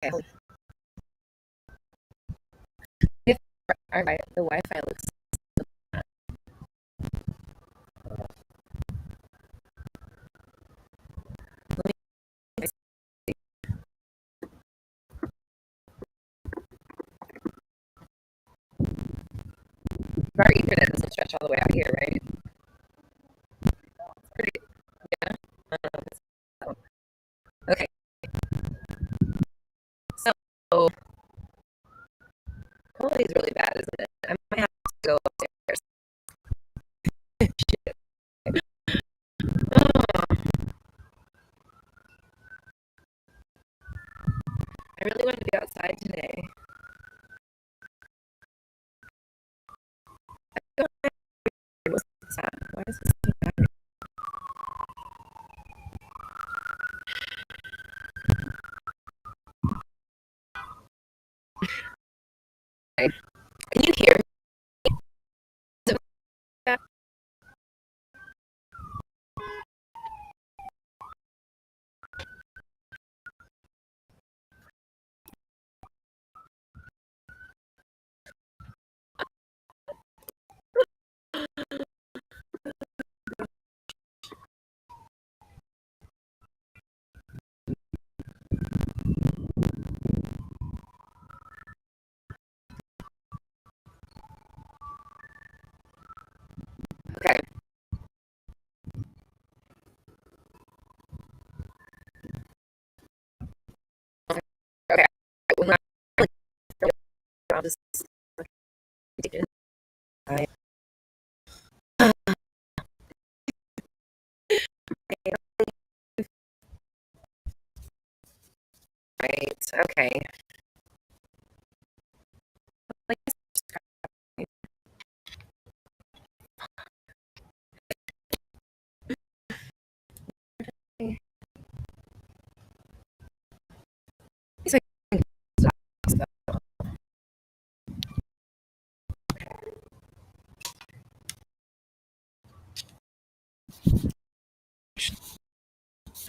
Okay. All right, the Wi-Fi looks. Our Ethernet doesn't stretch all the way out here, right? Pretty, yeah. Okay. So quality is really bad, isn't it? I might have to go upstairs. Shit. Oh, I really wanted to be outside today. What's that? Why is this so bad? Can you hear me? Okay. Okay. Well, I'll just take it. Right. Okay.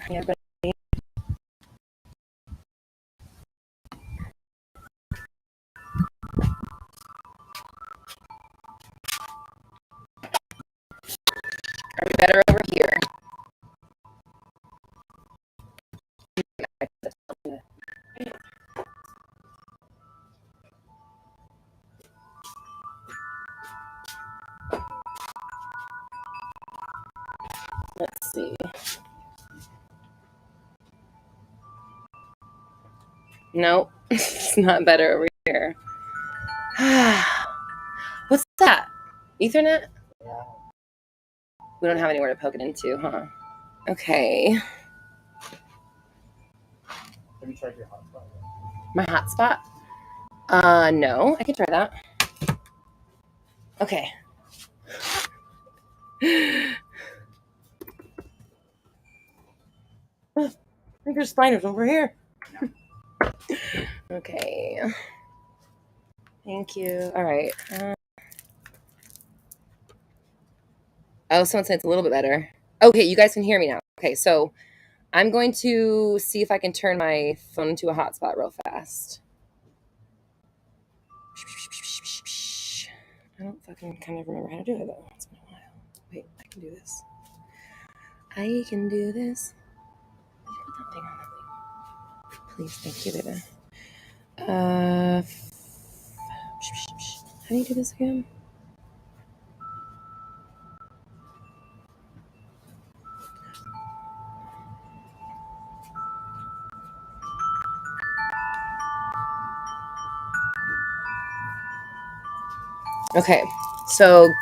Yeah, but are we better over here? Let's see. Nope, it's not better over here. What's that? Ethernet? We don't have anywhere to poke it into, huh? Okay. Have you tried your hotspot? My hotspot? No. I can try that. Okay. I think there's spiders over here. Okay. Thank you. All right. Oh, someone said it's a little bit better. Okay, you guys can hear me now. Okay, so I'm going to see if I can turn my phone into a hotspot real fast. I don't fucking kind of remember how to do it though. It's been a while. Wait, I can do this. I can do this. Put that thing on that thing. Please, thank you, baby. How do you do this again? Okay, so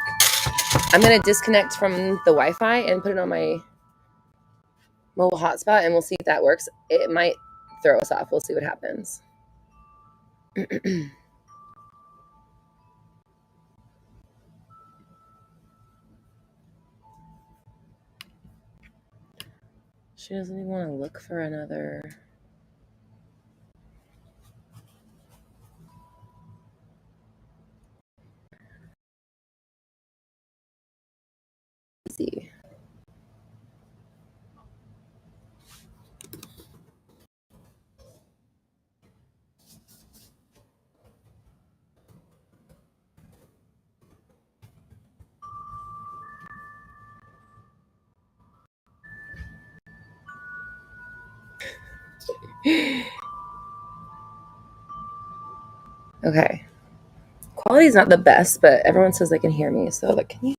I'm gonna disconnect from the Wi-Fi and put it on my mobile hotspot, and we'll see if that works. It might throw us off. We'll see what happens. She doesn't even want to look for another. Let's see. Okay. Quality's not the best, but everyone says they can hear me. So, like, can you?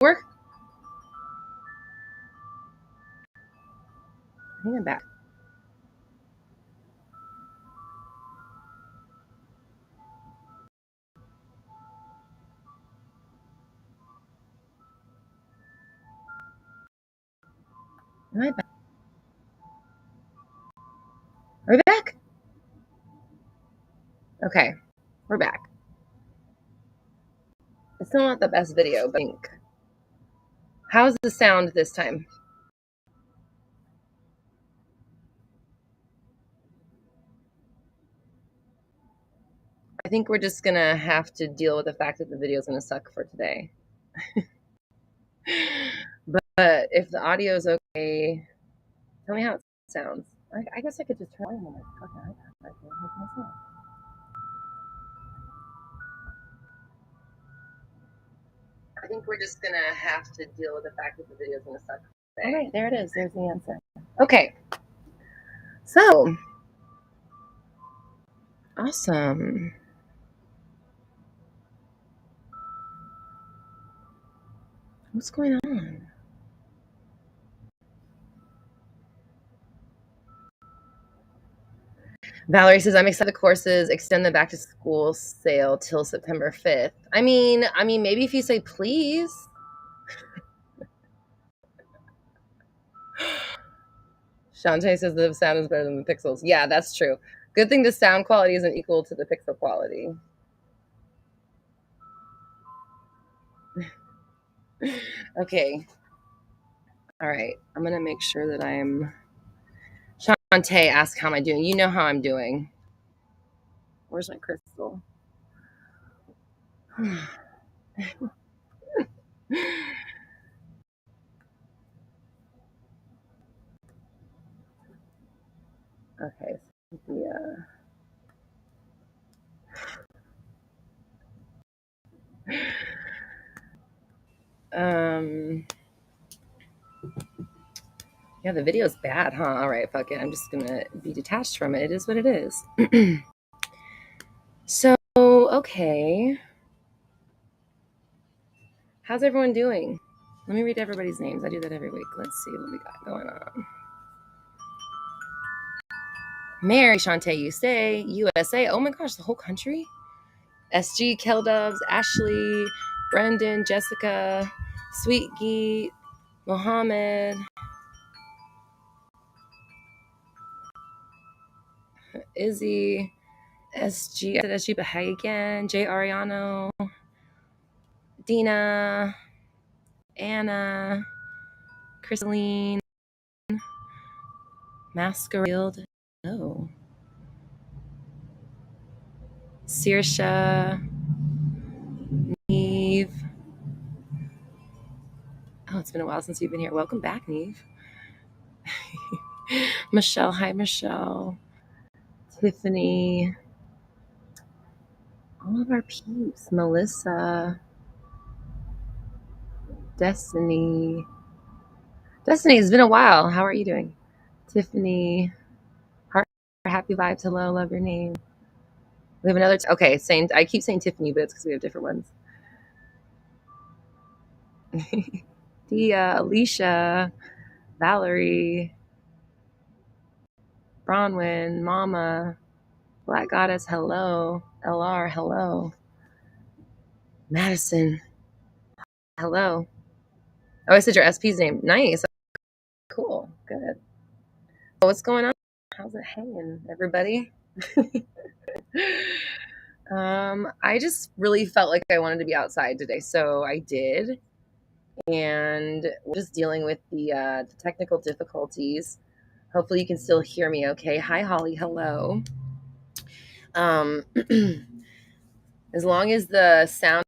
Work? I think I'm back. Am I back? Are we back? Okay, we're back. It's still not the best video, but I think. How's the sound this time? I think we're just gonna have to deal with the fact that the video is gonna suck for today. But if the audio is okay, tell me how it sounds. I guess I could just turn on my fucking iPad right here. I think we're just gonna have to deal with the fact that the video is gonna suck today. All right, there it is. There's the answer. Okay. So awesome. What's going on? Valerie says, I'm excited the courses extend the back to school sale till September 5th. I mean, maybe if you say please. Shantae says the sound is better than the pixels. Yeah, that's true. Good thing the sound quality isn't equal to the pixel quality. Okay. All right. I'm going to make sure that I'm. Shantae asked how am I doing. You know how I'm doing. Where's my crystal? Okay. Yeah. Yeah, the video's bad, huh? All right, fuck it. I'm just gonna be detached from it. It is what it is. So, okay. How's everyone doing? Let me read everybody's names. I do that every week. Let's see what we got going on. Mary, Shantae, you say, USA. Oh my gosh, the whole country? SG, Keldubs, Ashley, Brendan, Jessica, Sweet Geet, Mohammed, Izzy, SG, I said SG, but hi again, Jay Ariano, Dina, Anna, Chrisaline, Masquerade, oh, Saoirse, Neve. Oh, it's been a while since you've been here. Welcome back, Neve. Michelle, hi, Michelle. Tiffany, all of our peeps. Melissa, Destiny. Destiny, it's been a while. How are you doing? Tiffany, heart, happy vibes. Hello, love your name. We have another. Okay, I keep saying Tiffany, but it's because we have different ones. Dia, Alicia, Valerie, Bronwyn, Mama, Black Goddess, hello. LR, hello. Madison, hello. Oh, I said your SP's name. Nice. Cool. Good. What's going on? How's it hanging, everybody? I just really felt like I wanted to be outside today, so I did. And we're just dealing with the technical difficulties. Hopefully you can still hear me okay. Hi, Holly. Hello. As long as the sound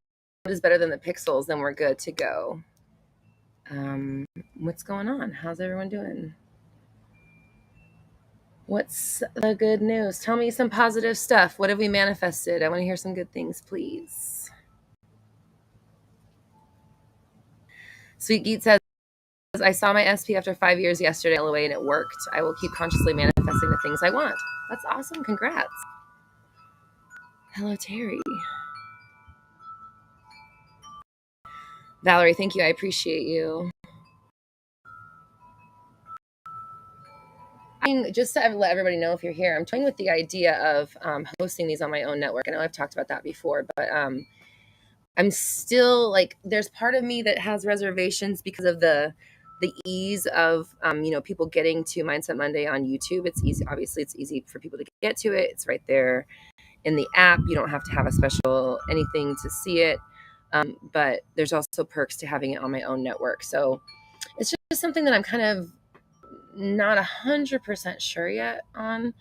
is better than the pixels, then we're good to go. What's going on? How's everyone doing? What's the good news? Tell me some positive stuff. What have we manifested? I want to hear some good things, please. Sweet Geet says, I saw my SP after 5 years yesterday, LOA, and it worked. I will keep consciously manifesting the things I want. That's awesome. Congrats. Hello, Terry. Valerie, thank you. I appreciate you. Just to let everybody know if you're here, I'm toying with the idea of hosting these on my own network. I know I've talked about that before, but I'm still like, there's part of me that has reservations because of the ease of people getting to Mindset Monday on YouTube. It's easy. Obviously, it's easy for people to get to it. It's right there in the app. You don't have to have a special anything to see it. But there's also perks to having it on my own network. So it's just something that I'm kind of not 100% sure yet on,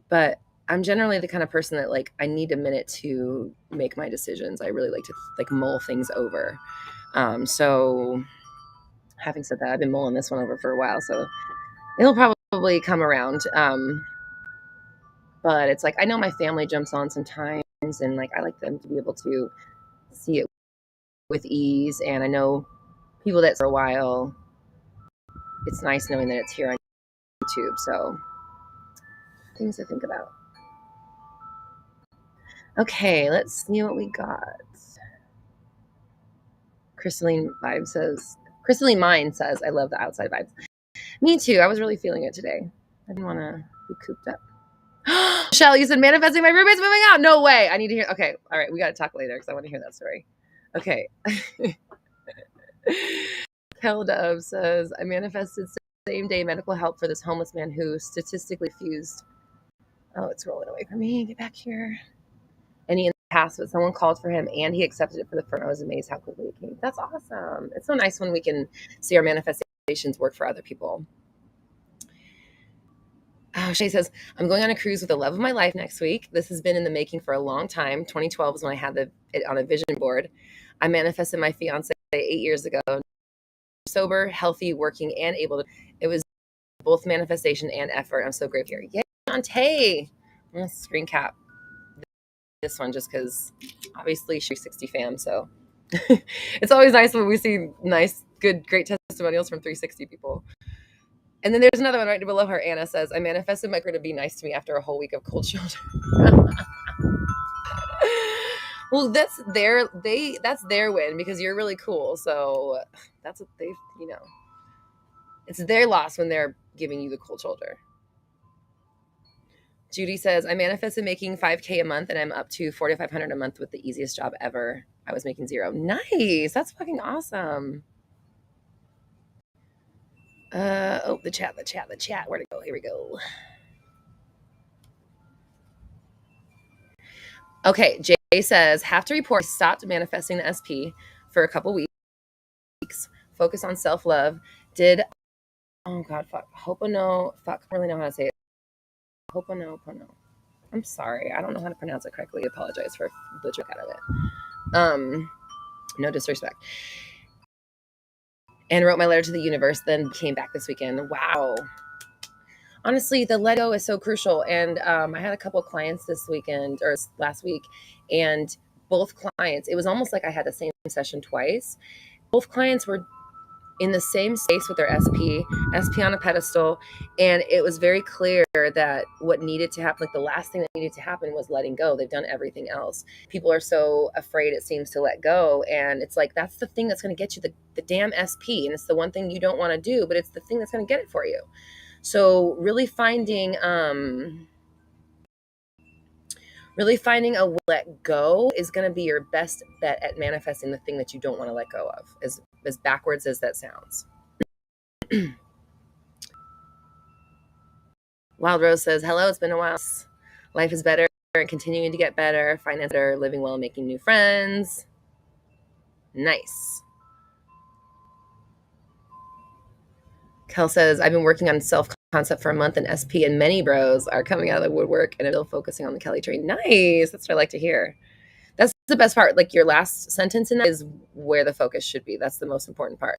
but I'm generally the kind of person that like I need a minute to make my decisions. I really like to like mull things over. So having said that, I've been mulling this one over for a while, so it'll probably come around. But it's like I know my family jumps on sometimes, and like I like them to be able to see it with ease. And I know people that for a while, it's nice knowing that it's here on YouTube. So things to think about. Okay, let's see what we got. Crystalline Mind says, I love the outside vibes. Me too. I was really feeling it today. I didn't want to be cooped up. Michelle, you said manifesting my roommate's moving out. No way. I need to hear. Okay. All right. We got to talk later because I want to hear that story. Okay. Keldub says, I manifested same day medical help for this homeless man who statistically fused. Oh, it's rolling away from me. Get back here. And he in the past, but someone called for him and he accepted it for the firm. I was amazed how quickly it came. That's awesome. It's so nice when we can see our manifestations work for other people. Oh, Shay says, I'm going on a cruise with the love of my life next week. This has been in the making for a long time. 2012 is when I had it on a vision board. I manifested my fiance 8 years ago. Sober, healthy, working, and able to. It was both manifestation and effort. I'm so grateful here. Yay, Shantae. I'm going to screen cap this one just because obviously she's 60 fam. So It's always nice when we see nice, good, great testimonials from 360 people. And then there's another one right below her. Anna says, I manifested my career to be nice to me after a whole week of cold shoulder. Well, that's their win because you're really cool. So that's what they, it's their loss when they're giving you the cold shoulder. Judy says, I manifested making $5,000 a month and I'm up to $4,500 a month with the easiest job ever. I was making $0. Nice. That's fucking awesome. The chat. Where'd it go? Here we go. Okay, Jay says, have to report I stopped manifesting the SP for a couple weeks. Focus on self-love. Oh God, fuck. Hopono. Fuck. I don't really know how to say it. Hoponopono. I'm sorry. I don't know how to pronounce it correctly. I apologize for butchering out of it. No disrespect. And wrote my letter to the universe, then came back this weekend. Wow. Honestly, the let go is so crucial. And I had a couple of clients this weekend or last week, and both clients, it was almost like I had the same session twice. Both clients were in the same space with their SP on a pedestal. And it was very clear that what needed to happen, like the last thing that needed to happen was letting go. They've done everything else. People are so afraid, it seems, to let go. And it's like, that's the thing that's going to get you the damn SP. And it's the one thing you don't want to do, but it's the thing that's going to get it for you. So really finding a let go is going to be your best bet at manifesting the thing that you don't want to let go of, as backwards as that sounds. Wild Rose says, hello, it's been a while. Life is better and continuing to get better. Finance better, living well, making new friends. Nice. Kel says, I've been working on self-concept for a month, and SP and many bros are coming out of the woodwork and still focusing on the Kelly train. Nice. That's what I like to hear. That's the best part. Like your last sentence in that is where the focus should be. That's the most important part.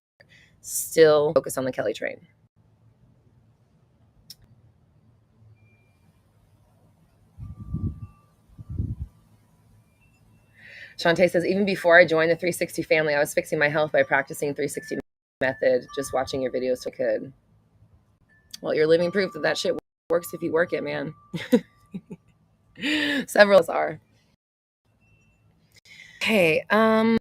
Still focus on the Kelly train. Shantae says, even before I joined the 360 family, I was fixing my health by practicing 360 method, just watching your videos so I could. Well, you're living proof that shit works if you work it, man. Several of us are. Okay. Oh,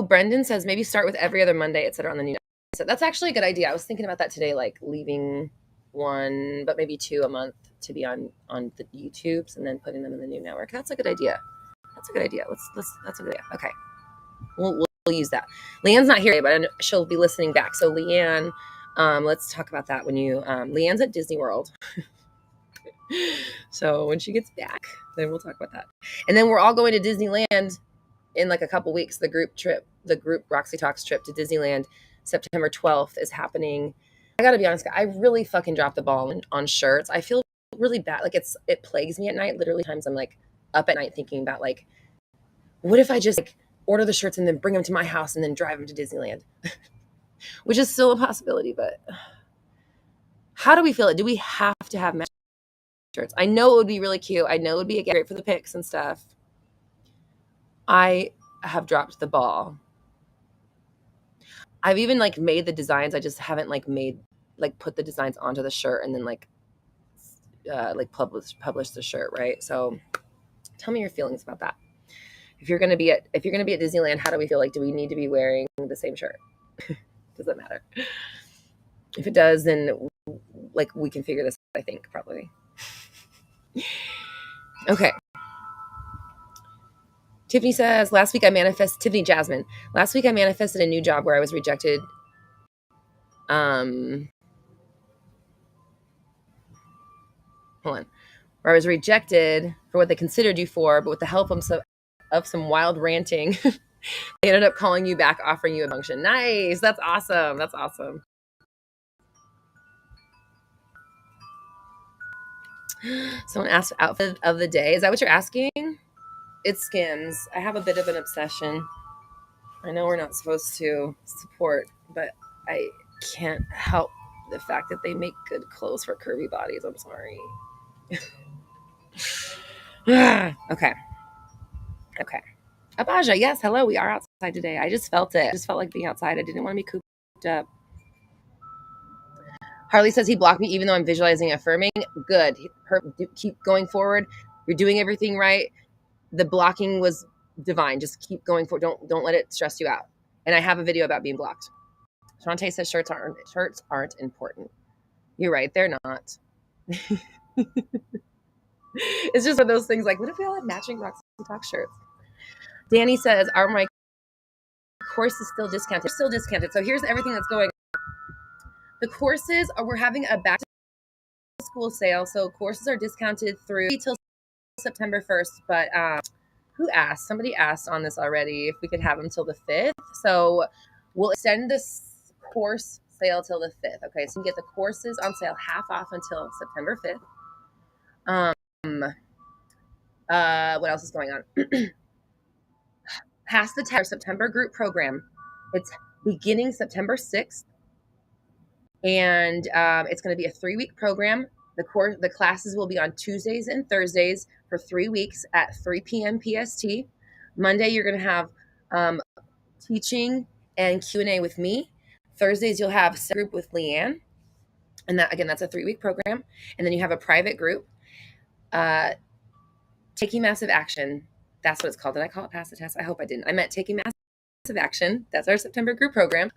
Brendan says maybe start with every other Monday, etc. on the new. So that's actually a good idea. I was thinking about that today, like leaving one, but maybe 2 a month to be on the YouTubes and then putting them in the new network. That's a good idea. That's a good idea. That's a good idea. Okay. We'll use that. Leanne's not here, but she'll be listening back. So Leanne, let's talk about that when you, Leanne's at Disney World. So when she gets back, then we'll talk about that. And then we're all going to Disneyland in like a couple weeks. The group Roxy Talks trip to Disneyland, September 12th is happening. I gotta be honest, I really fucking dropped the ball on shirts. I feel really bad. Like it plagues me at night. Literally times I'm like up at night thinking about like, what if I just like order the shirts and then bring them to my house and then drive them to Disneyland, which is still a possibility, but how do we feel it? Do we have to have matching shirts? I know it would be really cute. I know it would be great for the pics and stuff. I have dropped the ball. I've even like made the designs. I just haven't like put the designs onto the shirt and then like publish the shirt, right? So tell me your feelings about that. If you're gonna be at Disneyland, how do we feel? Like, do we need to be wearing the same shirt? Does that matter? If it does, then like we can figure this out, I think, probably. Okay. Tiffany says, Tiffany Jasmine, last week I manifested a new job where I was rejected. Hold on. Where I was rejected for what they considered you for, but with the help of some wild ranting, they ended up calling you back, offering you a function. Nice. That's awesome. That's awesome. Someone asked outfit of the day. Is that what you're asking? It's Skims. I have a bit of an obsession. I know we're not supposed to support, but I can't help the fact that they make good clothes for curvy bodies. I'm sorry. Okay. Okay. Abaja, yes, hello. We are outside today. I just felt it. I just felt like being outside. I didn't want to be cooped up. Harley says he blocked me even though I'm visualizing affirming. Good. Keep going forward. You're doing everything right. The blocking was divine. Just keep going forward. Don't let it stress you out. And I have a video about being blocked. Shantae says shirts aren't important. You're right. They're not. It's just one of those things like, what if we all had matching Roxy Talks shirts? Danny says, are my courses still discounted? They're still discounted. So here's everything that's going on. The courses we're having a back to school sale. So courses are discounted through till September 1st. But who asked? Somebody asked on this already if we could have them till the 5th. So we'll extend this course sale till the 5th. Okay, so you can get the courses on sale half off until September 5th. What else is going on? Pass the Test September group program. It's beginning September 6th, and it's going to be a 3-week program. The classes will be on Tuesdays and Thursdays for 3 weeks at 3 p.m. PST. Monday, you're going to have teaching and Q&A with me. Thursdays, you'll have a group with Leanne. And that's a 3-week program. And then you have a private group. Taking Massive Action. That's what it's called. Did I call it Pass the Test? I hope I didn't. I meant Taking Massive Action. That's our September group program.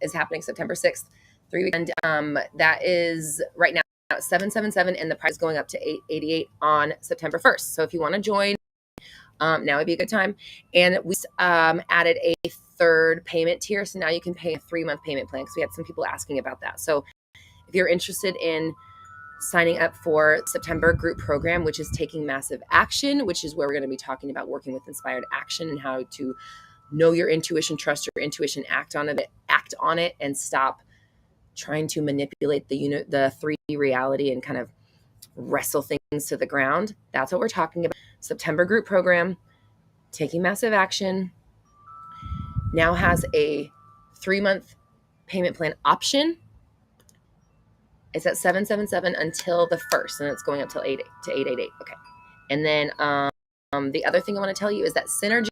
Is happening September 6th. 3 weeks. And that is right now at $777, and the price is going up to $888 on September 1st. So if you want to join, now would be a good time. And we added a 3rd payment tier. So now you can pay a 3-month payment plan because we had some people asking about that. So if you're interested in signing up for September group program, which is Taking Massive Action, which is where we're going to be talking about working with inspired action and how to know your intuition, trust your intuition, act on it, and stop trying to manipulate the 3D reality and kind of wrestle things to the ground. That's what we're talking about. September group program, Taking Massive Action, now has a 3-month payment plan option. It's at $777 until the 1st, and it's going up till $888. Okay. And then the other thing I want to tell you is that Synergy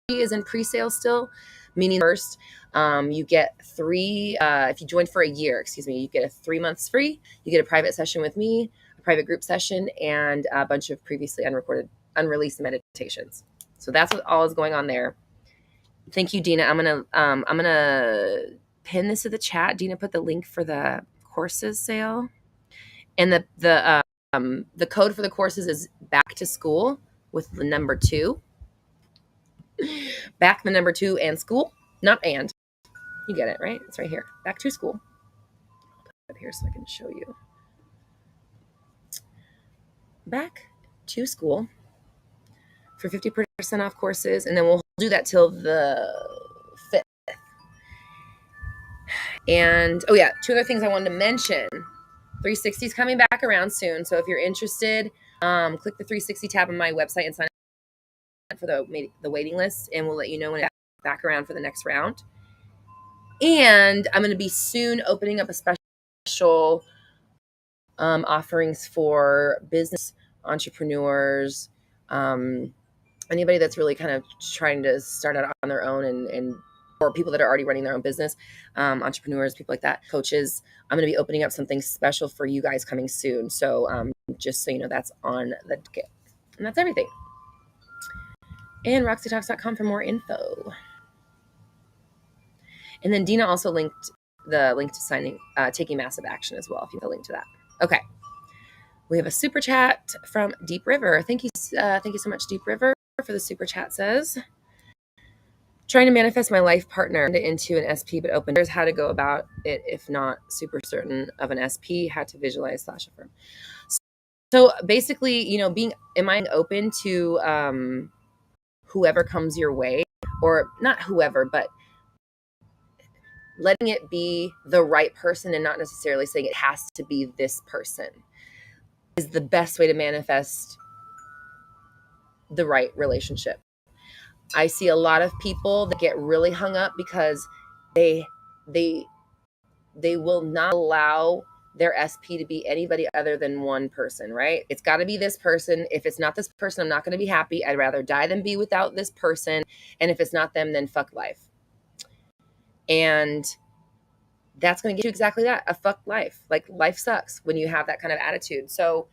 is in pre-sale still, meaning first you get 3 if you join for a year, you get a 3 months free. You get a private session with me, a private group session, and a bunch of previously unreleased meditations. So that's what all is going on there. Thank you, Dina. I'm gonna pin this to the chat. Dina put the link for the courses sale, and the code for the courses is back to school with the number 2. Back the number 2 and school, not and. You get it, right? It's right here. Back to school. I'll put it here so I can show you. Back to school for 50% off courses, and then we'll do that till the 5th. And 2 other things I wanted to mention. 360 is coming back around soon, so if you're interested, click the 360 tab on my website and sign up for the waiting list, and we'll let you know when it's back around for the next round. And I'm going to be soon opening up a special offerings for business entrepreneurs, anybody that's really kind of trying to start out on their own, and or people that are already running their own business, entrepreneurs, people like that, coaches. I'm going to be opening up something special for you guys coming soon. So just so you know, that's on the ticket. And that's everything. And roxytalks.com for more info. And then Dina also linked the link to signing, Taking Massive Action as well, if you have a link to that. Okay. We have a super chat from Deep River. Thank you so much, Deep River, for the super chat. Says, trying to manifest my life partner into an SP, but open. Here's how to go about it if not super certain of an SP. How to visualize / affirm. So basically, am I open to whoever comes your way, or not whoever, but letting it be the right person and not necessarily saying it has to be this person is the best way to manifest the right relationship. I see a lot of people that get really hung up because they will not allow their SP to be anybody other than one person, right? It's got to be this person. If it's not this person, I'm not going to be happy. I'd rather die than be without this person. And if it's not them, then fuck life. And that's going to get you exactly that, a fuck life. Like, life sucks when you have that kind of attitude. So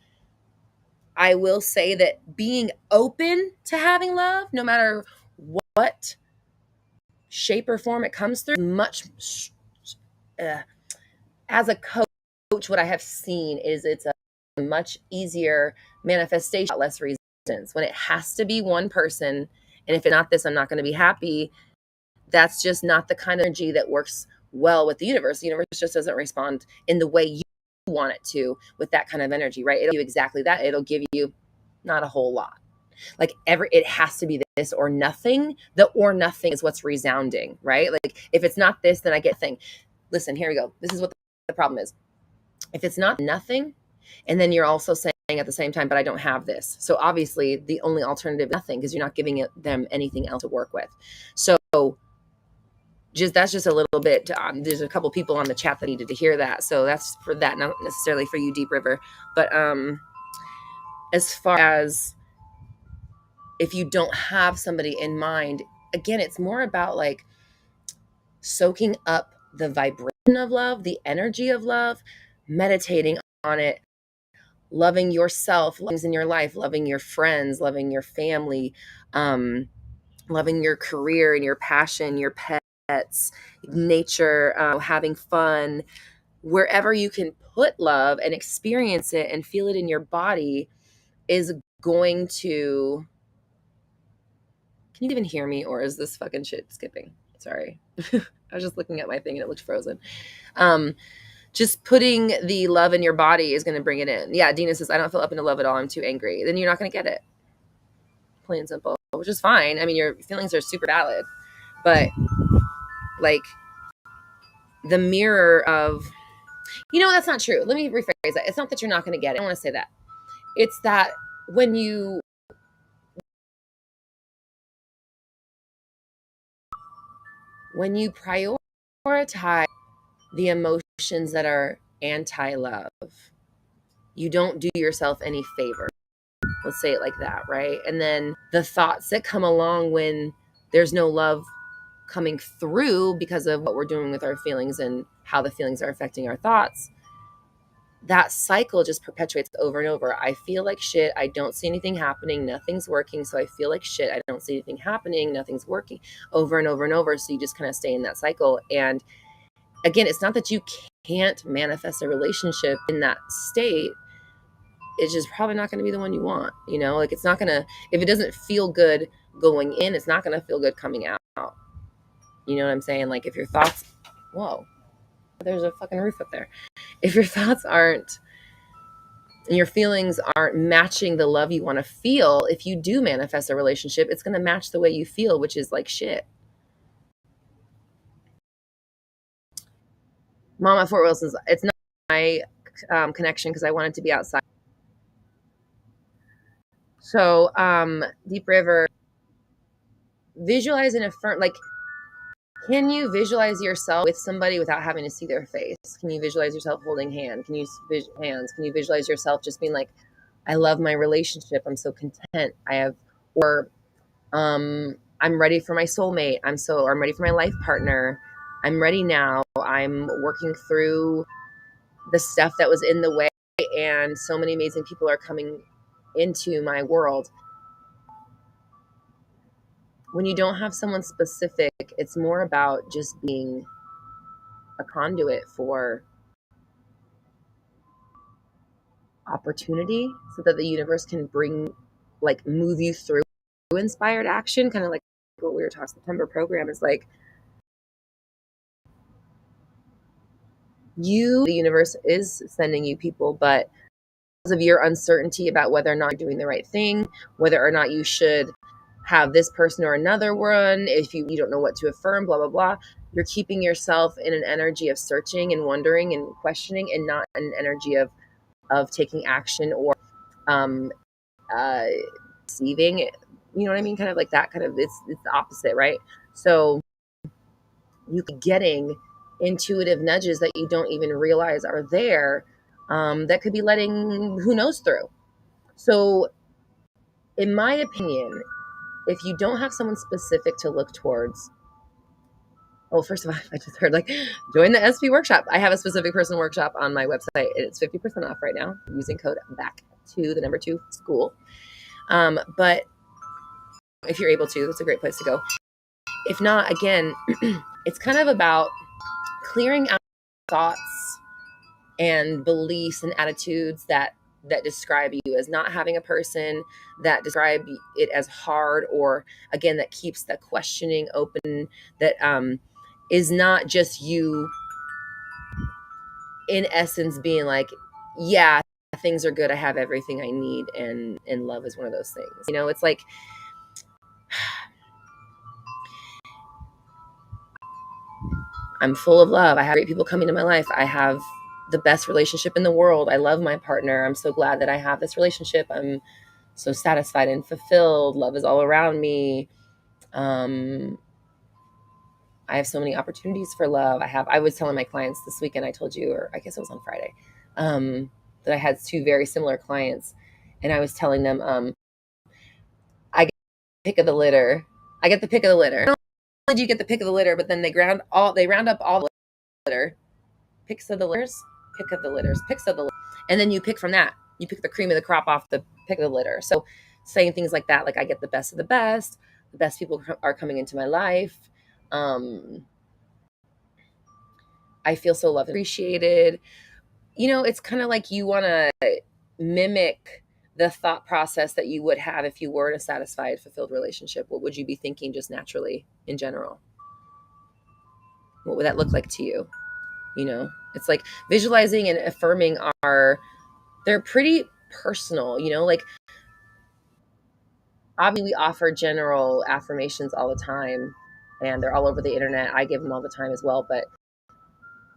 I will say that being open to having love, no matter what shape or form it comes through, much as a coach, what I have seen is it's a much easier manifestation, less resistance. When it has to be one person, and if it's not this, I'm not going to be happy, that's just not the kind of energy that works well with the universe. The universe just doesn't respond in the way you want it to with that kind of energy, right? It'll give you exactly that. It'll give you not a whole lot. Like, it has to be this or nothing. The or nothing is what's resounding, right? Like, if it's not this, then I get thing. Listen, here we go. This is what the problem is. If it's not nothing, and then you're also saying at the same time, but I don't have this. So obviously the only alternative is nothing, because you're not giving them anything else to work with. So that's just a little bit, there's a couple people on the chat that needed to hear that. So that's for that, not necessarily for you, Deep River. But as far as if you don't have somebody in mind, again, it's more about like soaking up the vibration of love, the energy of love, meditating on it, loving yourself, loving in your life, loving your friends, loving your family, loving your career and your passion, your pets, nature, having fun, wherever you can put love and experience it and feel it in your body is going to... Can you even hear me, or is this fucking shit skipping? Sorry. I was just looking at my thing and it looked frozen. Just putting the love in your body is going to bring it in. Yeah, Dina says, I don't feel up into love at all. I'm too angry. Then you're not going to get it. Plain and simple, which is fine. I mean, your feelings are super valid. But, like, the mirror of... that's not true. Let me rephrase that. It's not that you're not going to get it. I don't want to say that. It's that when you prioritize the emotions that are anti-love, you don't do yourself any favor. Let's say it like that, right? And then the thoughts that come along when there's no love coming through because of what we're doing with our feelings and how the feelings are affecting our thoughts, that cycle just perpetuates over and over. I feel like shit. I don't see anything happening. Nothing's working. So I feel like shit. I don't see anything happening. Nothing's working, over and over and over. So you just kind of stay in that cycle. And again, it's not that you can't manifest a relationship in that state. It's just probably not going to be the one you want. Like, it's not going to... if it doesn't feel good going in, it's not going to feel good coming out. You know what I'm saying? Like, if your thoughts... Whoa, there's a fucking roof up there. If your thoughts aren't, and your feelings aren't matching the love you want to feel, if you do manifest a relationship, it's going to match the way you feel, which is like shit. Mama Fort Wilson's, it's not my connection because I wanted to be outside. So, Deep River, visualize and affirm. Like, can you visualize yourself with somebody without having to see their face? Can you visualize yourself holding hands? Can you visualize yourself just being like, I love my relationship. I'm so content. I'm ready for my soulmate. I'm ready for my life partner. I'm ready now. I'm working through the stuff that was in the way, and so many amazing people are coming into my world. When you don't have someone specific, it's more about just being a conduit for opportunity so that the universe can move you through inspired action, kind of like what we were talking September program is like, the universe is sending you people, but because of your uncertainty about whether or not you're doing the right thing, whether or not you should have this person or another one, if you don't know what to affirm, blah, blah, blah, you're keeping yourself in an energy of searching and wondering and questioning, and not an energy of taking action or receiving. You know what I mean? Kind of like that, kind of, it's the opposite, right? So you getting intuitive nudges that you don't even realize are there that could be letting who knows through. So in my opinion, if you don't have someone specific to look towards, oh, first of all, I just heard like join the SP workshop. I have a specific person workshop on my website. It's 50% off right now using code back to the number 2 school. But if you're able to, that's a great place to go. If not, again, it's kind of about clearing out thoughts and beliefs and attitudes that describe you as not having a person, that describe it as hard, or again, that keeps that questioning open, that is not just you in essence being like, yeah, things are good, I have everything I need, and love is one of those things. You know, it's like I'm full of love. I have great people coming to my life. I have the best relationship in the world. I love my partner. I'm so glad that I have this relationship. I'm so satisfied and fulfilled. Love is all around me. I have so many opportunities for love. I was telling my clients this weekend, I told you, or I guess it was on Friday, that I had 2 very similar clients. And I was telling them, I get the pick of the litter. I get the pick of the litter. Not only do you get the pick of the litter, but then they round up all the litter. Picks of the litters, pick of the litters, picks of the litter. And then you pick from that. You pick the cream of the crop off the pick of the litter. So saying things like that, like I get the best of the best people are coming into my life. I feel so loved and appreciated. You know, it's kind of like you want to mimic the thought process that you would have if you were in a satisfied, fulfilled relationship. What would you be thinking just naturally in general? What would that look like to you? You know, it's like visualizing and affirming they're pretty personal, you know, like obviously we offer general affirmations all the time and they're all over the internet. I give them all the time as well. But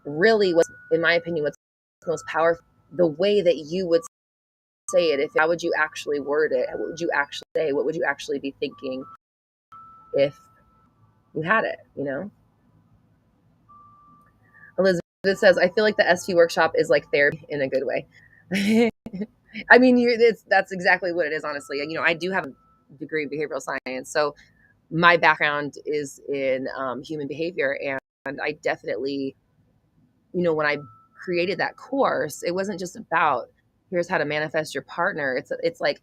really in my opinion, what's most powerful, the way that you would say it, how would you actually word it? What would you actually say? What would you actually be thinking if you had it, you know? Elizabeth says, I feel like the SP workshop is like therapy in a good way. I mean, that's exactly what it is, honestly. And, you know, I do have a degree in behavioral science. So my background is in human behavior. And I definitely, you know, when I created that course, it wasn't just about here's how to manifest your partner. It's like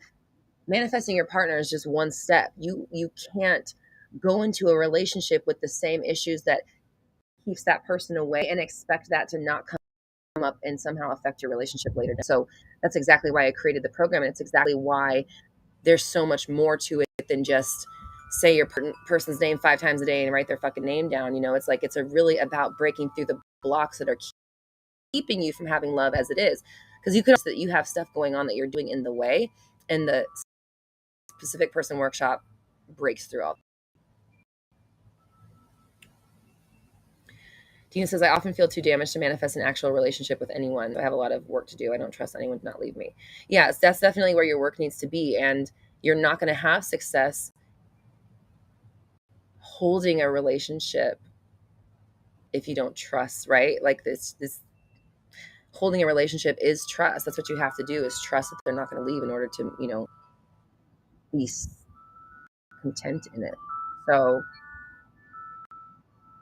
manifesting your partner is just one step. You can't go into a relationship with the same issues that keeps that person away and expect that to not come up and somehow affect your relationship later. So that's exactly why I created the program. And it's exactly why there's so much more to it than just say your person's name 5 times a day and write their fucking name down. You know, it's like, it's really about breaking through the blocks that are keeping you from having love as it is. Because you could also that you have stuff going on that you're doing in the way, and the specific person workshop breaks through all. Dina says, I often feel too damaged to manifest an actual relationship with anyone. I have a lot of work to do. I don't trust anyone to not leave me. Yes, that's definitely where your work needs to be. And you're not going to have success holding a relationship if you don't trust, right? Like this holding a relationship is trust. That's what you have to do, is trust that they're not going to leave in order to, you know, be content in it. So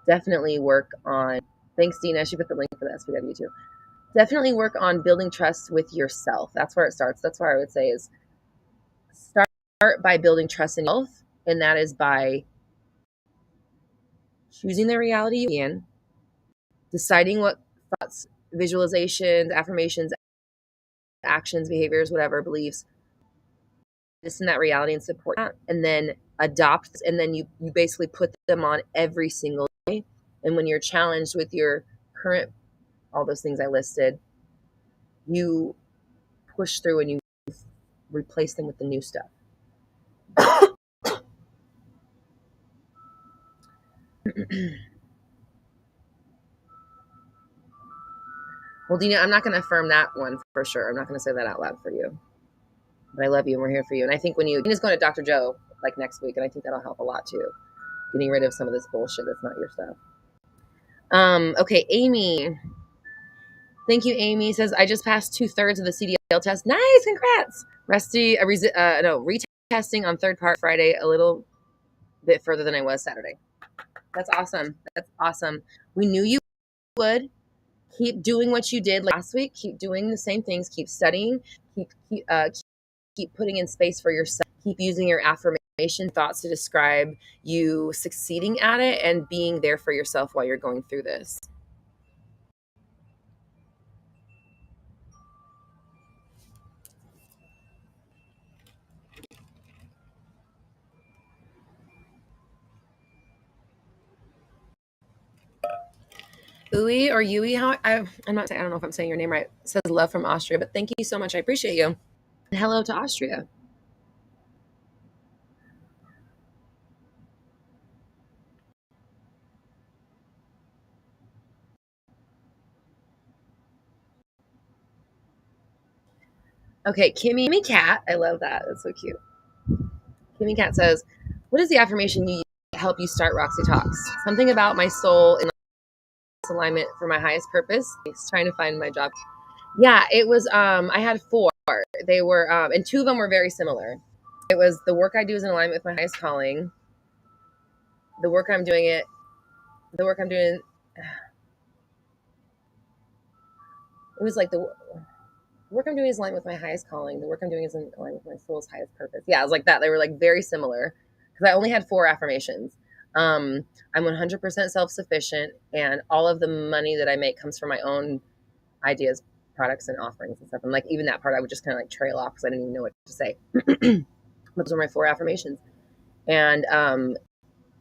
definitely work on, thanks Dina, she put the link for the SPW too. Definitely work on building trust with yourself. That's where it starts. That's where I would say is start by building trust in yourself. And that is by choosing the reality you in, deciding what thoughts, visualizations, affirmations, actions, behaviors, whatever, beliefs, this and that reality and support that, and then adopt. And then you basically put them on every single day. And when you're challenged with your current, all those things I listed, you push through and you replace them with the new stuff. Well, Dina, I'm not going to affirm that one for sure. I'm not going to say that out loud for you. But I love you and we're here for you. And I think Dina's going to Dr. Joe like next week, and I think that'll help a lot too. Getting rid of some of this bullshit that's not your stuff. Okay, Amy. Thank you, Amy. Says, I just passed 2/3 of the CDL test. Nice, congrats. Retesting on third part Friday, a little bit further than I was Saturday. That's awesome. That's awesome. We knew you would. Keep doing what you did last week. Keep doing the same things. Keep studying. Keep putting in space for yourself. Keep using your affirmation thoughts to describe you succeeding at it and being there for yourself while you're going through this. Uwe or Yui, I'm not. I don't know if I'm saying your name right. It says love from Austria, but thank you so much. I appreciate you. And hello to Austria. Okay, Kimmy Cat. I love that. That's so cute. Kimmy Cat says, "What is the affirmation you use to help you start Roxy Talks? Something about my soul in alignment for my highest purpose. He's trying to find my job." Yeah, it was. I had 4. They were, and 2 of them were very similar. It was the work I do is in alignment with my highest calling. The work I'm doing. It was like the work I'm doing is in alignment with my highest calling. The work I'm doing is in alignment with my soul's highest purpose. Yeah, it was like that. They were like very similar because I only had 4 affirmations. I'm 100% self-sufficient, and all of the money that I make comes from my own ideas, products, and offerings and stuff. And like even that part, I would just kind of like trail off because I didn't even know what to say. Those were my 4 affirmations, and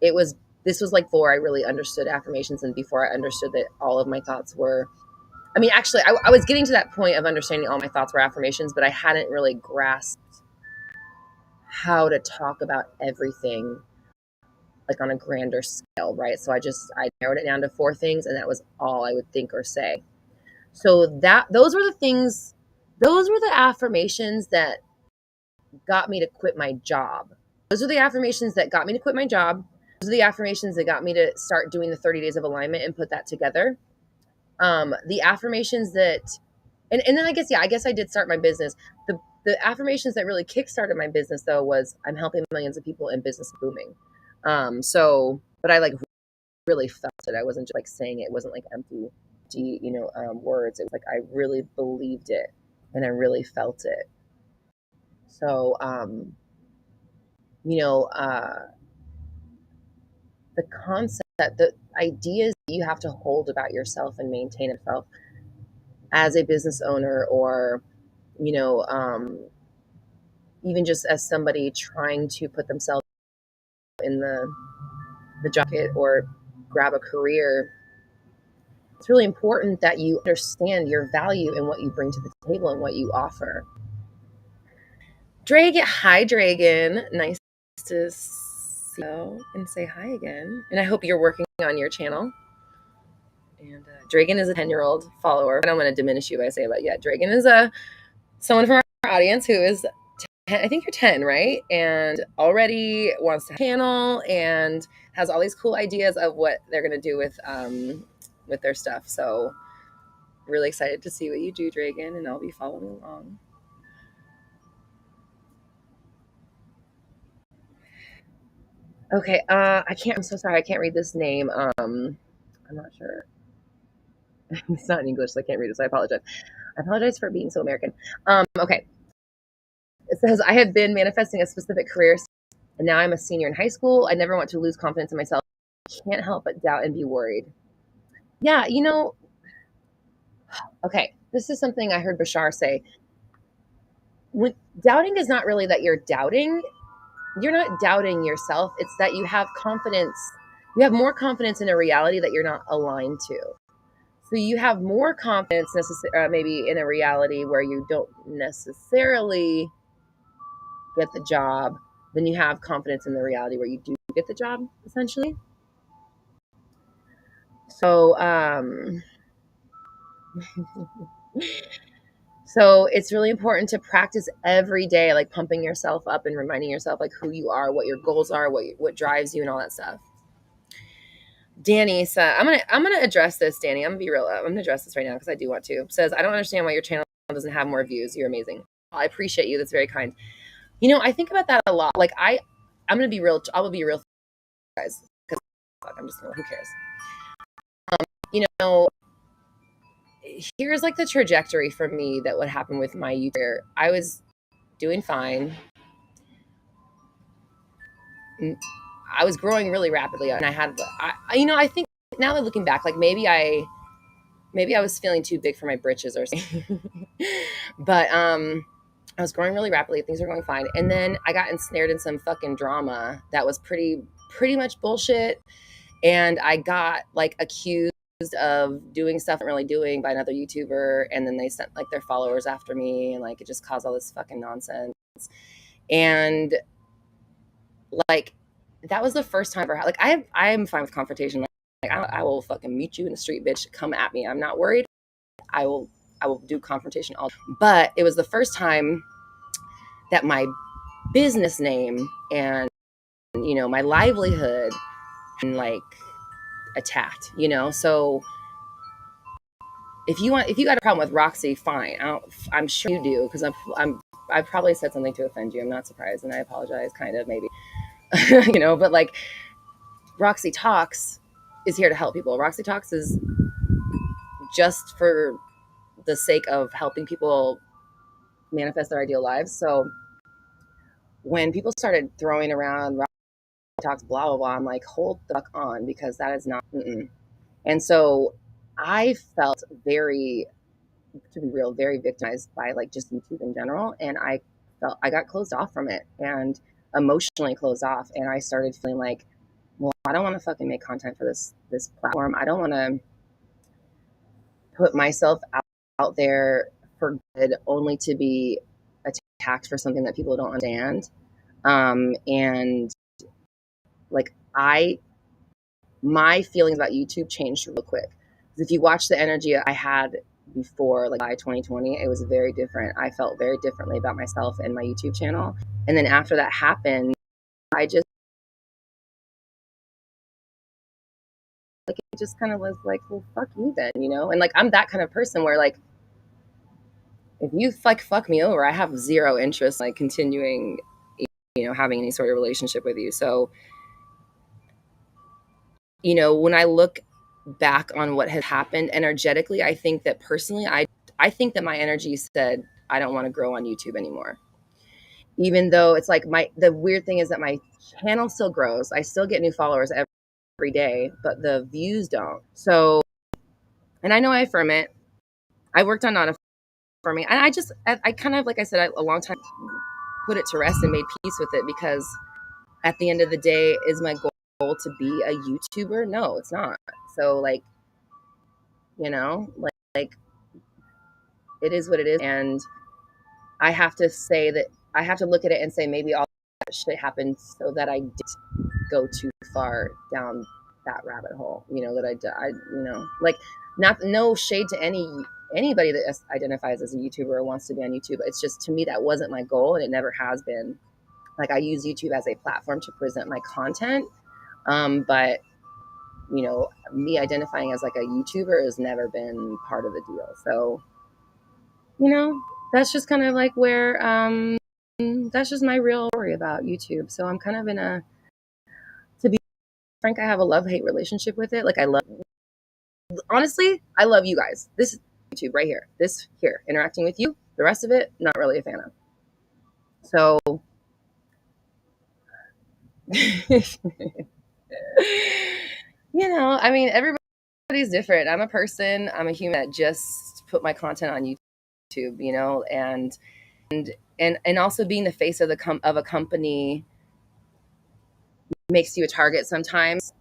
this was like 4 I really understood affirmations, and before I understood that all of my thoughts were. I mean, actually, I was getting to that point of understanding all my thoughts were affirmations, but I hadn't really grasped how to talk about everything like on a grander scale, right? So I narrowed it down to 4 things, and that was all I would think or say. So those were the affirmations that got me to quit my job. Those are the affirmations that got me to quit my job. Those are the affirmations that got me to start doing the 30 days of alignment and put that together. The affirmations that, and then I guess I did start my business. The affirmations that really kickstarted my business though was I'm helping millions of people and business booming. But I like really felt it. I wasn't just like saying it. It wasn't like empty, words. It was like I really believed it and I really felt it. So, the concept, the ideas you have to hold about yourself and maintain yourself as a business owner, or even just as somebody trying to put themselves in the jacket or grab a career, it's really important that you understand your value and what you bring to the table and what you offer. Hi Dragon, nice to see you and say hi again. And I hope you're working on your channel. And Dragon is a 10-year-old follower. I don't want to diminish you by saying, but yeah, Dragon is someone from our audience who is 10, I think you're 10, right? And already wants to channel and has all these cool ideas of what they're gonna do with their stuff. So really excited to see what you do, Dragon, and I'll be following along. Okay, I'm so sorry, I can't read this name. I'm not sure. It's not in English, so I can't read it, so I apologize. I apologize for being so American. Okay. It says, I have been manifesting a specific career, and now I'm a senior in high school. I never want to lose confidence in myself. I can't help but doubt and be worried. Yeah, okay, this is something I heard Bashar say. When doubting is not really that you're doubting. You're not doubting yourself. It's that you have confidence. You have more confidence in a reality that you're not aligned to. So you have more confidence maybe in a reality where you don't necessarily get the job than you have confidence in the reality where you do get the job, essentially. So, so it's really important to practice every day, like pumping yourself up and reminding yourself like who you are, what your goals are, what drives you, and all that stuff. Danny said, I'm gonna address this, Danny. I'm gonna be real. I'm gonna address this right now because I do want to. Says, I don't understand why your channel doesn't have more views. You're amazing. I appreciate you. That's very kind. You know, I think about that a lot. Like I'm gonna be real. I will be real, guys. Because I'm just gonna. Who cares? You know, here's like the trajectory for me that would happen with my YouTube career. I was doing fine. I was growing really rapidly, and I think now that looking back, like maybe I was feeling too big for my britches or something. But I was growing really rapidly. Things were going fine, and then I got ensnared in some fucking drama that was pretty much bullshit, and I got like accused of doing stuff I'm really doing by another YouTuber, and then they sent like their followers after me, and like it just caused all this fucking nonsense. And like that was the first time ever. Like I am fine with confrontation. Like I will fucking meet you in the street, bitch. Come at me. I'm not worried. I will do confrontation all. But it was the first time that my business name and my livelihood and like attacked. So if you got a problem with Roxy, fine. I'm sure you do because I probably said something to offend you. I'm not surprised, and I apologize, kind of maybe. But like Roxy Talks is here to help people. Roxy Talks is just for the sake of helping people manifest their ideal lives. So when people started throwing around Roxy Talks, blah, blah, blah, I'm like, hold the fuck on, because that is not, And so I felt very, to be real, very victimized by like just YouTube in general. And I got closed off from it and emotionally closed off. And I started feeling like, well, I don't want to fucking make content for this platform. I don't want to put myself out there for good only to be attacked for something that people don't understand. And like my feelings about YouTube changed real quick. If you watch the energy I had before, like by 2020, it was very different. I felt very differently about myself and my YouTube channel. And then after that happened, I just like, it just kind of was like, well, fuck you then, And like, I'm that kind of person where like, if you like fuck me over, I have zero interest like continuing, having any sort of relationship with you. So, when I look back on what has happened energetically, I think that personally, I think that my energy said, I don't want to grow on YouTube anymore. Even though it's like the weird thing is that my channel still grows. I still get new followers every day, but the views don't. So, and I know I affirm it. I worked on not affirming. And I kind of, like I said, a long time put it to rest and made peace with it, because at the end of the day, is my goal to be a YouTuber? No, it's not. So like, like it is what it is. And I have to say that I have to look at it and say, maybe all that shit happened so that I didn't go too far down that rabbit hole, like no shade to anybody that identifies as a YouTuber or wants to be on YouTube. It's just, to me, that wasn't my goal, and it never has been. Like, I use YouTube as a platform to present my content. But me identifying as like a YouTuber has never been part of the deal. So, that's just kind of like where, that's just my real story about YouTube. So I'm kind of to be frank, I have a love-hate relationship with it. Like, honestly, I love you guys. This is YouTube right here. This here, interacting with you. The rest of it, not really a fan of. So, I mean, everybody's different. I'm a person. I'm a human that just put my content on YouTube, and also being the face of of a company makes you a target sometimes.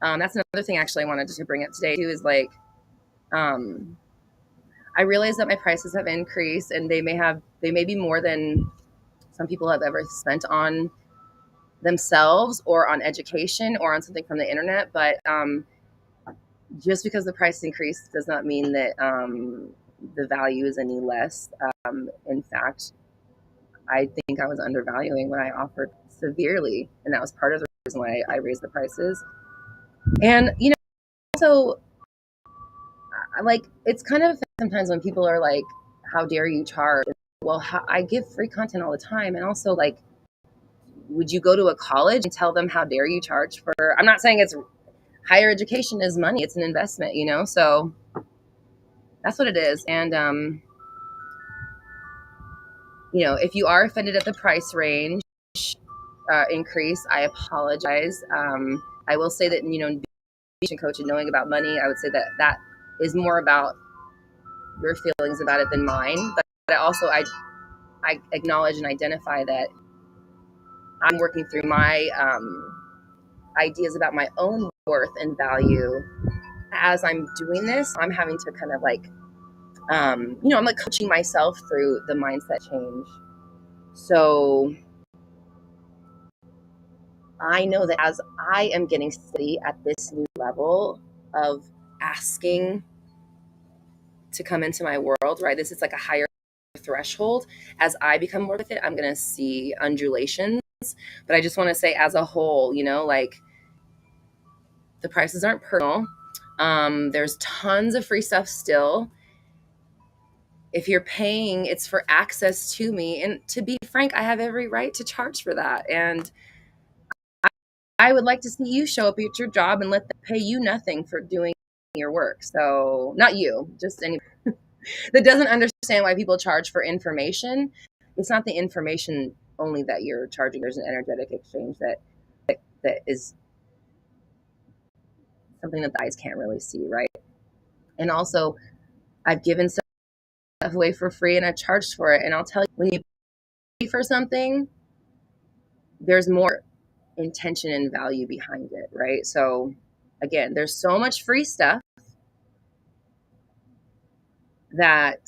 That's another thing actually I wanted to bring up today too, is like, I realize that my prices have increased, and they may be more than some people have ever spent on themselves or on education or on something from the internet. But just because the price increased does not mean that the value is any less. In fact, I think I was undervaluing when I offered severely, and that was part of the reason why I raised the prices. And also, like, it's kind of sometimes when people are like, how dare you charge? Well, I give free content all the time. And also, like, would you go to a college and tell them how dare you charge for, I'm not saying it's higher education is money, it's an investment, you know? So that's what it is. And, you know, if you are offended at the price range increase, I apologize. I will say that, you know, being a coach and knowing about money, I would say that that is more about your feelings about it than mine. But also, I acknowledge and identify that I'm working through my ideas about my own worth and value. As I'm doing this, I'm having to kind of like, you know, I'm like coaching myself through the mindset change. So I know that as I am getting steady at this new level of asking to come into my world, right? This is like a higher threshold. As I become more with it, I'm going to see undulations. But I just want to say, as a whole, you know, like, the prices aren't personal. There's tons of free stuff still. If you're paying, it's for access to me. And to be frank, I have every right to charge for that. And I would like to see you show up at your job and let them pay you nothing for doing your work. So, not you, just anyone that doesn't understand why people charge for information. It's not the information only that you're charging. There's an energetic exchange that is something that the eyes can't really see, right? And also, I've given stuff away for free and I charged for it. And I'll tell you, when you pay for something, there's more intention and value behind it, right? So again, there's so much free stuff that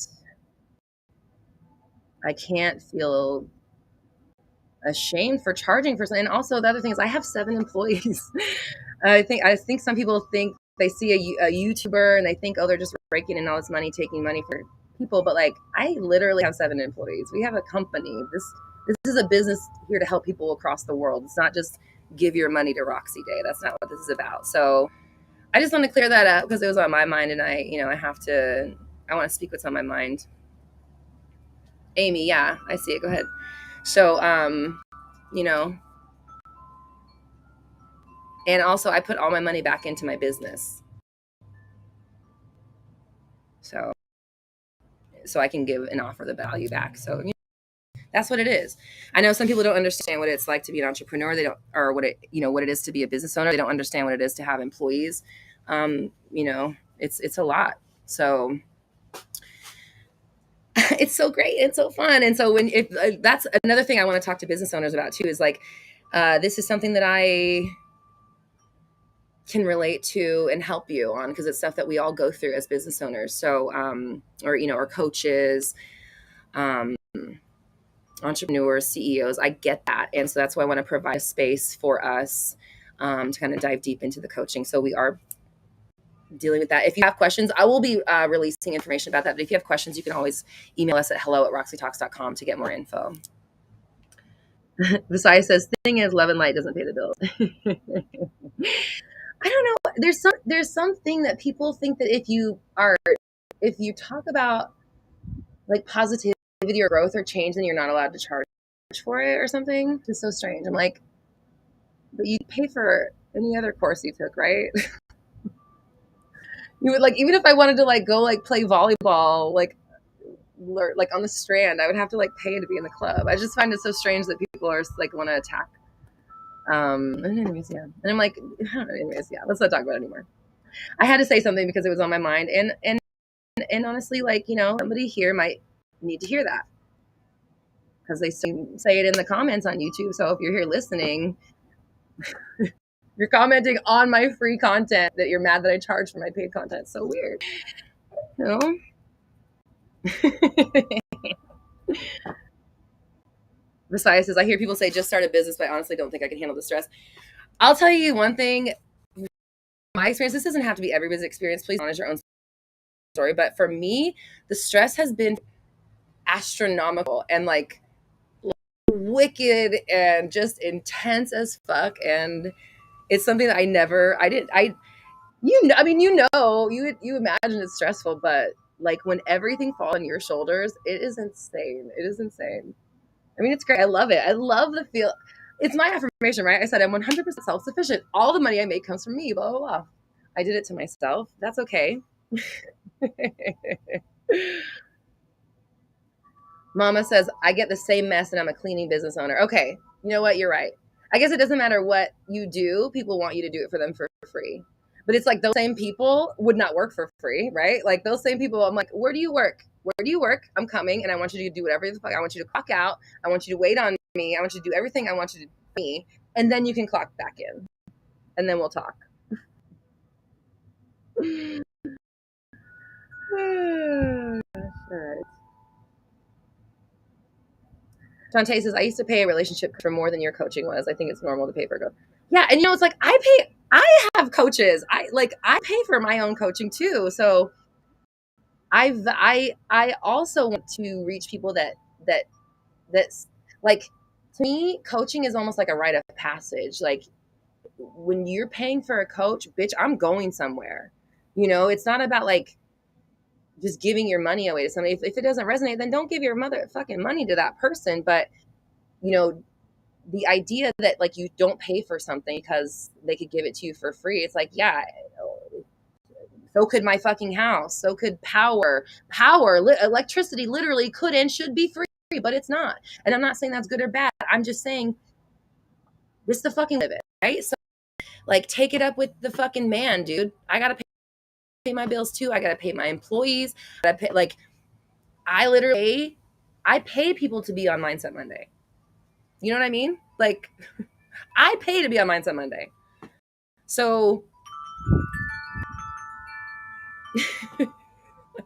I can't feel ashamed for charging for something. And also, the other thing is, I have 7 employees. I think some people think they see a YouTuber and they think, oh, they're just raking in all this money, taking money for people. But like, I literally have 7 employees. We have a company. This is a business here to help people across the world. It's not just give your money to Roxy Day. That's not what this is about. So I just want to clear that up because it was on my mind, and I want to speak what's on my mind. Amy, yeah, I see it. Go ahead. So, you know, and also I put all my money back into my business. So I can give and offer the value back. So, you know, that's what it is. I know some people don't understand what it's like to be an entrepreneur. They don't, or what it is to be a business owner. They don't understand what it is to have employees. You know, it's a lot. So it's so great. It's so fun. And so that's another thing I want to talk to business owners about too, is like, this is something that I can relate to and help you on, because it's stuff that we all go through as business owners. So, or coaches, entrepreneurs, CEOs, I get that. And so that's why I want to provide a space for us to kind of dive deep into the coaching. So we are dealing with that. If you have questions, I will be releasing information about that. But if you have questions, you can always email us at hello@roxytalks.com to get more info. Visaya says, thing is, love and light doesn't pay the bills. I don't know. There's something that people think that if you talk about like positivity or growth or change, then you're not allowed to charge for it or something. It's so strange. I'm like, but you pay for any other course you took, right? You would, like, even if I wanted to like go like play volleyball, like on the Strand, I would have to like pay to be in the club. I just find it so strange that people are like want to attack. Anyways, yeah. And I'm like, anyways, yeah, let's not talk about it anymore. I had to say something because it was on my mind. And honestly, like, you know, somebody here might need to hear that because they say it in the comments on YouTube. So if you're here listening, you're commenting on my free content that you're mad that I charge for my paid content. It's so weird. You know? Messiah says, I hear people say just start a business, but I honestly don't think I can handle the stress. I'll tell you one thing. My experience, this doesn't have to be everybody's experience. Please manage your own story. But for me, the stress has been astronomical and like wicked and just intense as fuck. And it's something that I mean, you imagine it's stressful, but like when everything falls on your shoulders, it is insane. It is insane. I mean, it's great. I love it. I love the feel. It's my affirmation, right? I said I'm 100% self-sufficient. All the money I make comes from me, blah, blah, blah. I did it to myself. That's okay. Mama says, I get the same mess and I'm a cleaning business owner. Okay. You know what? You're right. I guess it doesn't matter what you do. People want you to do it for them for free. But it's like those same people would not work for free, right? Like those same people, I'm like, where do you work? Where do you work? I'm coming and I want you to do whatever the fuck. I want you to clock out. I want you to wait on me. I want you to do everything I want you to do for me. And then you can clock back in. And then we'll talk. All right. Dante says, I used to pay a relationship for more than your coaching was. I think it's normal to pay for a coach. Yeah, and it's like I have coaches. I pay for my own coaching too. So I also want to reach people that's like, to me, coaching is almost like a rite of passage. Like when you're paying for a coach, bitch, I'm going somewhere. It's not about like just giving your money away to somebody. If it doesn't resonate, then don't give your motherfucking money to that person. But the idea that like you don't pay for something because they could give it to you for free. It's like, yeah, so could my fucking house. So could electricity literally could and should be free, but it's not. And I'm not saying that's good or bad. I'm just saying this is the fucking live it, right? So like take it up with the fucking man, dude. I got to pay my bills too. I got to pay my employees. I pay people to be on Mindset Monday. You know what I mean? Like I pay to be on Mindset Monday. So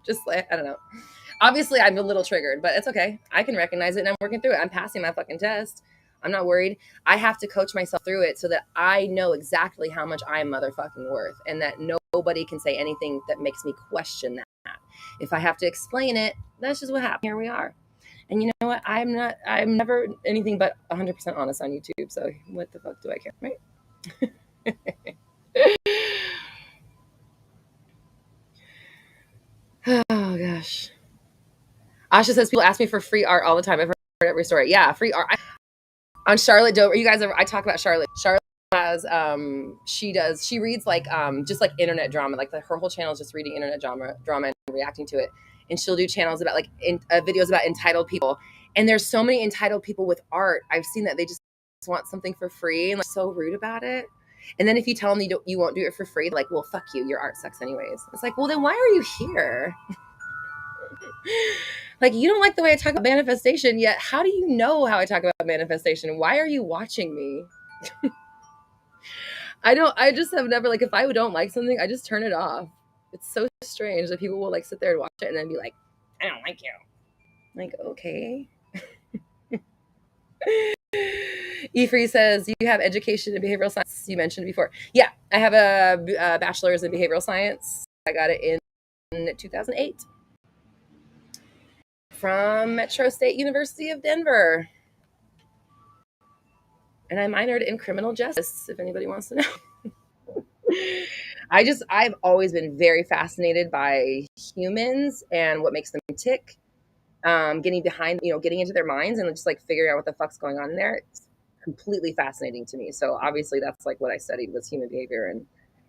just like, I don't know. Obviously, I'm a little triggered, but it's okay. I can recognize it and I'm working through it. I'm passing my fucking test. I'm not worried. I have to coach myself through it so that I know exactly how much I'm motherfucking worth and that nobody can say anything that makes me question that. If I have to explain it, that's just what happened. Here we are. And you know what? I'm never anything but 100% honest on YouTube. So what the fuck do I care, right? Oh gosh. Asha says people ask me for free art all the time. I've heard every story. Yeah, free art. On Charlotte Dover, you guys ever? I talk about Charlotte. Charlotte has she reads like just like internet drama. Like her whole channel is just reading internet drama and reacting to it. And she'll do channels about like videos about entitled people. And there's so many entitled people with art. I've seen that they just want something for free and like so rude about it. And then if you tell them you won't do it for free, like, well, fuck you. Your art sucks anyways. It's like, well, then why are you here? Like, you don't like the way I talk about manifestation, yet how do you know how I talk about manifestation? Why are you watching me? I just have never, like, if I don't like something, I just turn it off. It's so strange that people will like sit there and watch it and then be like, I don't like you. Like, okay. Efree says, you have education in behavioral science. You mentioned before. Yeah, I have a bachelor's in behavioral science. I got it in 2008. From Metro State University of Denver. And I minored in criminal justice, if anybody wants to know. I've always been very fascinated by humans and what makes them tick. Getting behind, getting into their minds and just like figuring out what the fuck's going on in there. It's completely fascinating to me. So obviously that's like what I studied was human behavior.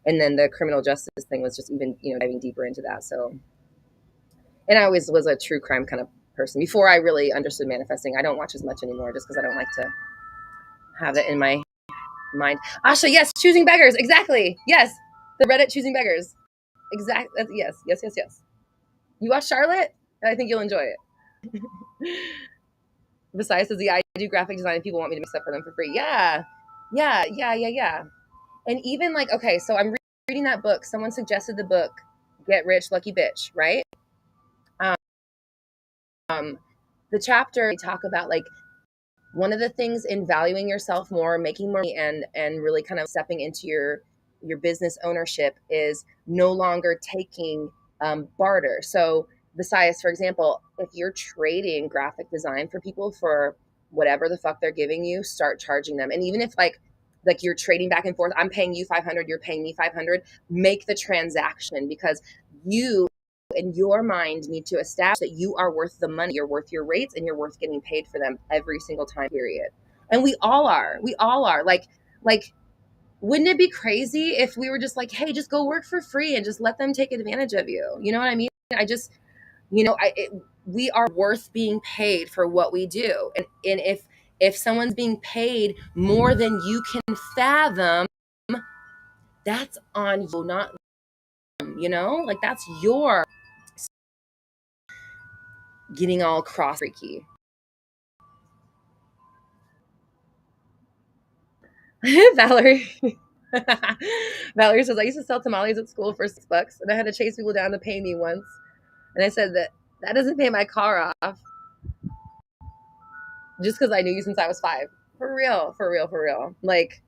And then the criminal justice thing was just even, diving deeper into that. So, and I always was a true crime kind of person before I really understood manifesting. I don't watch as much anymore just because I don't like to have it in my mind. Asha, yes, choosing beggars. Exactly. Yes. The Reddit choosing beggars. Exactly. Yes. You watch Charlotte? And I think you'll enjoy it. Besides, says, I do graphic design and people want me to make stuff for them for free. Yeah. And even like, okay, so I'm reading that book. Someone suggested the book, Get Rich, Lucky Bitch, right? The chapter, they talk about like, one of the things in valuing yourself more, making more money, and really kind of stepping into your business ownership is no longer taking barter. So besides, for example, if you're trading graphic design for people for whatever the fuck they're giving you, start charging them. And even if like like you're trading back and forth. I'm paying you 500, you're paying me 500. Make the transaction, because you in your mind need to establish that you are worth the money, you're worth your rates, and you're worth getting paid for them every single time, period. And we all are. Like, wouldn't it be crazy if we were just like, hey, just go work for free and just let them take advantage of you? You know what I mean? I just, we are worth being paid for what we do. And if someone's being paid more than you can fathom, that's on you, not them, like that's your getting all cross freaky. Valerie. Valerie says, I used to sell tamales at school for $6 and I had to chase people down to pay me once. And I said that doesn't pay my car off. Just because I knew you since I was 5. For real, for real, for real. Like,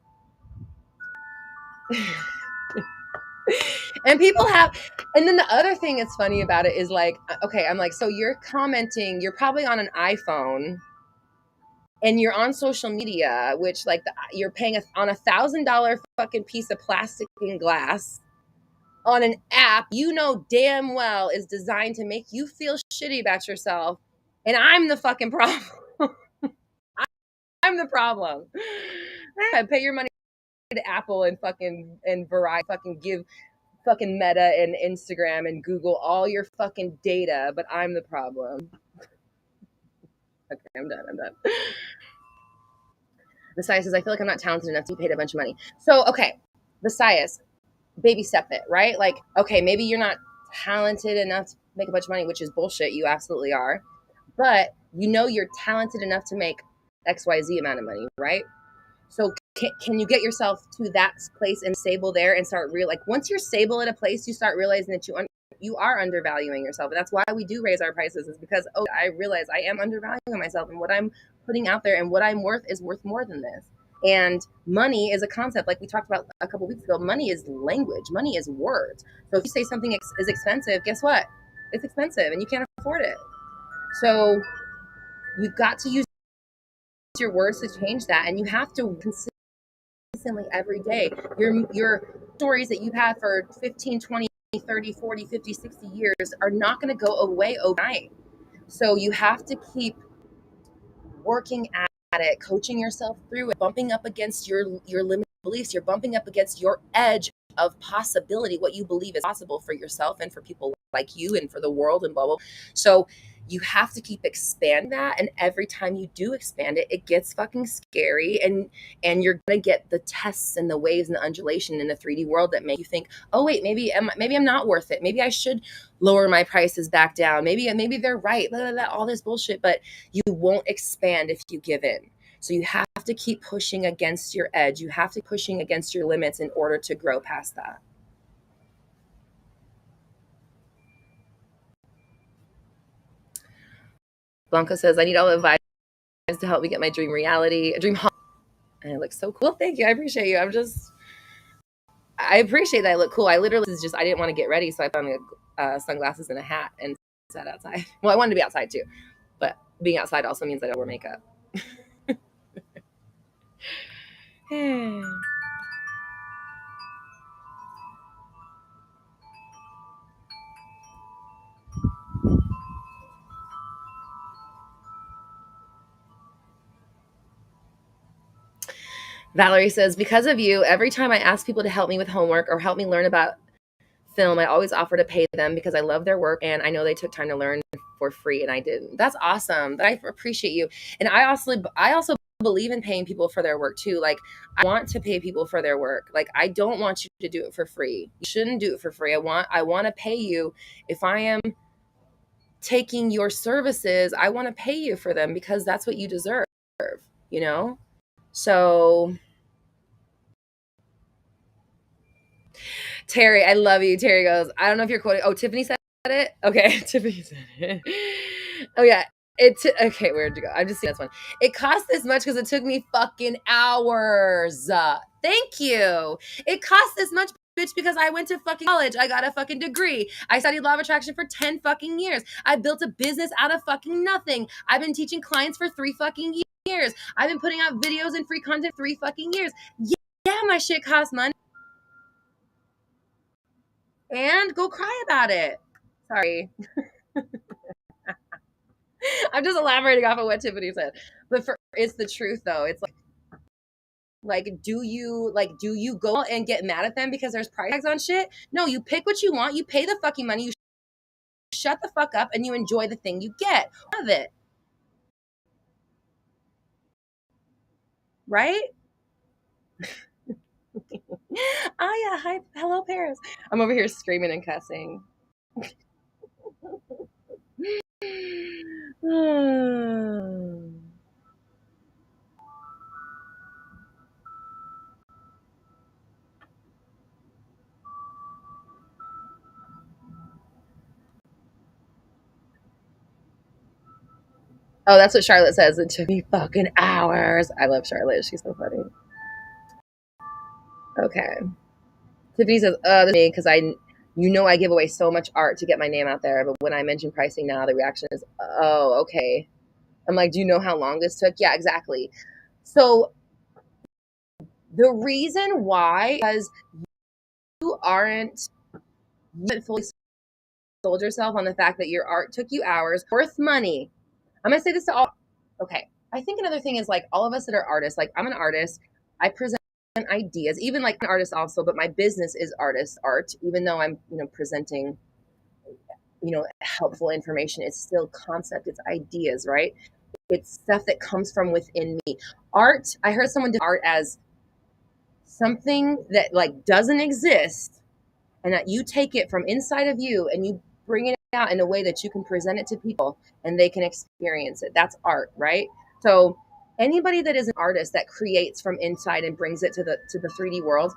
and people have, and then the other thing that's funny about it is like, okay, I'm like, so you're commenting, you're probably on an iPhone and you're on social media, which like you're paying on $1,000 fucking piece of plastic and glass on an app you know damn well is designed to make you feel shitty about yourself. And I'm the fucking problem. I'm the problem. Pay your money to Apple and Verizon, fucking give fucking Meta and Instagram and Google all your fucking data, but I'm the problem. Okay, I'm done. Messiah says, I feel like I'm not talented enough to be paid a bunch of money. So, okay, Messiah, baby step it, right? Like, okay, maybe you're not talented enough to make a bunch of money, which is bullshit. You absolutely are. But you're talented enough to make XYZ amount of money, right? So can you get yourself to that place and stable there and start once you're stable at a place, you start realizing that you are undervaluing yourself. And that's why we do raise our prices, is because, I realize I am undervaluing myself, and what I'm putting out there and what I'm worth is worth more than this. And money is a concept, like we talked about a couple weeks ago. Money is language. Money is words. So if you say something is expensive, guess what? It's expensive and you can't afford it. So you've got to use your words to change that. And you have to consistently every day. Your stories that you've had for 15, 20, 30, 40, 50, 60 years are not going to go away overnight. So you have to keep working at it, coaching yourself through it, bumping up against your limited beliefs. You're bumping up against your edge of possibility, what you believe is possible for yourself and for people like you and for the world and blah, blah. So you have to keep expanding that. And every time you do expand it, it gets fucking scary. And you're going to get the tests and the waves and the undulation in the 3D world that make you think, oh, wait, maybe I'm not worth it. Maybe I should lower my prices back down. Maybe they're right. Blah, blah, blah, all this bullshit. But you won't expand if you give in. So you have to keep pushing against your edge. You have to keep pushing against your limits in order to grow past that. Blanca says, I need all the advice to help me get my dream reality, a dream home. And it looks so cool. Thank you. I appreciate you. I appreciate that I look cool. I didn't want to get ready. So I put on sunglasses and a hat and sat outside. Well, I wanted to be outside too, but being outside also means I don't wear makeup. Valerie says, because of you, every time I ask people to help me with homework or help me learn about film, I always offer to pay them because I love their work and I know they took time to learn for free and I didn't. That's awesome. I appreciate you. And I also believe in paying people for their work too. Like, I want to pay people for their work. Like, I don't want you to do it for free. You shouldn't do it for free. I want to pay you. If I am taking your services, I want to pay you for them because that's what you deserve, So Terry, I love you. Terry goes, I don't know if you're quoting. Oh, Tiffany said it? Okay, Tiffany said it. Oh, yeah. Okay, where'd you go? I'm just seeing this one. It cost this much because it took me fucking hours. Thank you. It cost this much, bitch, because I went to fucking college. I got a fucking degree. I studied law of attraction for 10 fucking years. I built a business out of fucking nothing. I've been teaching clients for 3 fucking years. I've been putting out videos and free content 3 fucking years. know my shit costs money. And go cry about it. Sorry. I'm just elaborating off of what Tiffany said. But it's the truth though. It's like do you go and get mad at them because there's price tags on shit? No, you pick what you want, you pay the fucking money, you shut the fuck up, and you enjoy the thing you get. Love it. Right? Oh yeah, hi, hello Paris. I'm over here screaming and cussing. Oh, that's what Charlotte says. It took me fucking hours. I love Charlotte. She's so funny. Okay. Tiffany says, this is me because I give away so much art to get my name out there. But when I mention pricing now, the reaction is, oh, okay. I'm like, do you know how long this took? Yeah, exactly. So the reason why, because you haven't fully sold yourself on the fact that your art took you hours, worth money. I'm going to say this to all. Okay. I think another thing is like all of us that are artists, like I'm an artist. I present ideas, even like an artist also, but my business is art, even though I'm, presenting, helpful information. It's still concept, it's ideas, right? It's stuff that comes from within me. Art, I heard someone define art as something that like doesn't exist and that you take it from inside of you and you bring it out in a way that you can present it to people and they can experience it. That's art, right? So anybody that is an artist that creates from inside and brings it to the 3D world,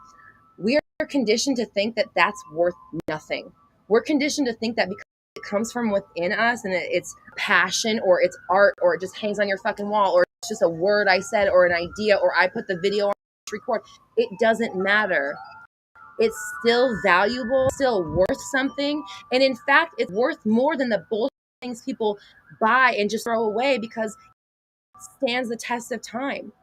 we are conditioned to think that that's worth nothing. We're conditioned to think that because it comes from within us and it's passion or it's art or it just hangs on your fucking wall or it's just a word I said or an idea or I put the video on to record, it doesn't matter. It's still valuable, still worth something. And in fact, it's worth more than the bullshit things people buy and just throw away because it stands the test of time.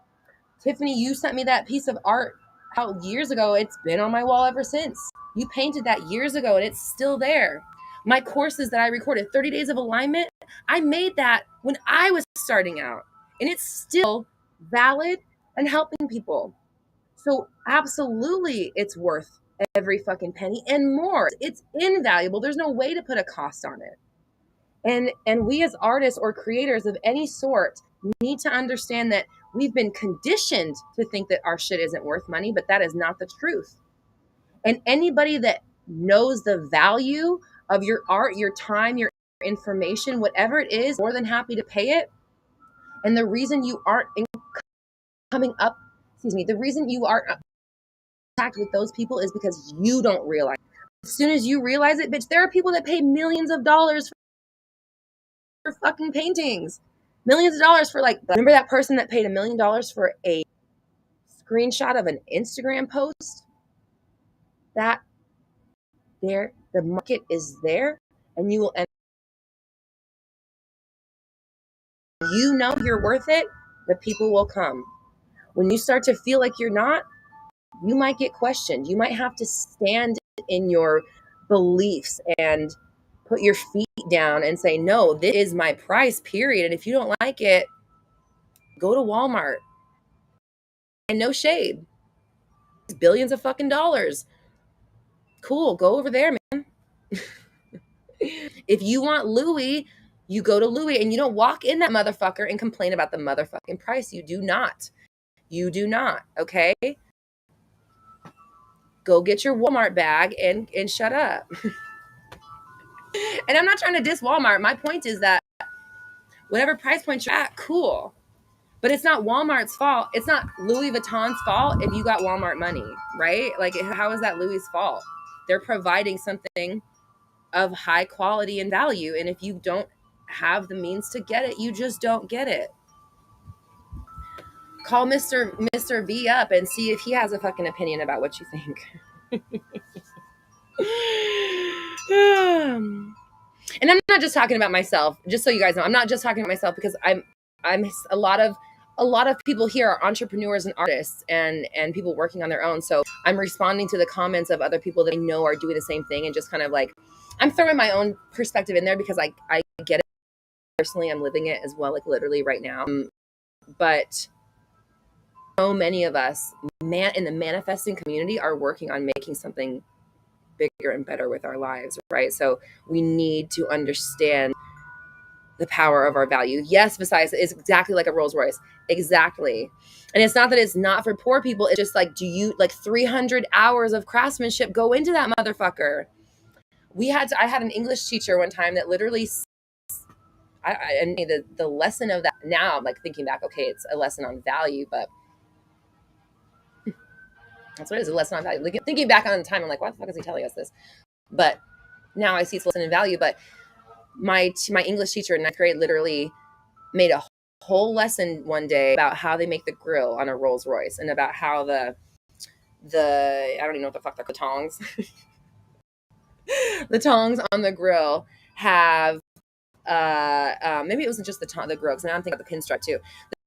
Tiffany, you sent me that piece of art out years ago. It's been on my wall ever since. You painted that years ago and it's still there. My courses that I recorded, 30 Days of Alignment, I made that when I was starting out. And it's still valid and helping people. So absolutely it's worth every fucking penny and more. It's invaluable. There's no way to put a cost on it. And we as artists or creators of any sort need to understand that we've been conditioned to think that our shit isn't worth money, but that is not the truth. And anybody that knows the value of your art, your time, your information, whatever it is, more than happy to pay it. And the reason you aren't the reason you aren't contact with those people is because you don't realize. As soon as you realize it, bitch, there are people that pay millions of dollars for fucking paintings. Millions of dollars for remember that person that paid $1 million for a screenshot of an Instagram post? That there, the market is there, and you will end. You know you're worth it, the people will come. When you start to feel like you're not, you might get questioned. You might have to stand in your beliefs and put your feet down and say, no, this is my price, period. And if you don't like it, go to Walmart. And no shade. It's billions of fucking dollars. Cool, go over there, man. If you want Louis, you go to Louis and you don't walk in that motherfucker and complain about the motherfucking price. You do not. You do not, okay? Go get your Walmart bag and shut up. And I'm not trying to diss Walmart. My point is that whatever price point you're at, cool. But it's not Walmart's fault. It's not Louis Vuitton's fault if you got Walmart money, right? Like, how is that Louis's fault? They're providing something of high quality and value. And if you don't have the means to get it, you just don't get it. Call Mr. V up and see if he has a fucking opinion about what you think. And I'm not just talking about myself, just so you guys know. I'm not just talking about myself because I'm a lot of a lot of people here are entrepreneurs and artists and people working on their own. So I'm responding to the comments of other people that I know are doing the same thing, and just kind of like, I'm throwing my own perspective in there because I get it personally. I'm living it as well, like literally right now. But so many of us in the manifesting community are working on making something bigger and better with our lives, right? So we need to understand the power of our value. Yes, besides, it's exactly like a Rolls Royce. Exactly. And it's not that it's not for poor people. It's just like, do you like 300 hours of craftsmanship go into that motherfucker? I had an English teacher one time that literally, and the lesson of that now, I'm like thinking back, okay, it's a lesson on value, but that's what it is, a lesson on value. Like, thinking back on the time, I'm like, why the fuck is he telling us this? But now I see it's a lesson in value. But my English teacher in ninth grade literally made a whole lesson one day about how they make the grill on a Rolls Royce, and about how the I don't even know what the fuck they're called, tongs. The tongs on the grill have maybe it wasn't just the grill, because now I'm thinking about the pinstripe too.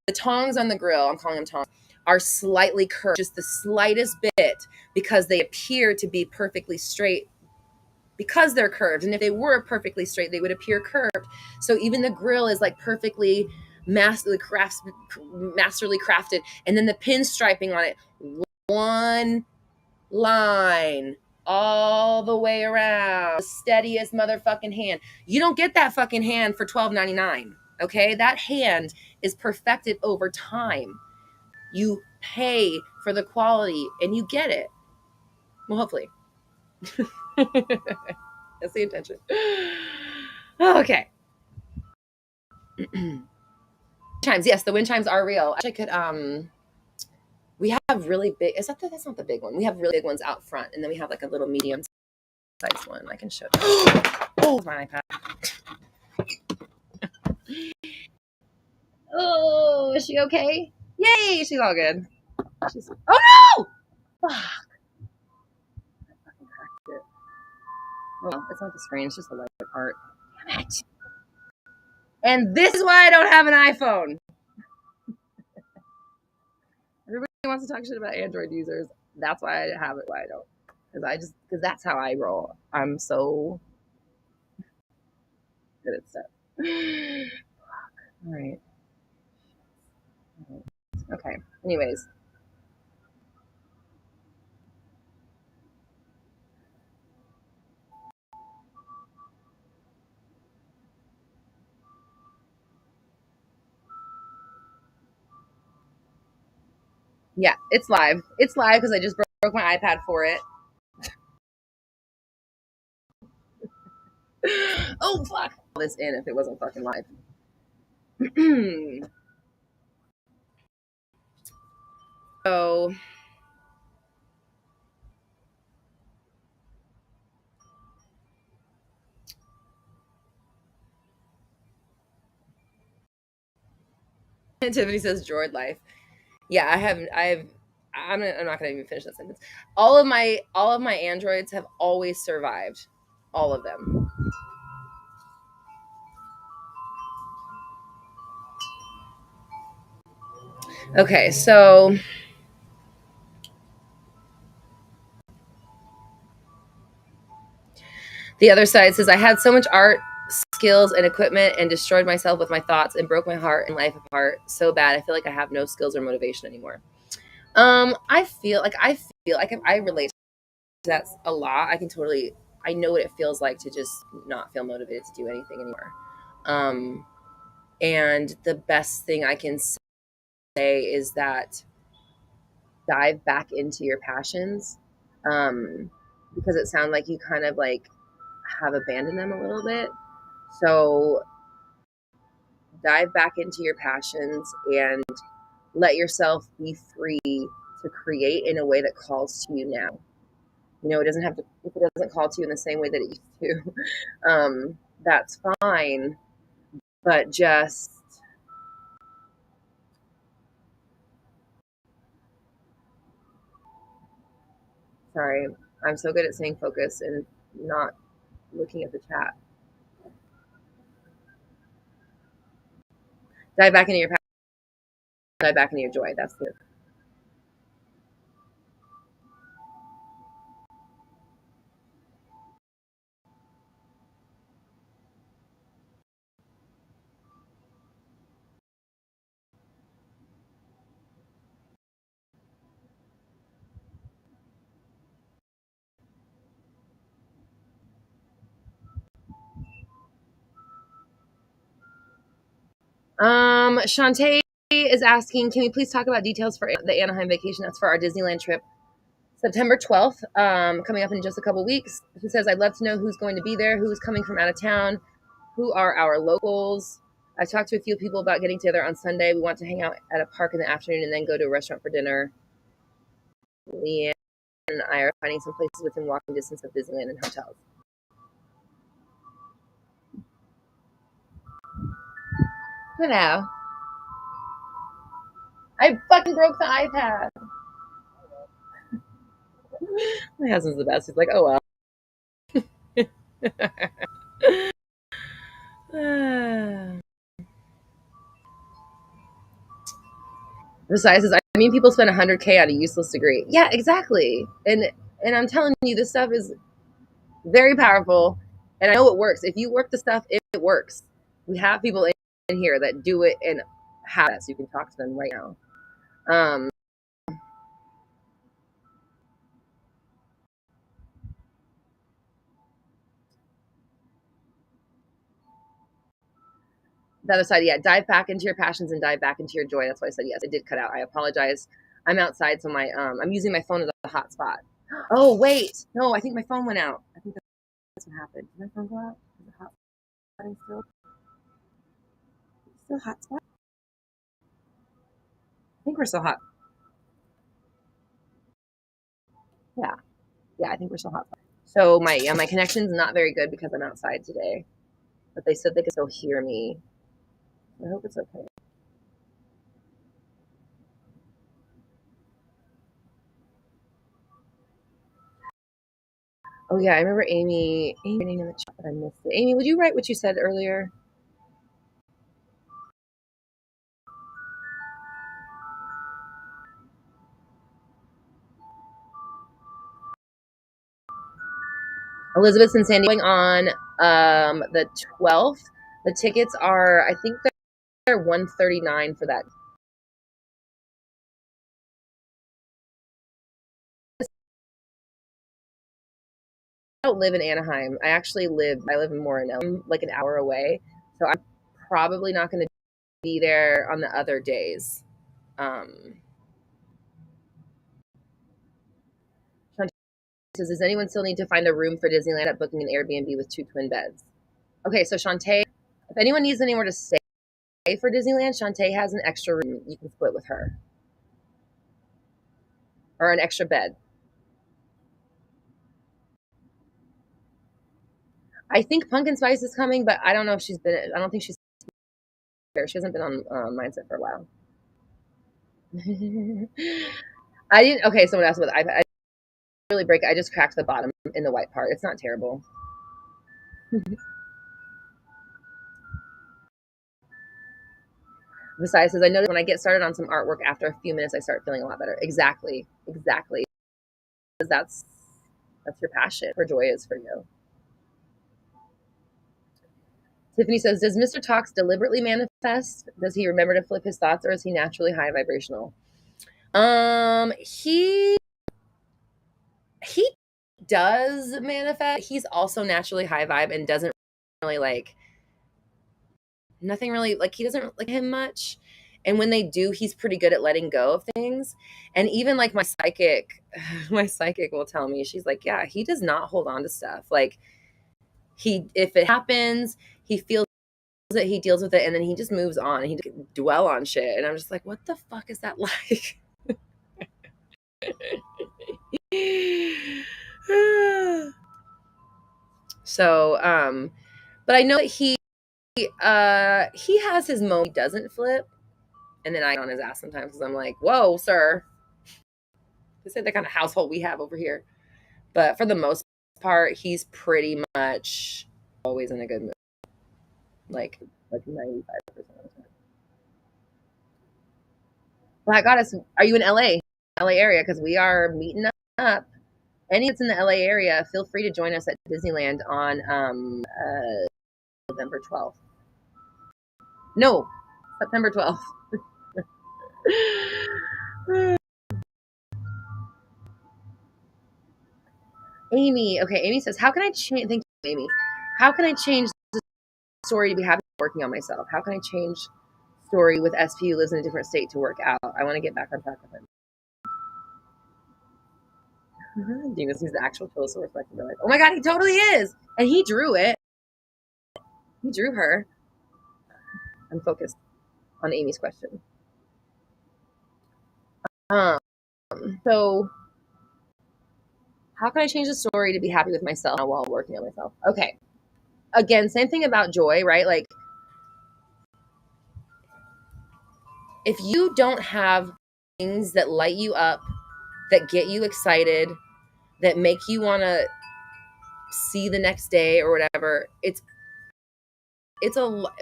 The tongs on the grill, I'm calling them tongs, are slightly curved, just the slightest bit, because they appear to be perfectly straight because they're curved. And if they were perfectly straight, they would appear curved. So even the grill is like perfectly masterly crafted. And then the pinstriping on it, one line all the way around, the steadiest motherfucking hand. You don't get that fucking hand for $12.99. Okay, that hand is perfected over time. You pay for the quality and you get it. Well, hopefully. That's the intention. Okay. Chimes. Yes, the wind chimes are real. I could we have really big, that's not the big one. We have really big ones out front, and then we have like a little medium sized one. I can show you. Oh, my iPad. Oh, is she okay? Yay, she's all good. Oh no! Fuck. Well, it's not the screen, it's just the light part. Damn it. And this is why I don't have an iPhone. Everybody wants to talk shit about Android users. That's why I have it, why I don't. Because that's how I roll. I'm so good at stuff. All right. Okay. Anyways. Yeah, it's live. It's live because I just broke my iPad for it. Oh, fuck. This in if it wasn't fucking live. So, Tiffany says Droid life. Yeah, I'm not gonna even finish that sentence. All of my androids have always survived. All of them. Okay, so the other side says, I had so much art, skills, and equipment, and destroyed myself with my thoughts and broke my heart and life apart so bad. I feel like I have no skills or motivation anymore. I feel like I relate to that a lot. I know what it feels like to just not feel motivated to do anything anymore. And the best thing I can say is that dive back into your passions, because it sounds like you kind of like have abandoned them a little bit. So dive back into your passions and let yourself be free to create in a way that calls to you now. You know, it doesn't have to, if it doesn't call to you in the same way that it used to, that's fine. But just, sorry, I'm so good at staying focused and not looking at the chat. Dive back into your dive back into your joy. That's the Shantae is asking, can we please talk about details for the Anaheim vacation? That's for our Disneyland trip, September 12th, coming up in just a couple weeks. She says, I'd love to know who's going to be there, who's coming from out of town, who are our locals. I talked to a few people about getting together on Sunday. We want to hang out at a park in the afternoon and then go to a restaurant for dinner. Leanne and I are finding some places within walking distance of Disneyland and hotels. Hello. I fucking broke the iPad. My husband's the best. He's like, oh well. Besides, I mean, people spend $100K on a useless degree. Yeah, exactly. And I'm telling you, this stuff is very powerful, and I know it works. If you work the stuff, it works. We have people in here that do it and have it, so you can talk to them right now. The other side, yeah, dive back into your passions and dive back into your joy. That's why I said yes. It did cut out. I apologize. I'm outside, so I'm using my phone as a hotspot. Oh wait, no, I think my phone went out. I think that's what happened. Did my phone go out? Is it hotspotting still? Still hotspot? I think we're still hot. Yeah, I think we're still hotspot. So my connection's not very good because I'm outside today, but they said they could still hear me. I hope it's okay. Oh yeah, I remember Amy in the chat, but I missed it. Amy, would you write what you said earlier? Elizabeth's in San Diego going on the 12th. The tickets are, I think they're $139 for that. I don't live in Anaheim. I live in Moreno. I'm like an hour away. So I'm probably not going to be there on the other days. Says, does anyone still need to find a room for Disneyland at booking an Airbnb with 2 twin beds? Okay, so Shantae, if anyone needs anywhere to stay for Disneyland, Shantae has an extra room you can split with her. Or an extra bed. I think Pumpkin Spice is coming, but I don't know if I don't think she's there. She hasn't been on Mindset for a while. I didn't, okay, someone asked about the iPad. I really break it. I just cracked the bottom in the white part. It's not terrible. Besides, says, I notice when I get started on some artwork, after a few minutes, I start feeling a lot better. Exactly. Because that's your passion. For joy is for you. Tiffany says, does Mr. Talks deliberately manifest? Does he remember to flip his thoughts, or is he naturally high vibrational? He does manifest. He's also naturally high vibe and doesn't really nothing really, he doesn't like him much. And when they do, he's pretty good at letting go of things. And even my psychic will tell me, she's like, yeah, he does not hold on to stuff. If it happens, he feels it, he deals with it, and then he just moves on, and he doesn't dwell on shit. And I'm just like, what the fuck is that like? So, but I know that he has his moment. He doesn't flip, and then I get on his ass sometimes because I'm like, whoa, sir. This ain't the kind of household we have over here. But for the most part, he's pretty much always in a good mood. Like 95% of the time. Black Goddess, are you in LA area? Because we are meeting up. Any that's in the LA area, feel free to join us at Disneyland on November 12th. No, September 12th. Amy, okay, Amy says, how can I change? Thank you, Amy. How can I change the story to be happy working on myself? How can I change story with SP who lives in a different state to work out? I want to get back on track with him. Venus, he's the actual total source. Like, oh my God, he totally is. And he drew it. He drew her. I'm focused on Amy's question. So how can I change the story to be happy with myself while working on myself? Okay. Again, same thing about joy, right? Like, if you don't have things that light you up, that get you excited, that make you want to see the next day or whatever, it's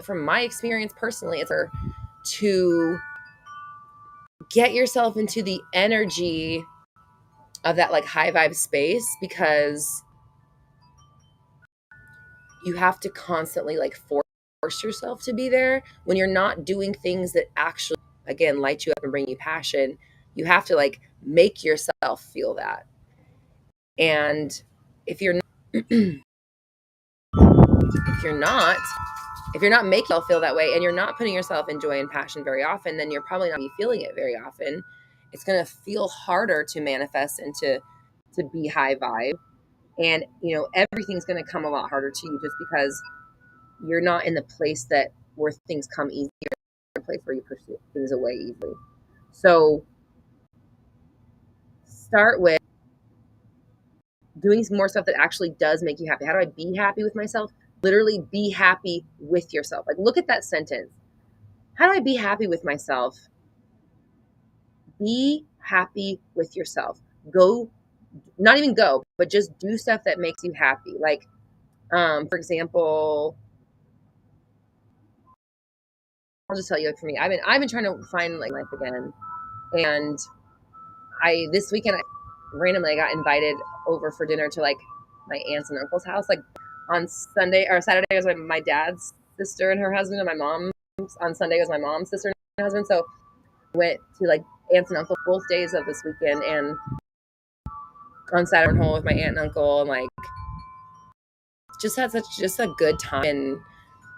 from my experience personally, it's to get yourself into the energy of that like high vibe space, because you have to constantly like force yourself to be there when you're not doing things that actually, again, light you up and bring you passion. You have to like make yourself feel that. And if you're not making yourself feel that way, and you're not putting yourself in joy and passion very often, then you're probably not feeling it very often. It's going to feel harder to manifest and to be high vibe. And, you know, everything's going to come a lot harder to you just because you're not in the place where things come easier, a place where you pursue things away easily. So start with doing some more stuff that actually does make you happy. How do I be happy with myself? Literally be happy with yourself. Like, look at that sentence. How do I be happy with myself? Be happy with yourself. Not even go, but just do stuff that makes you happy. Like, for example, I'll just tell you, like, for me, I've been trying to find like life again. And this weekend, randomly I got invited over for dinner to like my aunts and uncle's house. Like on Sunday or Saturday was my dad's sister and her husband, and my mom's on Sunday was my mom's sister and her husband. So I went to like aunts and uncles both days of this weekend, and on Saturday home with my aunt and uncle, and like just had just a good time. And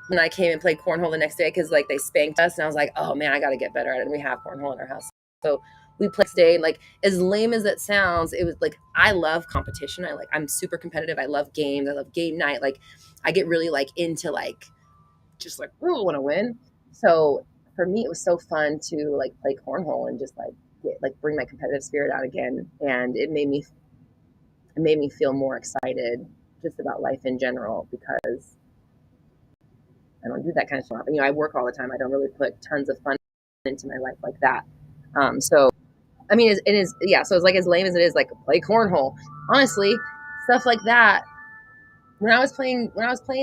when I came and played cornhole the next day, because like they spanked us, and I was like, oh man, I got to get better at it. And we have cornhole in our house, so we played today. Like, as lame as it sounds, it was like, I love competition. I'm super competitive. I love games. I love game night. Like, I get really like into like just like, oh, I want to win. So for me, it was so fun to like play cornhole and just like bring my competitive spirit out again. And it made me feel more excited just about life in general, because I don't do that kind of stuff. You know, I work all the time. I don't really put tons of fun into my life like that. So, I mean, it is, yeah. So it's like, as lame as it is, like play cornhole. Honestly, stuff like that. When I was playing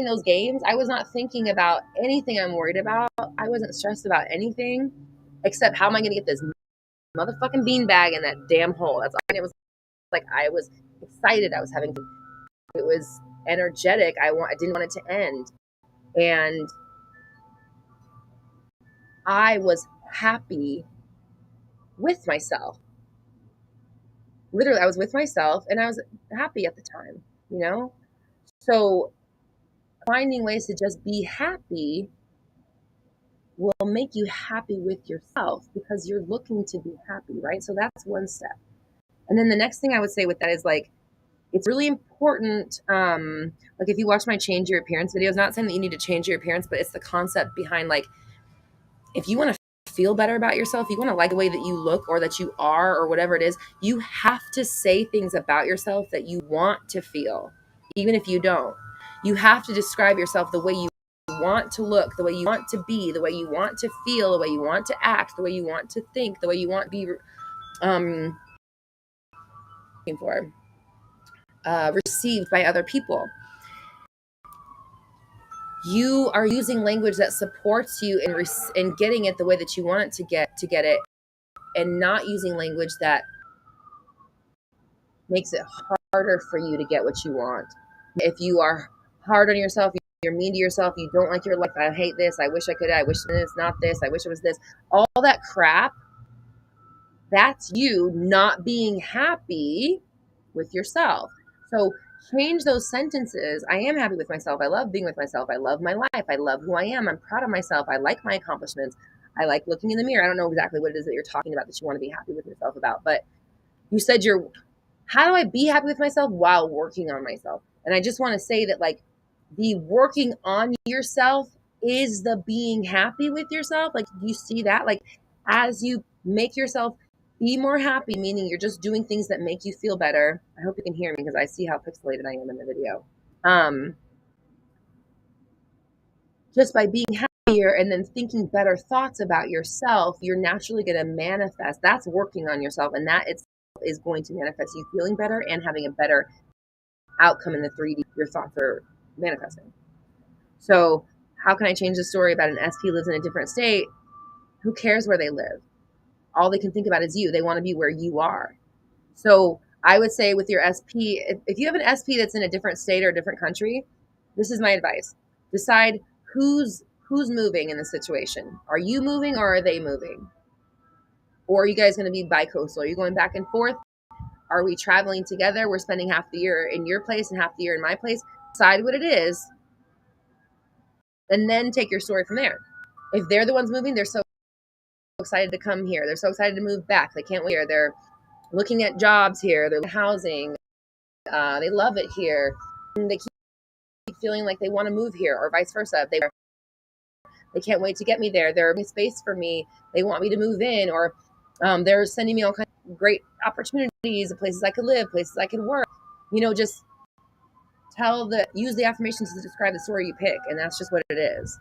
those games, I was not thinking about anything I'm worried about. I wasn't stressed about anything except, how am I going to get this motherfucking beanbag in that damn hole? That's all. And it was like, I was excited. I was having, it was energetic. I didn't want it to end. And I was happy with myself. Literally, I was with myself and I was happy at the time, you know? So finding ways to just be happy will make you happy with yourself, because you're looking to be happy, right? So that's one step. And then the next thing I would say with that is like, it's really important. Like, if you watch my change your appearance videos, not saying that you need to change your appearance, but it's the concept behind, like, if you want to feel better about yourself, you want to like the way that you look or that you are or whatever it is, you have to say things about yourself that you want to feel, even if you don't. You have to describe yourself the way you want to look, the way you want to be, the way you want to feel, the way you want to act, the way you want to think, the way you want to be received by other people. You are using language that supports you in getting it the way that you want it to get it. and not using language that makes it harder for you to get what you want. If you are hard on yourself, you're mean to yourself, you don't like your life, I hate this, I wish I could, I wish it's not this, I wish it was this, all that crap, that's you not being happy with yourself. So change those sentences. I am happy with myself. I love being with myself. I love my life. I love who I am. I'm proud of myself. I like my accomplishments. I like looking in the mirror. I don't know exactly what it is that you're talking about that you want to be happy with yourself about, but you said how do I be happy with myself while working on myself? And I just want to say that, like, the working on yourself is the being happy with yourself. Like, you see that? Like, as you make yourself be more happy, meaning you're just doing things that make you feel better. I hope you can hear me because I see how pixelated I am in the video. Just by being happier and then thinking better thoughts about yourself, you're naturally going to manifest. That's working on yourself, and that itself is going to manifest you feeling better and having a better outcome in the 3D your thoughts are manifesting. So how can I change the story about an SP lives in a different state? Who cares where they live? All they can think about is you. They want to be where you are. So I would say with your SP, if you have an SP that's in a different state or a different country, this is my advice. Decide who's moving in the situation. Are you moving or are they moving? Or are you guys going to be bi-coastal? Are you going back and forth? Are we traveling together? We're spending half the year in your place and half the year in my place. Decide what it is, and then take your story from there. If they're the ones moving, they're so excited to come here. They're so excited to move back. They can't wait here. They're looking at jobs here. They're housing. They love it here. And they keep feeling like they want to move here, or vice versa. They can't wait to get me there. They're making space for me. They want me to move in, or they're sending me all kinds of great opportunities of places I could live, places I could work. Just use the affirmations to describe the story you pick, and that's just what it is.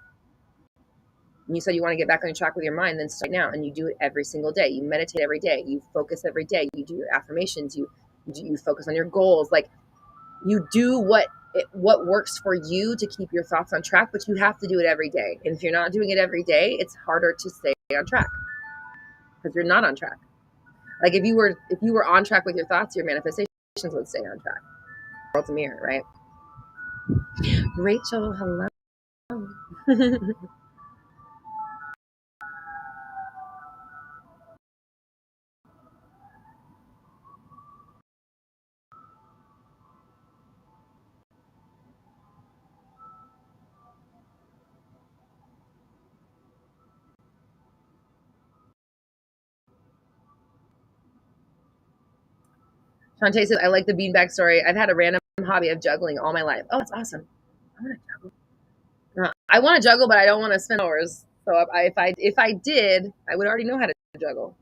And you said you want to get back on track with your mind, then start now, and you do it every single day. You meditate every day. You focus every day. You do your affirmations. You focus on your goals. Like, you do what works for you to keep your thoughts on track, but you have to do it every day. And if you're not doing it every day, it's harder to stay on track because you're not on track. Like, if you were on track with your thoughts, your manifestations would stay on track. World's a mirror, right? Rachel, hello. Shantae says, I like the beanbag story. I've had a random hobby of juggling all my life. Oh, that's awesome. I want to juggle. I want to juggle, but I don't want to spend hours. So if I did, I would already know how to juggle.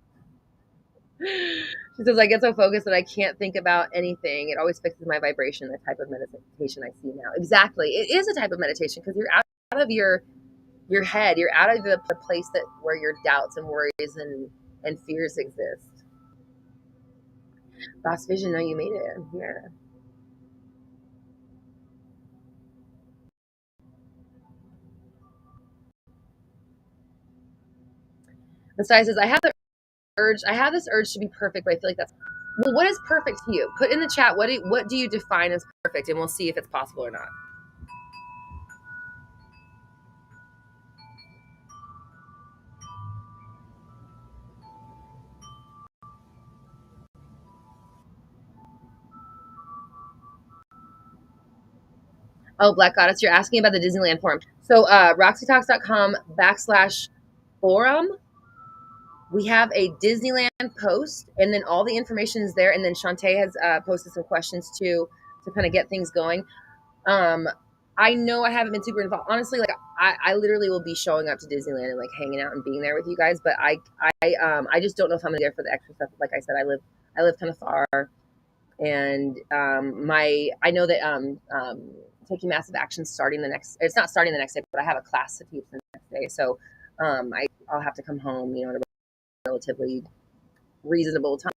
She says, I get so focused that I can't think about anything. It always fixes my vibration, the type of meditation I see now. Exactly. It is a type of meditation because you're out of your head. You're out of the place where your doubts and worries and fears exist. Boss Vision, no, you made it here. Messiah says, I have this urge to be perfect, but I feel like that's, well, what is perfect to you? Put in the chat, what do you define as perfect? And we'll see if it's possible or not. Oh, Black Goddess, you're asking about the Disneyland forum. So roxytalks.com/forum. We have a Disneyland post, and then all the information is there. And then Shantae has posted some questions too to kind of get things going. I know I haven't been super involved. Honestly, like I literally will be showing up to Disneyland and like hanging out and being there with you guys, but I just don't know if I'm gonna be there for the extra stuff. Like I said, I live kind of far, and I know that taking massive action it's not starting the next day, but I have a class to teach the next day, so I'll have to come home, at a relatively reasonable time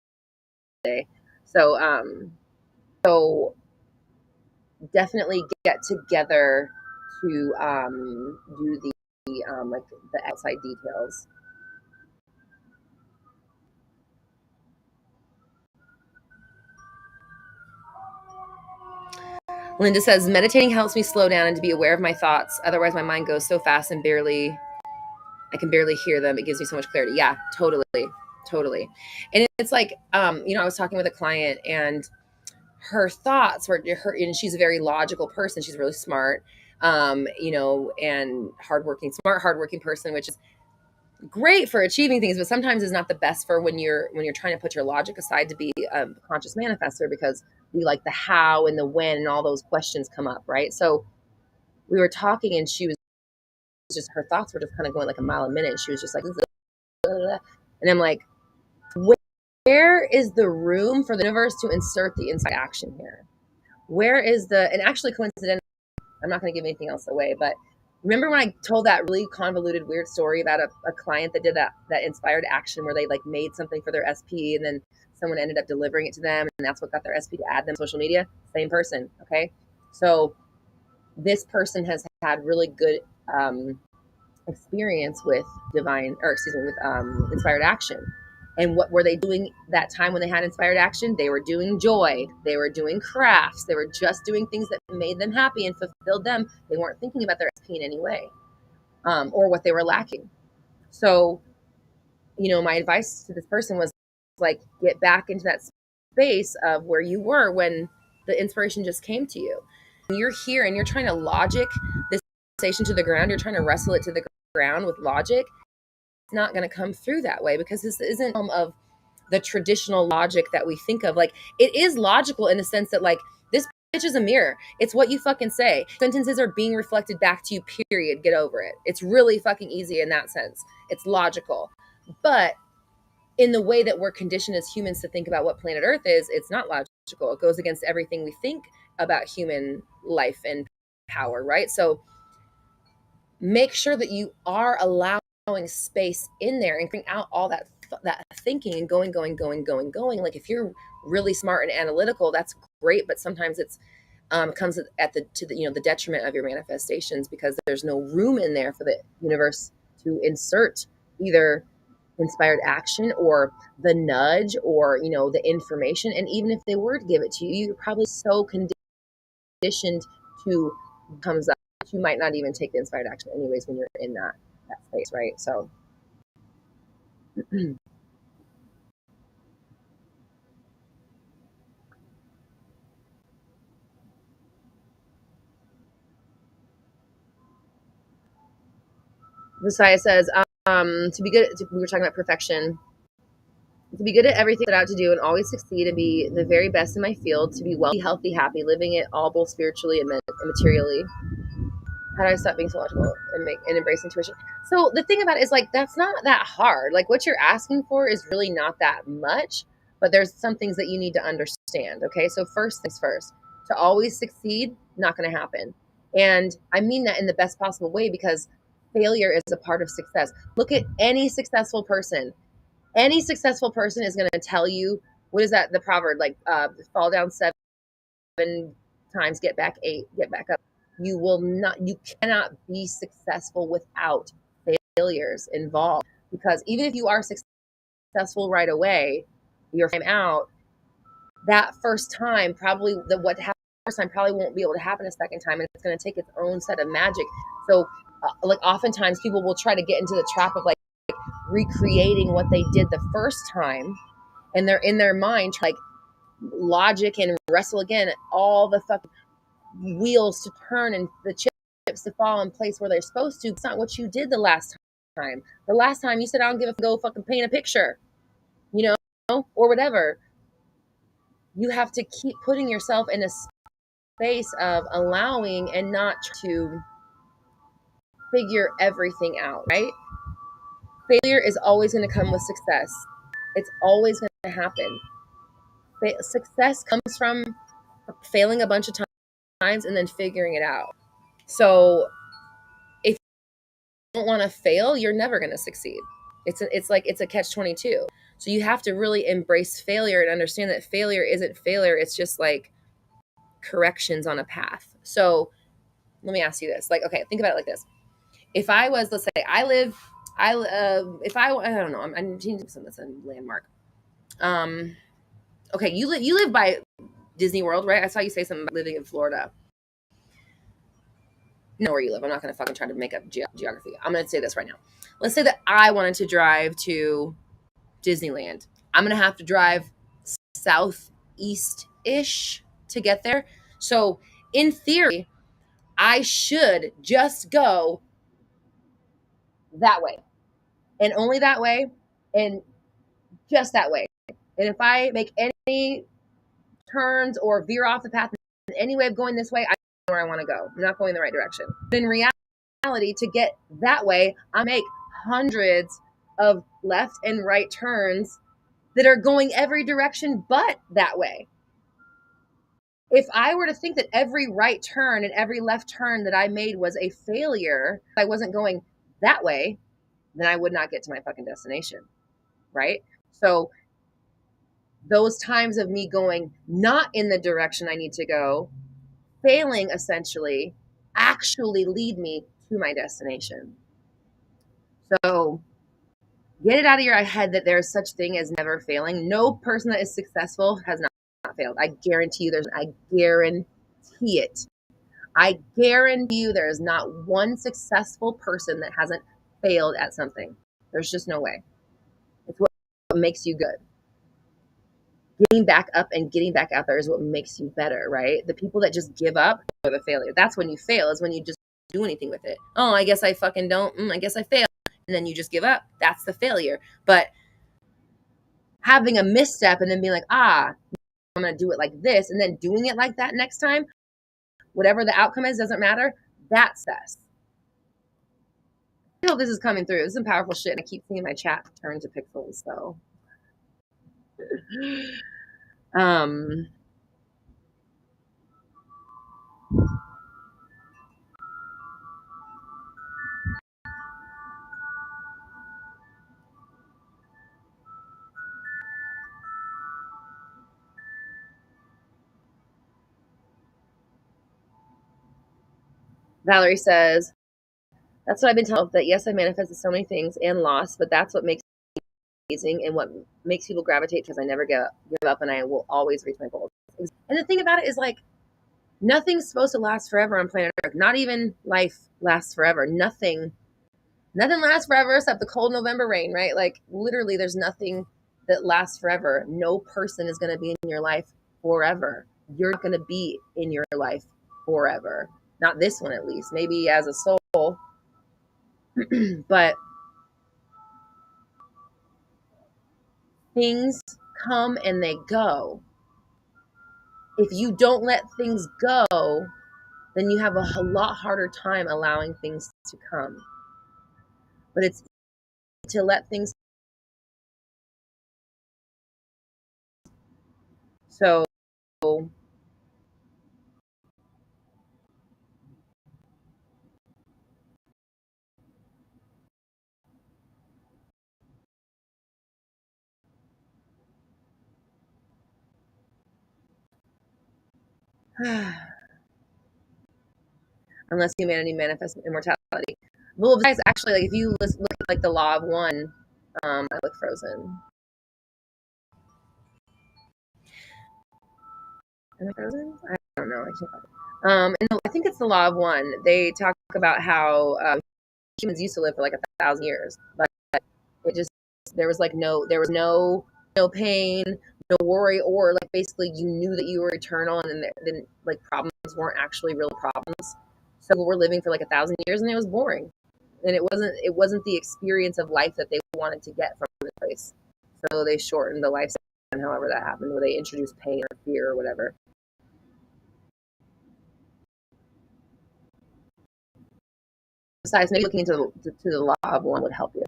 today. So definitely get together to do the like the outside details. Linda says, meditating helps me slow down and to be aware of my thoughts. Otherwise, my mind goes so fast and I can barely hear them. It gives me so much clarity. Yeah, totally. Totally. And it's like, I was talking with a client and her thoughts were and she's a very logical person. She's really smart, and hardworking person, which is great for achieving things, but sometimes is not the best for when you're trying to put your logic aside to be a conscious manifester, because we like the how and the when and all those questions come up, right? So we were talking and she was just, her thoughts were just kind of going like a mile a minute. She was just like, and I'm like, where is the room for the universe to insert the inside action here? Where is and actually coincidentally, I'm not going to give anything else away, but remember when I told that really convoluted, weird story about a client that did that inspired action where they like made something for their SP and then someone ended up delivering it to them, and that's what got their SP to add them to social media? Same person. Okay. So this person has had really good experience with inspired action. And what were they doing that time when they had inspired action? They were doing joy. They were doing crafts. They were just doing things that made them happy and fulfilled them. They weren't thinking about their SP in any way, or what they were lacking. So, my advice to this person was like, get back into that space of where you were when the inspiration just came to you. When you're here and you're trying to logic this sensation to the ground, you're trying to wrestle it to the ground with logic, it's not going to come through that way, because this isn't of the traditional logic that we think of. Like, it is logical in the sense that like, this bitch is a mirror. It's what you fucking say. Sentences are being reflected back to you, period. Get over it. It's really fucking easy in that sense. It's logical. But in the way that we're conditioned as humans to think about what planet Earth is, it's not logical. It goes against everything we think about human life and power, right? So make sure that you are allowing space in there and bring out all that thinking and going. Like, if you're really smart and analytical, that's great, but sometimes it's comes at the detriment of your manifestations, because there's no room in there for the universe to insert either inspired action or the nudge or the information. And even if they were to give it to you, you're probably so conditioned to comes up, you might not even take the inspired action anyways when you're in that space, right? So Messiah says, to be good, we were talking about perfection, to be good at everything I set out to do and always succeed and be the very best in my field, to be wealthy, healthy, happy, living it all both spiritually and materially. How do I stop being so logical and embrace intuition? So the thing about it is, like, that's not that hard. Like, what you're asking for is really not that much, but there's some things that you need to understand. Okay. So first things first, to always succeed, not going to happen. And I mean that in the best possible way, because failure is a part of success. Look at any successful person. Any successful person is going to tell you, what is that? The proverb, like, fall down 7 times, get back 8, get back up. You cannot be successful without failures involved, because even if you are successful right away, your time out, that first time probably what happened first time probably won't be able to happen a second time, and it's going to take its own set of magic. So like, oftentimes people will try to get into the trap of like recreating what they did the first time, and they're in their mind like logic and wrestle again, all the fucking wheels to turn and the chips to fall in place where they're supposed to. It's not what you did the last time. The last time you said, I don't give a go fucking paint a picture, or whatever. You have to keep putting yourself in a space of allowing and not to figure everything out, right? Failure is always going to come with success. It's always going to happen. Success comes from failing a bunch of times and then figuring it out. So if you don't want to fail, you're never going to succeed. It's a catch-22. So you have to really embrace failure and understand that failure isn't failure. It's just like corrections on a path. So let me ask you this. Like, okay, think about it like this. If I was, let's say if I don't know, I'm changing something that's a landmark. Okay, you live by Disney World, right? I saw you say something about living in Florida. know where you live. I'm not going to fucking try to make up geography. I'm going to say this right now. Let's say that I wanted to drive to Disneyland. I'm going to have to drive southeast-ish to get there. So in theory, I should just go that way and only that way and just that way. And if I make any turns or veer off the path in any way of going this way, I know where I want to go. I'm not going the right direction. But in reality, to get that way, I make hundreds of left and right turns that are going every direction but that way. If I were to think that every right turn and every left turn that I made was a failure, I wasn't going that way, then I would not get to my fucking destination, right? So those times of me going not in the direction I need to go, failing essentially, actually lead me to my destination. So get it out of your head that there's such thing as never failing. No person that is successful has not failed. I guarantee you I guarantee it. I guarantee you there is not one successful person that hasn't failed at something. There's just no way. It's what makes you good. Getting back up and getting back out there is what makes you better, right? The people that just give up are the failure. That's when you fail, is when you just do anything with it. Oh, I guess I fucking don't. I guess I failed. And then you just give up. That's the failure. But having a misstep and then being like, I'm going to do it like this, and then doing it like that next time, whatever the outcome is, doesn't matter. That's success. I hope this is coming through. This is some powerful shit, and I keep seeing my chat turn to pixels, so. Valerie says, that's what I've been told, that yes, I manifested so many things and lost, but that's what makes me amazing and what makes people gravitate, because I never give up and I will always reach my goals. And the thing about it is, like, nothing's supposed to last forever on planet Earth. Not even life lasts forever. Nothing lasts forever except the cold November rain, right? Like, literally, there's nothing that lasts forever. No person is going to be in your life forever. You're not going to be in your life forever. Not this one, at least. Maybe as a soul. But things come and they go. If you don't let things go, then you have a lot harder time allowing things to come. But it's to let things. So unless humanity manifests immortality. Well, guys, actually, like, if you look at like the law of one, I look frozen. Am I frozen? I don't know. I can't. And I think it's the law of one. They talk about how humans used to live for like 1,000 years, but it just there was no pain, no worry, or like basically you knew that you were eternal, and then like problems weren't actually real problems. So we're living for like 1,000 years, and it was boring, and it wasn't the experience of life that they wanted to get from this place. So they shortened the lifespan, however that happened, where they introduced pain or fear or whatever. Besides, maybe looking into the law of one would help you.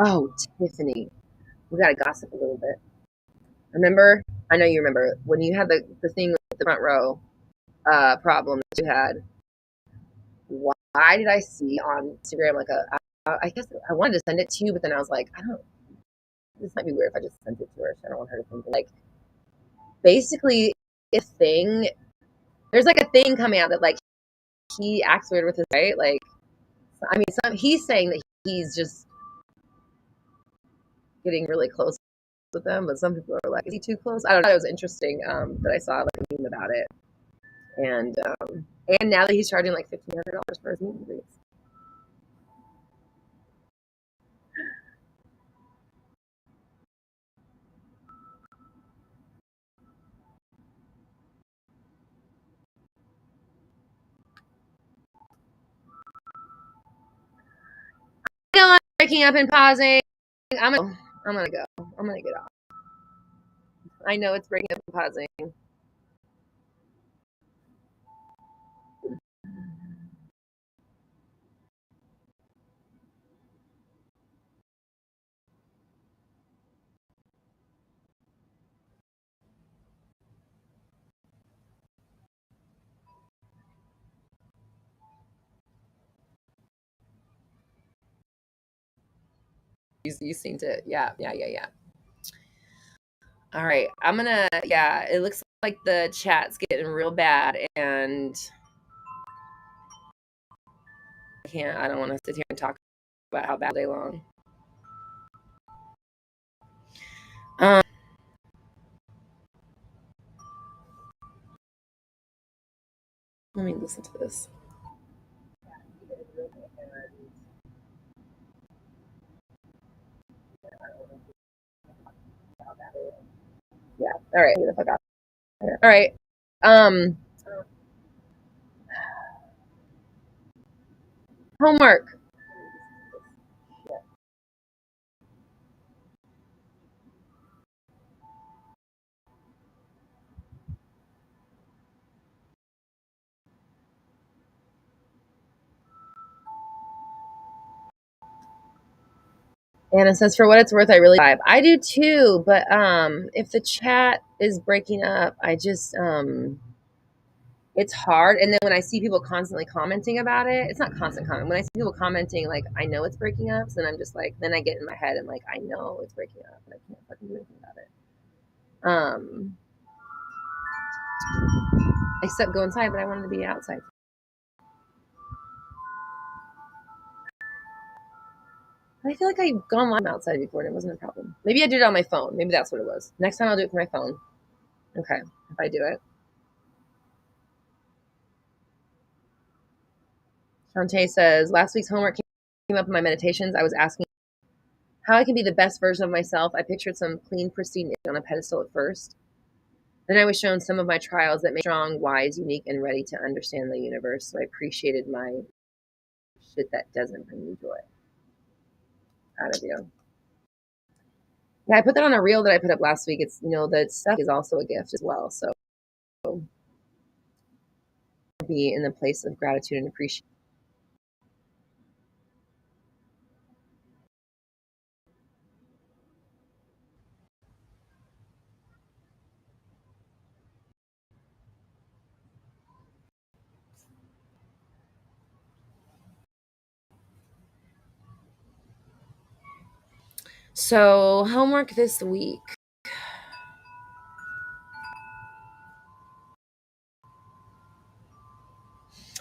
Oh, Tiffany, we gotta gossip a little bit. Remember? I know you remember when you had the thing with the front row problem that you had. Why did I see on Instagram like I guess I wanted to send it to you, but then I was like, this might be weird if I just sent it to her. So I don't want her to think, like, basically there's like a thing coming out that like he acts weird with his, right? Like, I mean, he's saying that he's just getting really close with them, but some people are like, is he too close? I don't know. It was interesting that I saw like a meme about it. And now that he's charging like $1,500 for his meet and greets. I know I'm breaking up and pausing. I'm gonna go. I'm gonna get off. I know it's breaking up and pausing. You seem to, yeah. All right, I'm gonna, yeah, it looks like the chat's getting real bad, and I don't want to sit here and talk about how bad all day long. Let me listen to this. Yeah, all right, get the fuck out of here. All right, homework. Anna says, for what it's worth, I really vibe. I do too, but if the chat is breaking up, I just it's hard. And then when I see people constantly commenting about it, it's not constant comment. When I see people commenting, like, I know it's breaking up, so then I'm just like, then I get in my head and like, I know it's breaking up, and I can't fucking do anything about it. Except go inside, but I wanted to be outside. I feel like I've gone live outside before and it wasn't a problem. Maybe I did it on my phone. Maybe that's what it was. Next time I'll do it for my phone. Okay, if I do it. Shantae says, last week's homework came up in my meditations. I was asking how I can be the best version of myself. I pictured some clean, pristine image on a pedestal at first. Then I was shown some of my trials that made me strong, wise, unique, and ready to understand the universe. So I appreciated my shit that doesn't bring me joy. Proud of you. Yeah, I put that on a reel that I put up last week. It's, that stuff is also a gift as well. So be in the place of gratitude and appreciation. So homework this week.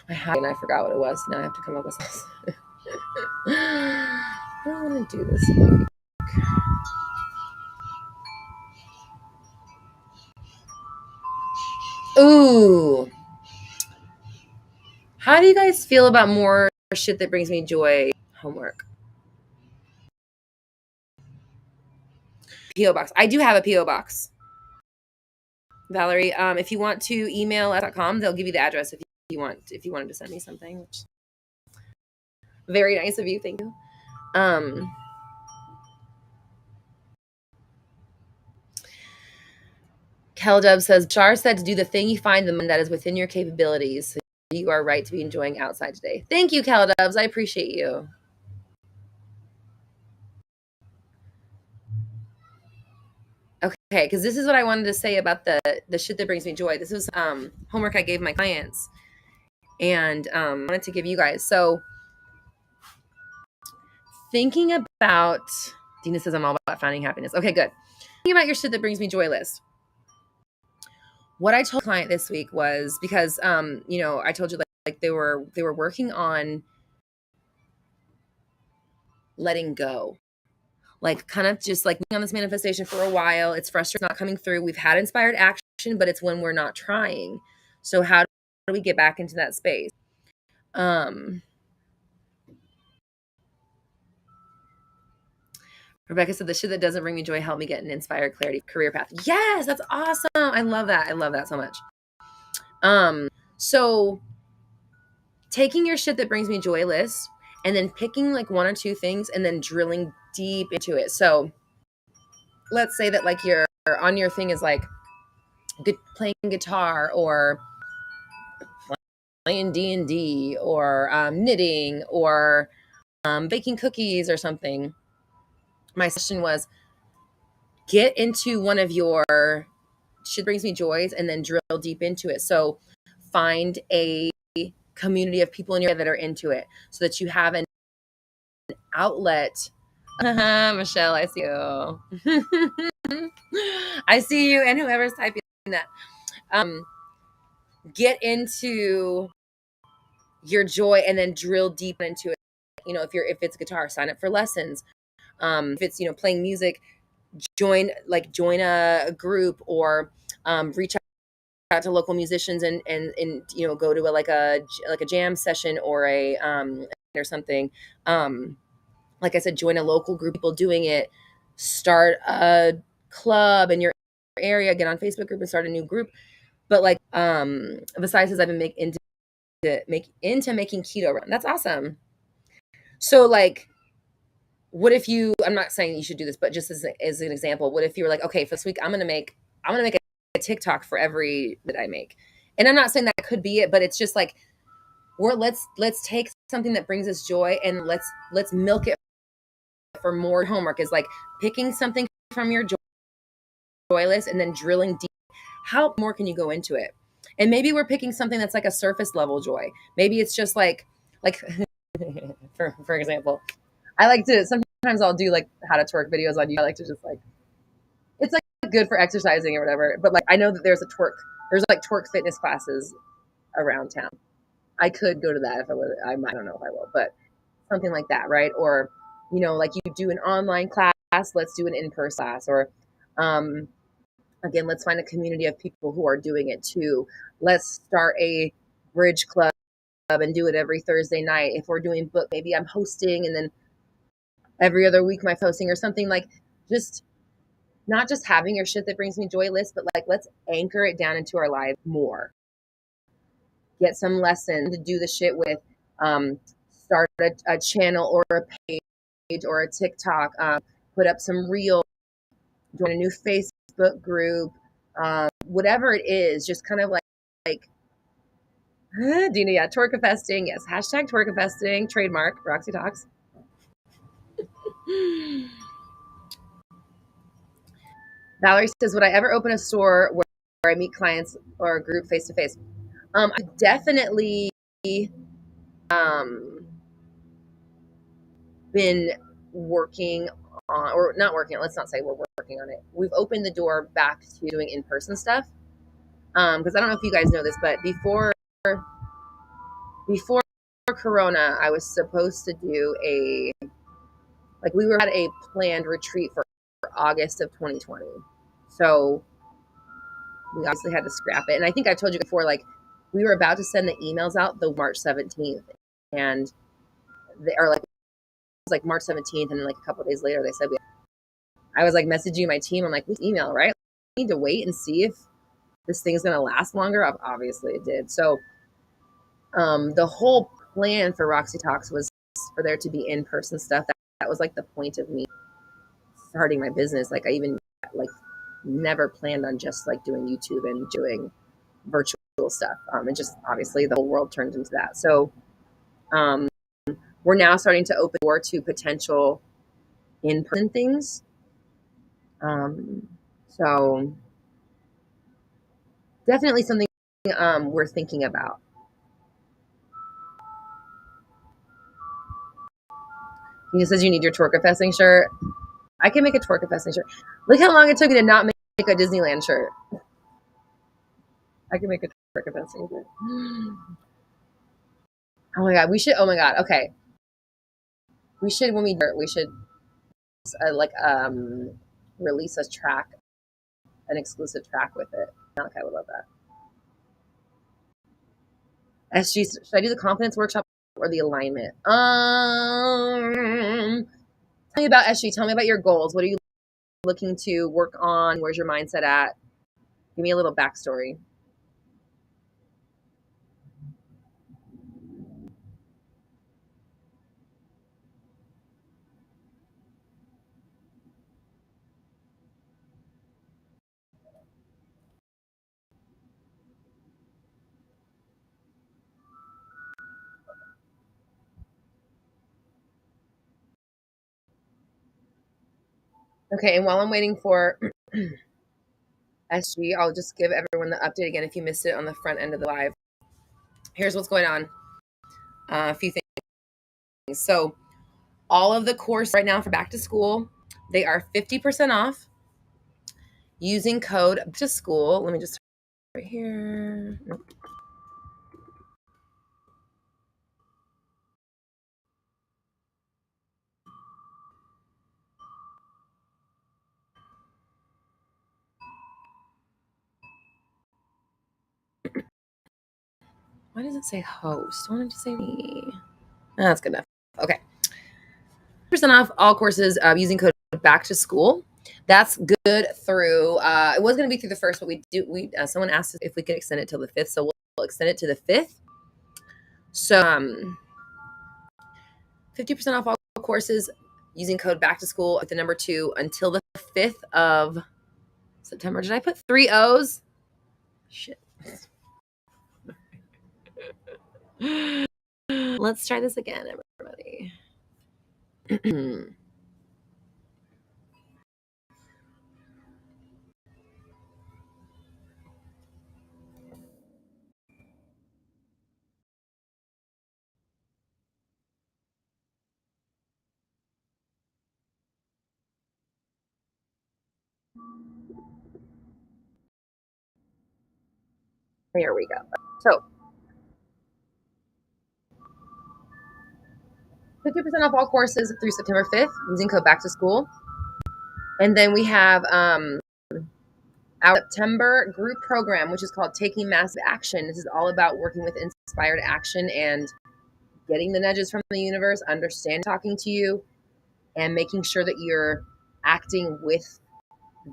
I forgot what it was. Now I have to come up with something. I don't want to do this week. Ooh. How do you guys feel about more shit that brings me joy? Homework. P.O. box. I do have a P.O. box. Valerie, if you want to email us.com, they'll give you the address if you wanted to send me something. Which, very nice of you. Thank you. Keldub says, Char said to do the thing you find the that is within your capabilities. So you are right to be enjoying outside today. Thank you, Keldubs. I appreciate you. Okay, because this is what I wanted to say about the shit that brings me joy. This was homework I gave my clients, and I wanted to give you guys. So thinking about, Dina says I'm all about finding happiness. Okay, good. Thinking about your shit that brings me joy list. What I told the client this week was, because I told you like they were working on letting go. like kind of just like on this manifestation for a while. It's frustrating, not coming through. We've had inspired action, but it's when we're not trying. So how do we get back into that space? Rebecca said, the shit that doesn't bring me joy, help me get an inspired clarity career path. Yes, that's awesome. I love that. I love that so much. So taking your shit that brings me joy list and then picking like one or two things and then drilling deep into it. So let's say that like your on your thing is like playing guitar or playing D&D or knitting or baking cookies or something. My suggestion was get into one of your shit brings me joys and then drill deep into it. So find a community of people in your life that are into it so that you have an outlet. Michelle, I see you. I see you and whoever's typing that. Get into your joy and then drill deep into it. You know, if it's guitar, sign up for lessons. If it's, playing music, join a group or reach out to local musicians and go to a jam session or a or something. Like I said, join a local group of people doing it. Start a club in your area. Get on Facebook group and start a new group. But like besides this, I've been into making keto run. That's awesome. So like, what if I'm not saying you should do this, but just as an example, what if you were like, okay, for this week, I'm going to make a TikTok for every that I make. And I'm not saying that could be it, but it's just like, let's take something that brings us joy and let's milk it for more. Homework is like picking something from your joy list and then drilling deep. How more can you go into it? And maybe we're picking something that's like a surface level joy. Maybe it's just like for example, I like to, sometimes I'll do like how to twerk videos on YouTube. I like to just like, it's like good for exercising or whatever. But like, I know that there's like twerk fitness classes around town. I could go to that if I would. I don't know if I will, but something like that, right? Or, like you do an online class, let's do an in-person class. Or, again, let's find a community of people who are doing it too. Let's start a bridge club and do it every Thursday night. If we're doing book, maybe I'm hosting and then every other week my hosting or something. Like, just not just having your shit that brings me joy list, but like, let's anchor it down into our lives more. Get some lessons to do the shit with, start a channel or a page or a TikTok, put up some reels, join a new Facebook group, whatever it is, just kind of like Dina, yeah, twerkifesting, yes, hashtag twerkifesting, trademark, Roxy Talks. Valerie says, would I ever open a store where I meet clients or a group face to face? I definitely been working on, or not working on, let's not say we're working on it. We've opened the door back to doing in-person stuff. Because I don't know if you guys know this, but before Corona, I was supposed to do we had a planned retreat for August of 2020. So we obviously had to scrap it. And I think I told you before, like, we were about to send the emails out the March 17th. And they are like, it was like March 17th. And then like a couple of days later, they said, I was like messaging my team. I'm like, we email, right? We need to wait and see if this thing's going to last longer. Obviously it did. So the whole plan for Roxy Talks was for there to be in-person stuff. That was like the point of me starting my business. Like, I even like never planned on just like doing YouTube and doing virtual stuff. And just obviously the whole world turned into that. So we're now starting to open the door to potential in-person things. So definitely something we're thinking about. He says you need your twerkifesting shirt. I can make a twerkifesting shirt. Look how long it took me to not make a Disneyland shirt. I can make a twerkifesting shirt. Oh my god, we should. Oh my god, okay. We should release a track, an exclusive track with it. Malachi would love that. SG, should I do the confidence workshop or the alignment? Tell me about SG. Tell me about your goals. What are you looking to work on? Where's your mindset at? Give me a little backstory. Okay, and while I'm waiting for SG, I'll just give everyone the update again if you missed it on the front end of the live. Here's what's going on. A few things. So all of the courses right now for back to school, they are 50% off using code to school. Let me just right here. Why does it say host? I wanted to say me. That's good enough. Okay. % off all courses using code back to school. That's good through, it was going to be through the 1st, but someone asked if we could extend it till the 5th. So we'll extend it to the 5th. So 50% off all courses using code back to school with the number 2 until the 5th of September. Did I put 3 O's? Shit. Let's try this again, everybody. There we go. So 50% off all courses through September 5th using code back to school. And then we have our September group program, which is called Taking Massive Action. This is all about working with inspired action and getting the nudges from the universe, understand talking to you, and making sure that you're acting with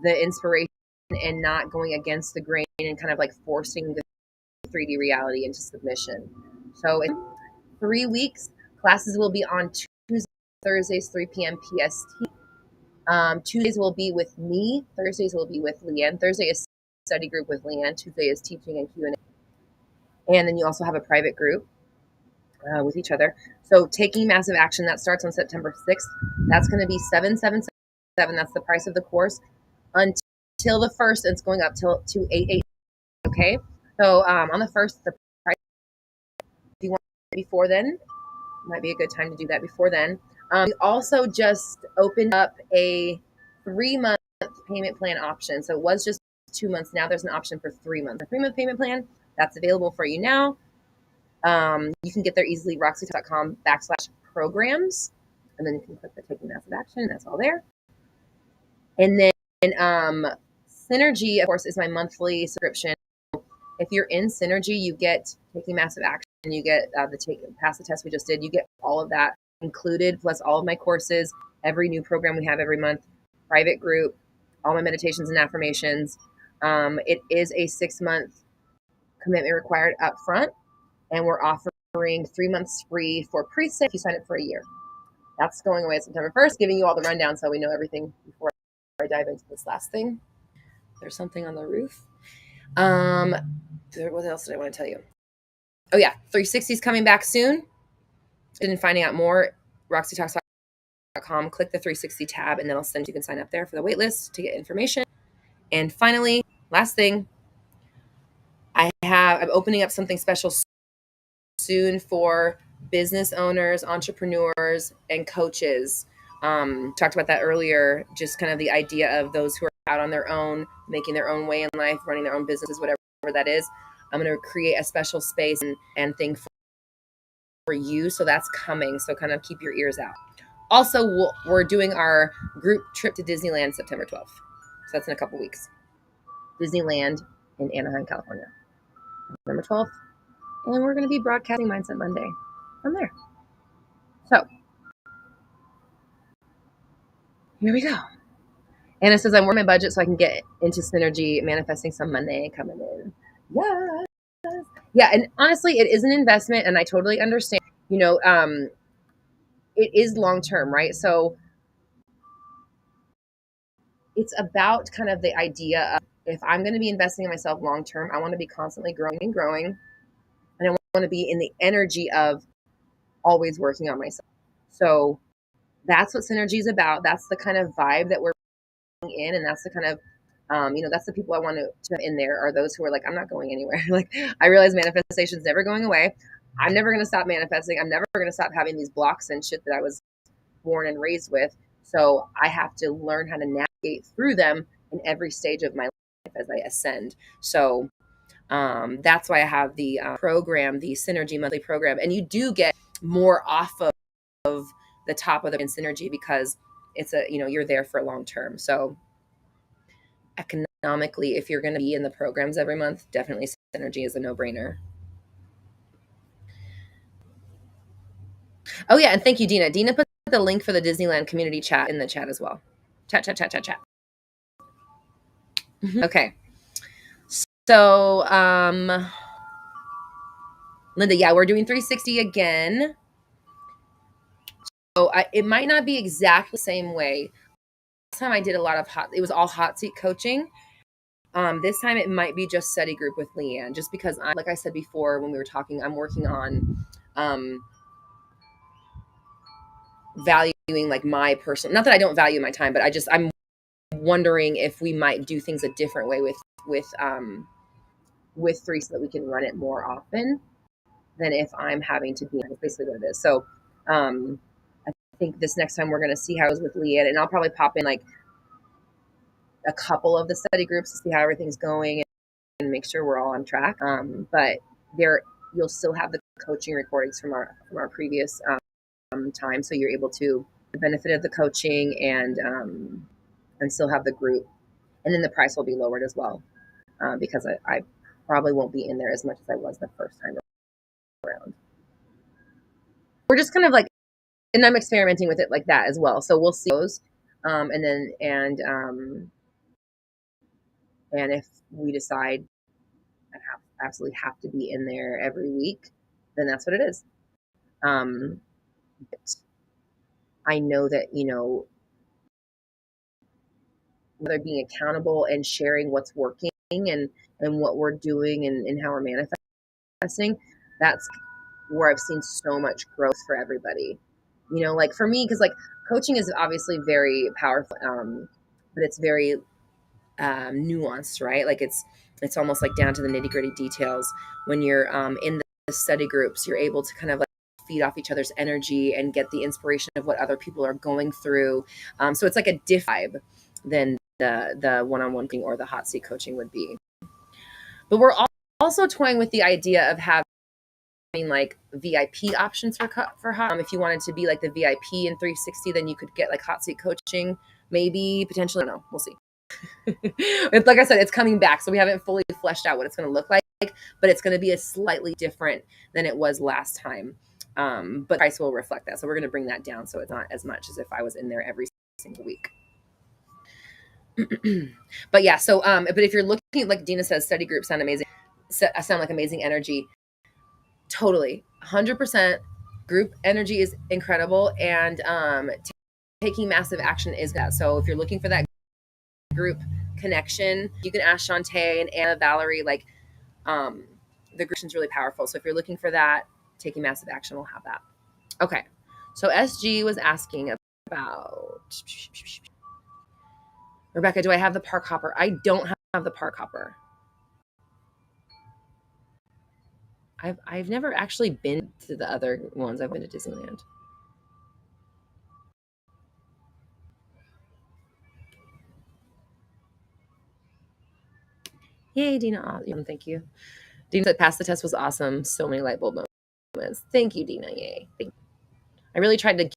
the inspiration and not going against the grain and kind of like forcing the 3D reality into submission. So in 3 weeks, classes will be on Tuesdays, Thursdays, 3 p.m. PST. Tuesdays will be with me. Thursdays will be with Leanne. Thursday is study group with Leanne. Tuesday is teaching and Q&A. And then you also have a private group with each other. So Taking Massive Action, that starts on September 6th. That's going to be $777. That's the price of the course until the 1st. It's going up to $888. Okay. So on the 1st, the price, if you want it before then, might be a good time to do that before then. We also just opened up a 3-month payment plan option. So it was just 2 months. Now there's an option for 3 months. A 3-month payment plan that's available for you now. You can get there easily, roxytalks.com/programs. And then you can click the Taking Massive Action. That's all there. And then Synergy, of course, is my monthly subscription. If you're in Synergy, you get Taking Massive Action. You get pass the test we just did. You get all of that included, plus all of my courses, every new program we have every month, private group, all my meditations and affirmations. It is a 6-month commitment required up front, and we're offering 3 months free for pre-sale if you sign up for a year. That's going away September 1st, giving you all the rundown so we know everything before I dive into this last thing. There's something on the roof. What else did I want to tell you? Oh yeah, 360 is coming back soon. And finding out more, roxytalks.com, click the 360 tab, and then you can sign up there for the wait list to get information. And finally, last thing, I'm opening up something special soon for business owners, entrepreneurs, and coaches. Talked about that earlier, just kind of the idea of those who are out on their own, making their own way in life, running their own businesses, whatever that is. I'm going to create a special space and thing for you. So that's coming. So kind of keep your ears out. Also, we're doing our group trip to Disneyland September 12th. So that's in a couple weeks. Disneyland in Anaheim, California. November 12th. And we're going to be broadcasting Mindset Monday from there. So, here we go. Anna says, I'm working my budget so I can get into synergy, manifesting some money coming in. Yes. Yeah, and honestly, it is an investment, and I totally understand. It is long-term, right? So it's about kind of the idea of, if I'm going to be investing in myself long-term, I want to be constantly growing and growing. And I want to be in the energy of always working on myself. So that's what synergy is about. That's the kind of vibe that we're in, and that's the kind of that's the people I want to in there, are those who are like, I'm not going anywhere. Like, I realize manifestation's never going away. I'm never going to stop manifesting. I'm never going to stop having these blocks and shit that I was born and raised with. So I have to learn how to navigate through them in every stage of my life as I ascend. So that's why I have the program, the Synergy monthly program, and you do get more off of the top of the Synergy, because it's you're there for long term. So economically, if you're going to be in the programs every month, definitely Synergy is a no-brainer. Oh yeah, and thank you, Dina. Dina put the link for the Disneyland community chat in the chat as well. Chat. Okay. So, Linda, yeah, we're doing 360 again. So it might not be exactly the same way. Last time I did a lot of it was all hot seat coaching. This time it might be just study group with Leanne, just because like I said before when we were talking, I'm working on valuing like my personal, not that I don't value my time, but I'm wondering if we might do things a different way with 3, so that we can run it more often than if I'm having to be. That's basically what it is. So I think this next time we're going to see how it was with Leanne, and I'll probably pop in like a couple of the study groups to see how everything's going and make sure we're all on track. But you'll still have the coaching recordings from our previous time, so you're able to the benefit of the coaching and still have the group, and then the price will be lowered as well, because I probably won't be in there as much as I was the first time around. We're just kind of like, and I'm experimenting with it like that as well. So we'll see those, and if we decide I absolutely have to be in there every week, then that's what it is. But I know that whether being accountable and sharing what's working and what we're doing and how we're manifesting, that's where I've seen so much growth for everybody. Like for me, because like coaching is obviously very powerful, but it's very nuanced, right? Like it's almost like down to the nitty-gritty details. When you're in the study groups, you're able to kind of like feed off each other's energy and get the inspiration of what other people are going through. So it's like a different vibe than the one-on-one thing or the hot seat coaching would be. But we're also toying with the idea of having like VIP options for hot. If you wanted to be like the VIP in 360, then you could get like hot seat coaching, maybe potentially. I don't know. We'll see. Like I said, it's coming back, so we haven't fully fleshed out what it's going to look like, but it's going to be a slightly different than it was last time. But price will reflect that, so we're going to bring that down, so it's not as much as if I was in there every single week. But yeah, so but if you're looking, like Dina says, study groups sound amazing, sound like amazing energy. Totally, 100%. Group energy is incredible, and taking massive action is that. So if you're looking for that group connection, you can ask Shantae and Anna, Valerie, like the group is really powerful. So if you're looking for that, taking massive action will have that. Okay, so SG was asking about Rebecca, do I have the park hopper? I don't have the park hopper. I've never actually been to the other ones. I've been to Disneyland. Yay, Dina. Thank you. Dina said pass the test was awesome. So many light bulb moments. Thank you, Dina. Yay. I really tried to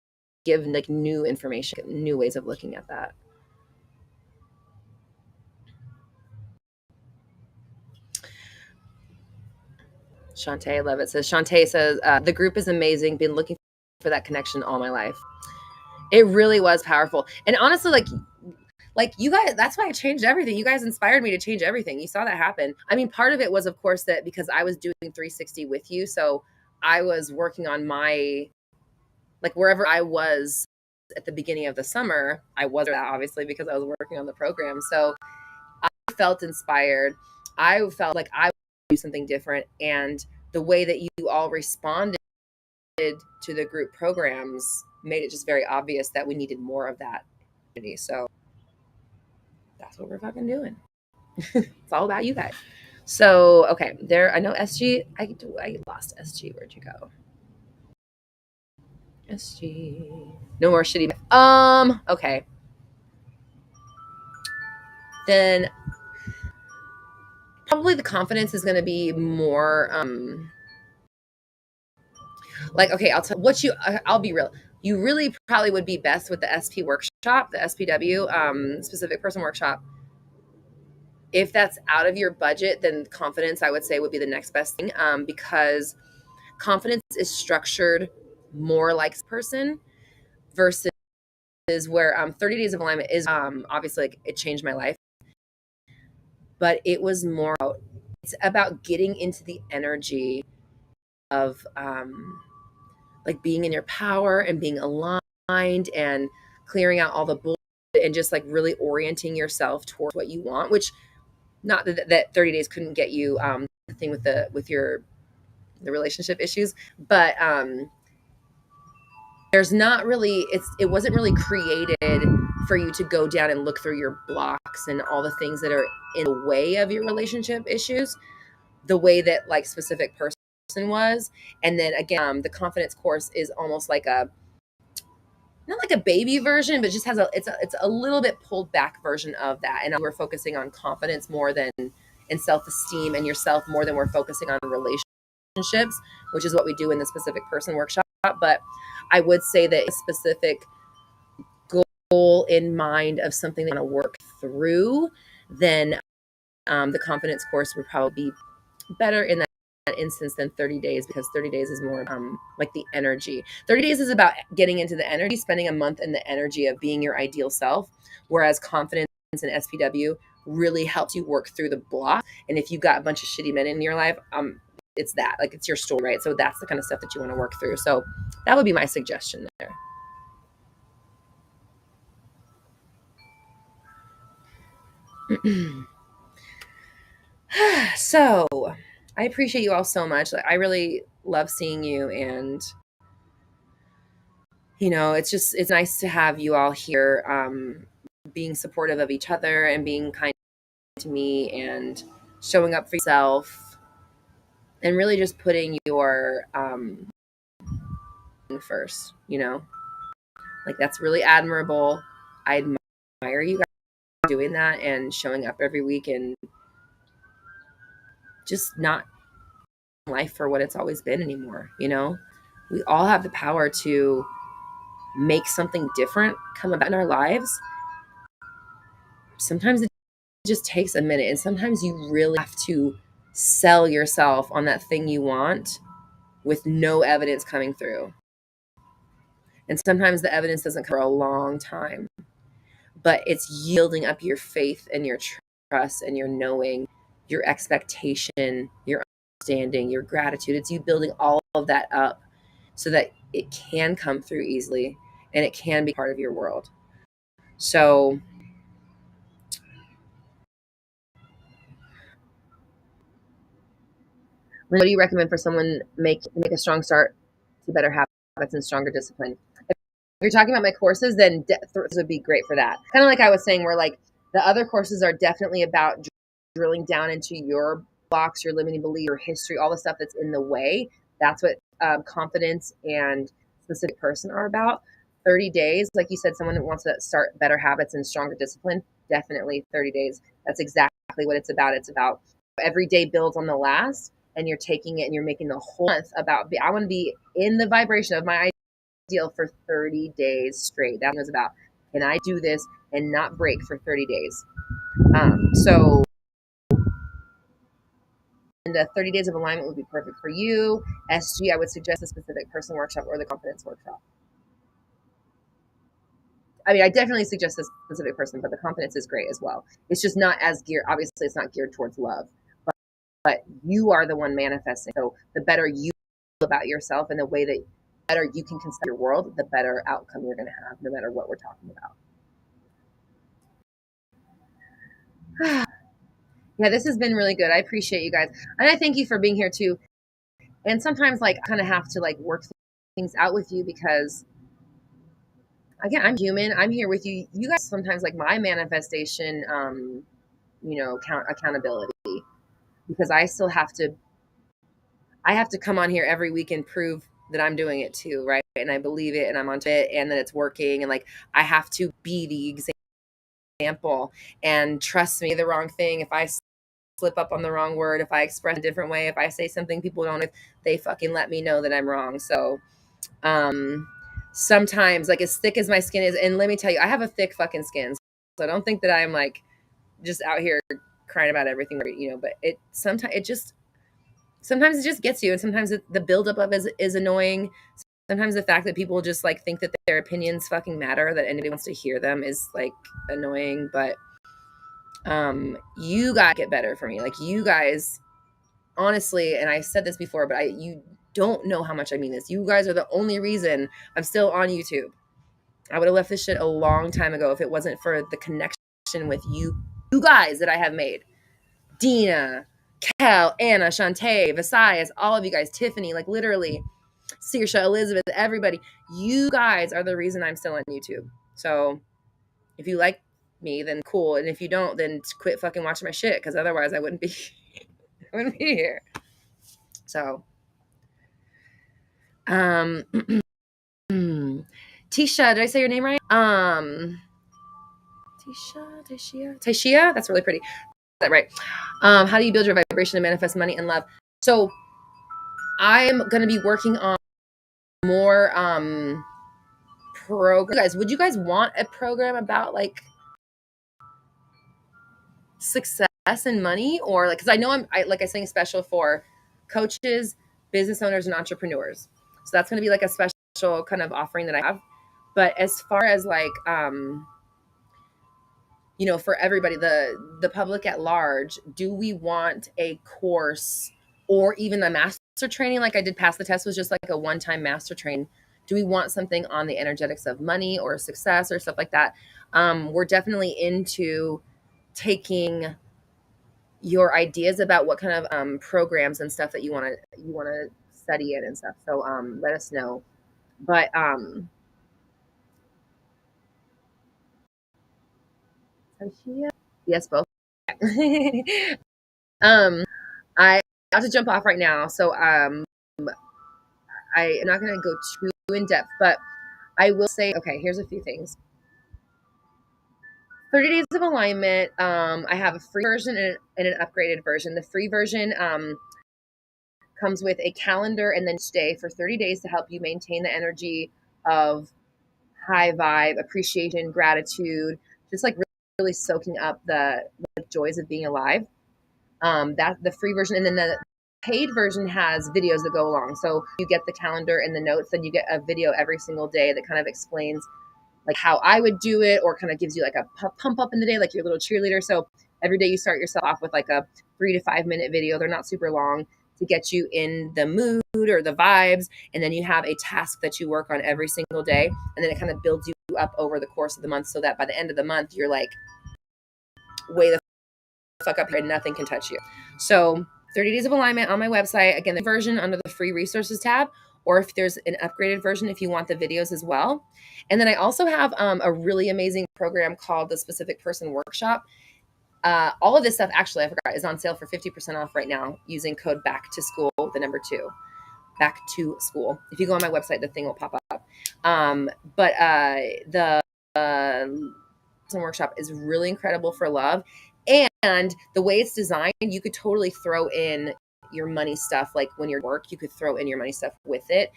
give like new information, new ways of looking at that. Shantae, I love it. Shantae says, the group is amazing. Been looking for that connection all my life. It really was powerful. And honestly, like you guys, that's why I changed everything. You guys inspired me to change everything. You saw that happen. I mean, part of it was, of course, that because I was doing 360 with you. So I was working on my, like wherever I was at the beginning of the summer, I was that obviously because I was working on the program. So I felt inspired. I felt like I would do something different. And the way that you all responded to the group programs made it just very obvious that we needed more of that. So that's what we're fucking doing. It's all about you guys. So, okay, there, I know SG, I lost SG. Where'd you go? SG. No more shitty. Okay. Then probably the confidence is going to be more, like, okay, I'll be real. You really probably would be best with the SP workshop, the SPW, specific person workshop. If that's out of your budget, then confidence, I would say, would be the next best thing, because confidence is structured more like person versus where 30 days of alignment is obviously like it changed my life, but it was more it's about getting into the energy of like being in your power and being aligned and clearing out all the bullshit and just like really orienting yourself towards what you want, which not that 30 days couldn't get you the thing with the relationship issues, but there's not really, it wasn't really created for you to go down and look through your blocks and all the things that are in the way of your relationship issues the way that like specific person was. And then again, the confidence course is almost like not like a baby version, but just has it's a little bit pulled back version of that. And we're focusing on confidence more than in self-esteem and yourself more than we're focusing on relationships, which is what we do in the specific person workshop. But I would say that a specific goal in mind of something they want to work through, then the confidence course would probably be better in that instance than 30 days, because 30 days is more like the energy. 30 days is about getting into the energy, spending a month in the energy of being your ideal self, whereas confidence and SPW really helps you work through the block. And if you've got a bunch of shitty men in your life, it's that, like, it's your story, right? So that's the kind of stuff that you want to work through. So that would be my suggestion there. So I appreciate you all so much. I really love seeing you, and it's nice to have you all here, being supportive of each other and being kind to me and showing up for yourself and really just putting your first, like that's really admirable. I admire you guys doing that and showing up every week and just not life for what it's always been anymore. We all have the power to make something different come about in our lives. Sometimes it just takes a minute, and sometimes you really have to sell yourself on that thing you want with no evidence coming through. And sometimes the evidence doesn't come for a long time, but it's yielding up your faith and your trust and your knowing, your expectation, your understanding, your gratitude. It's you building all of that up so that it can come through easily and it can be part of your world. So what do you recommend for someone make a strong start to better habits and stronger discipline? If you're talking about my courses, then this would be great for that. Kind of like I was saying, where like the other courses are definitely about drilling down into your blocks, your limiting belief, your history, all the stuff that's in the way. That's what confidence and specific person are about. 30 days, like you said, someone that wants to start better habits and stronger discipline, definitely 30 days. That's exactly what it's about. It's about every day builds on the last, and you're taking it and you're making the whole month about, I want to be in the vibration of my deal for 30 days straight. That was about, can I do this and not break for 30 days? So and the 30 days of alignment would be perfect for you. SG, I would suggest the specific person workshop or the confidence workshop. I mean, I definitely suggest this specific person, but the confidence is great as well. It's just not as geared, obviously it's not geared towards love, but you are the one manifesting. So the better you feel about yourself and the way that better you can consider your world, the better outcome you're going to have, no matter what we're talking about. Yeah, this has been really good. I appreciate you guys. And I thank you for being here too. And sometimes like I kind of have to like work things out with you because again, I'm human. I'm here with you. You guys sometimes like my manifestation, accountability because I still have to come on here every week and prove that I'm doing it too, right? And I believe it and I'm onto it and that it's working. And like I have to be the example and trust me, the wrong thing. If I slip up on the wrong word, if I express a different way, if I say something people don't, they fucking let me know that I'm wrong. So sometimes like as thick as my skin is, and let me tell you, I have a thick fucking skin. So I don't think that I'm like just out here crying about everything, but sometimes it just gets you. And sometimes the buildup of is annoying. Sometimes the fact that people just like think that their opinions fucking matter, that anybody wants to hear them is like annoying. But you gotta get better for me. Like you guys, honestly, and I've said this before, but you don't know how much I mean this. You guys are the only reason I'm still on YouTube. I would have left this shit a long time ago if it wasn't for the connection with you guys that I have made. Dina, Kel, Anna, Shantae, Visayas, all of you guys, Tiffany, like literally, Saoirse, Elizabeth, everybody. You guys are the reason I'm still on YouTube. So if you like me, then cool. And if you don't, then quit fucking watching my shit because otherwise I wouldn't be here. So Tisha, did I say your name right? Tishia, that's really pretty. Is that right? How do you build your vibration to manifest money and love? So I'm going to be working on more program. Guys, would you guys want a program about like success and money, or like, because I know I saying special for coaches, business owners, and entrepreneurs. So that's going to be like a special kind of offering that I have. But as far as like for everybody, the public at large, do we want a course or even a master training? Like I did Pass the Test was just like a one-time master training. Do we want something on the energetics of money or success or stuff like that? We're definitely into taking your ideas about what kind of programs and stuff that you want to study in and stuff. So let us know. But yes, both. I have to jump off right now, so I'm not going to go too in depth, but I will say, okay, here's a few things. 30 days of alignment. I have a free version and an upgraded version. The free version comes with a calendar and then stay for 30 days to help you maintain the energy of high vibe, appreciation, gratitude, just like really soaking up the joys of being alive. That's the free version. And then the paid version has videos that go along. So you get the calendar and the notes, then you get a video every single day that kind of explains like how I would do it, or kind of gives you like a pump up in the day, like your little cheerleader. So every day you start yourself off with like a 3 to 5 minute video. They're not super long, to get you in the mood or the vibes. And then you have a task that you work on every single day. And then it kind of builds you up over the course of the month, so that by the end of the month, you're like way the fuck up here and nothing can touch you. So 30 days of alignment on my website. Again, the version under the free resources tab, or if there's an upgraded version, if you want the videos as well. And then I also have a really amazing program called the Specific Person Workshop. All of this stuff, actually, I forgot, is on sale for 50% off right now using code back to school, the number 2, back to school. If you go on my website, the thing will pop up. But the workshop is really incredible for love. And the way it's designed, you could totally throw in your money stuff. Like when you're at work, you could throw in your money stuff with it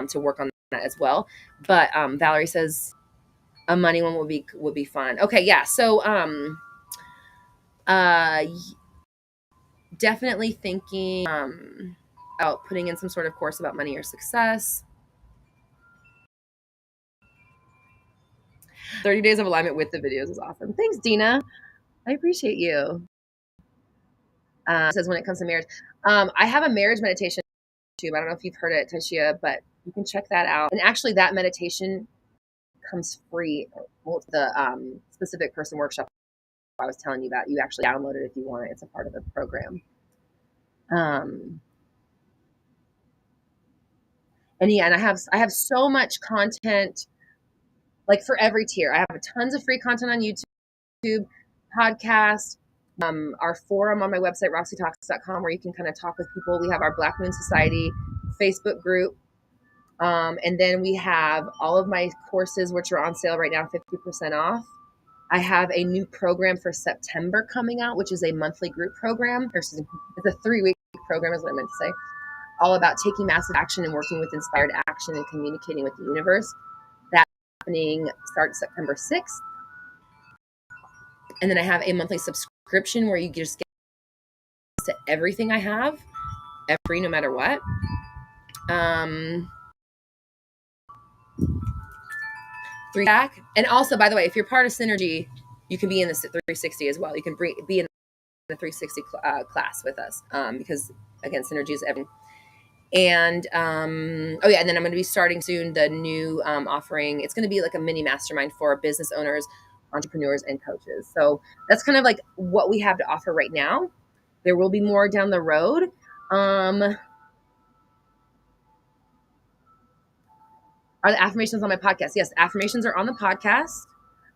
to work on that as well. But Valerie says a money one would be fun. Okay, yeah. So definitely thinking about putting in some sort of course about money or success. 30 days of alignment with the videos is awesome. Thanks, Dina. I appreciate you. Says when it comes to marriage, I have a marriage meditation tube. I don't know if you've heard it, Tashia, but you can check that out. And actually, that meditation comes free. Well, the specific person workshop I was telling you about, you actually download it if you want it. It's a part of the program. And yeah, and I have so much content, like for every tier. I have tons of free content on YouTube, podcast, our forum on my website, roxytalks.com, where you can kind of talk with people. We have our Black Moon Society Facebook group. And then we have all of my courses, which are on sale right now, 50% off. I have a new program for September coming out, which is a monthly group program. It's a 3-week program is what I meant to say. All about taking massive action and working with inspired action and communicating with the universe. That's happening starts September 6th. And then I have a monthly subscription where you just get to everything I have, free no matter what. Free back. And also, by the way, if you're part of Synergy, you can be in the 360 as well. You can be in the 360 class with us because, again, Synergy is everything. And oh yeah, and then I'm going to be starting soon the new offering. It's going to be like a mini mastermind for business owners, entrepreneurs, and coaches. So that's kind of like what we have to offer right now. There will be more down the road. Are the affirmations on my podcast? Yes, affirmations are on the podcast.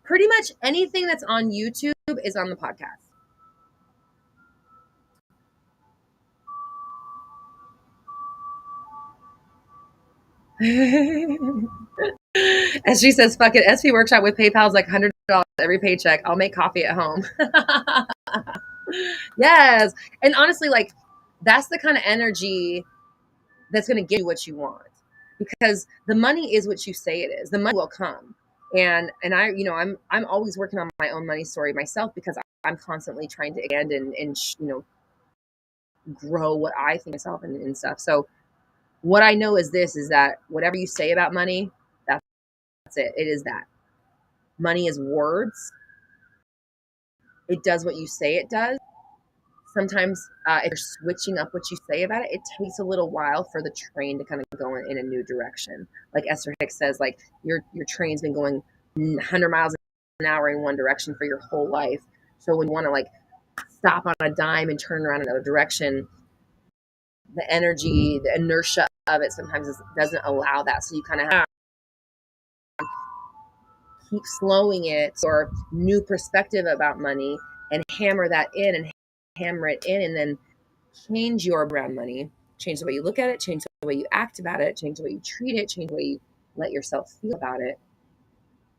Pretty much anything that's on YouTube is on the podcast. As she says, fuck it. SP workshop with PayPal is like $100 every paycheck. I'll make coffee at home. Yes. And honestly, like that's the kind of energy that's going to give you what you want, because the money is what you say it is. The money will come. And I, I'm always working on my own money story myself, because I'm constantly trying to expand and grow what I think myself and stuff. So what I know is that whatever you say about money, that's it. It is that. Money is words. It does what you say it does. Sometimes if you're switching up what you say about it, it takes a little while for the train to kind of go in a new direction. Like Esther Hicks says, like your train's been going 100 miles an hour in one direction for your whole life. So when you want to like stop on a dime and turn around another direction, the energy, the inertia of it sometimes doesn't allow that. So you kind of have to keep slowing it, or new perspective about money, and hammer that in and hammer it in, and then change your brand money. Change the way you look at it, change the way you act about it, change the way you treat it, change the way you let yourself feel about it.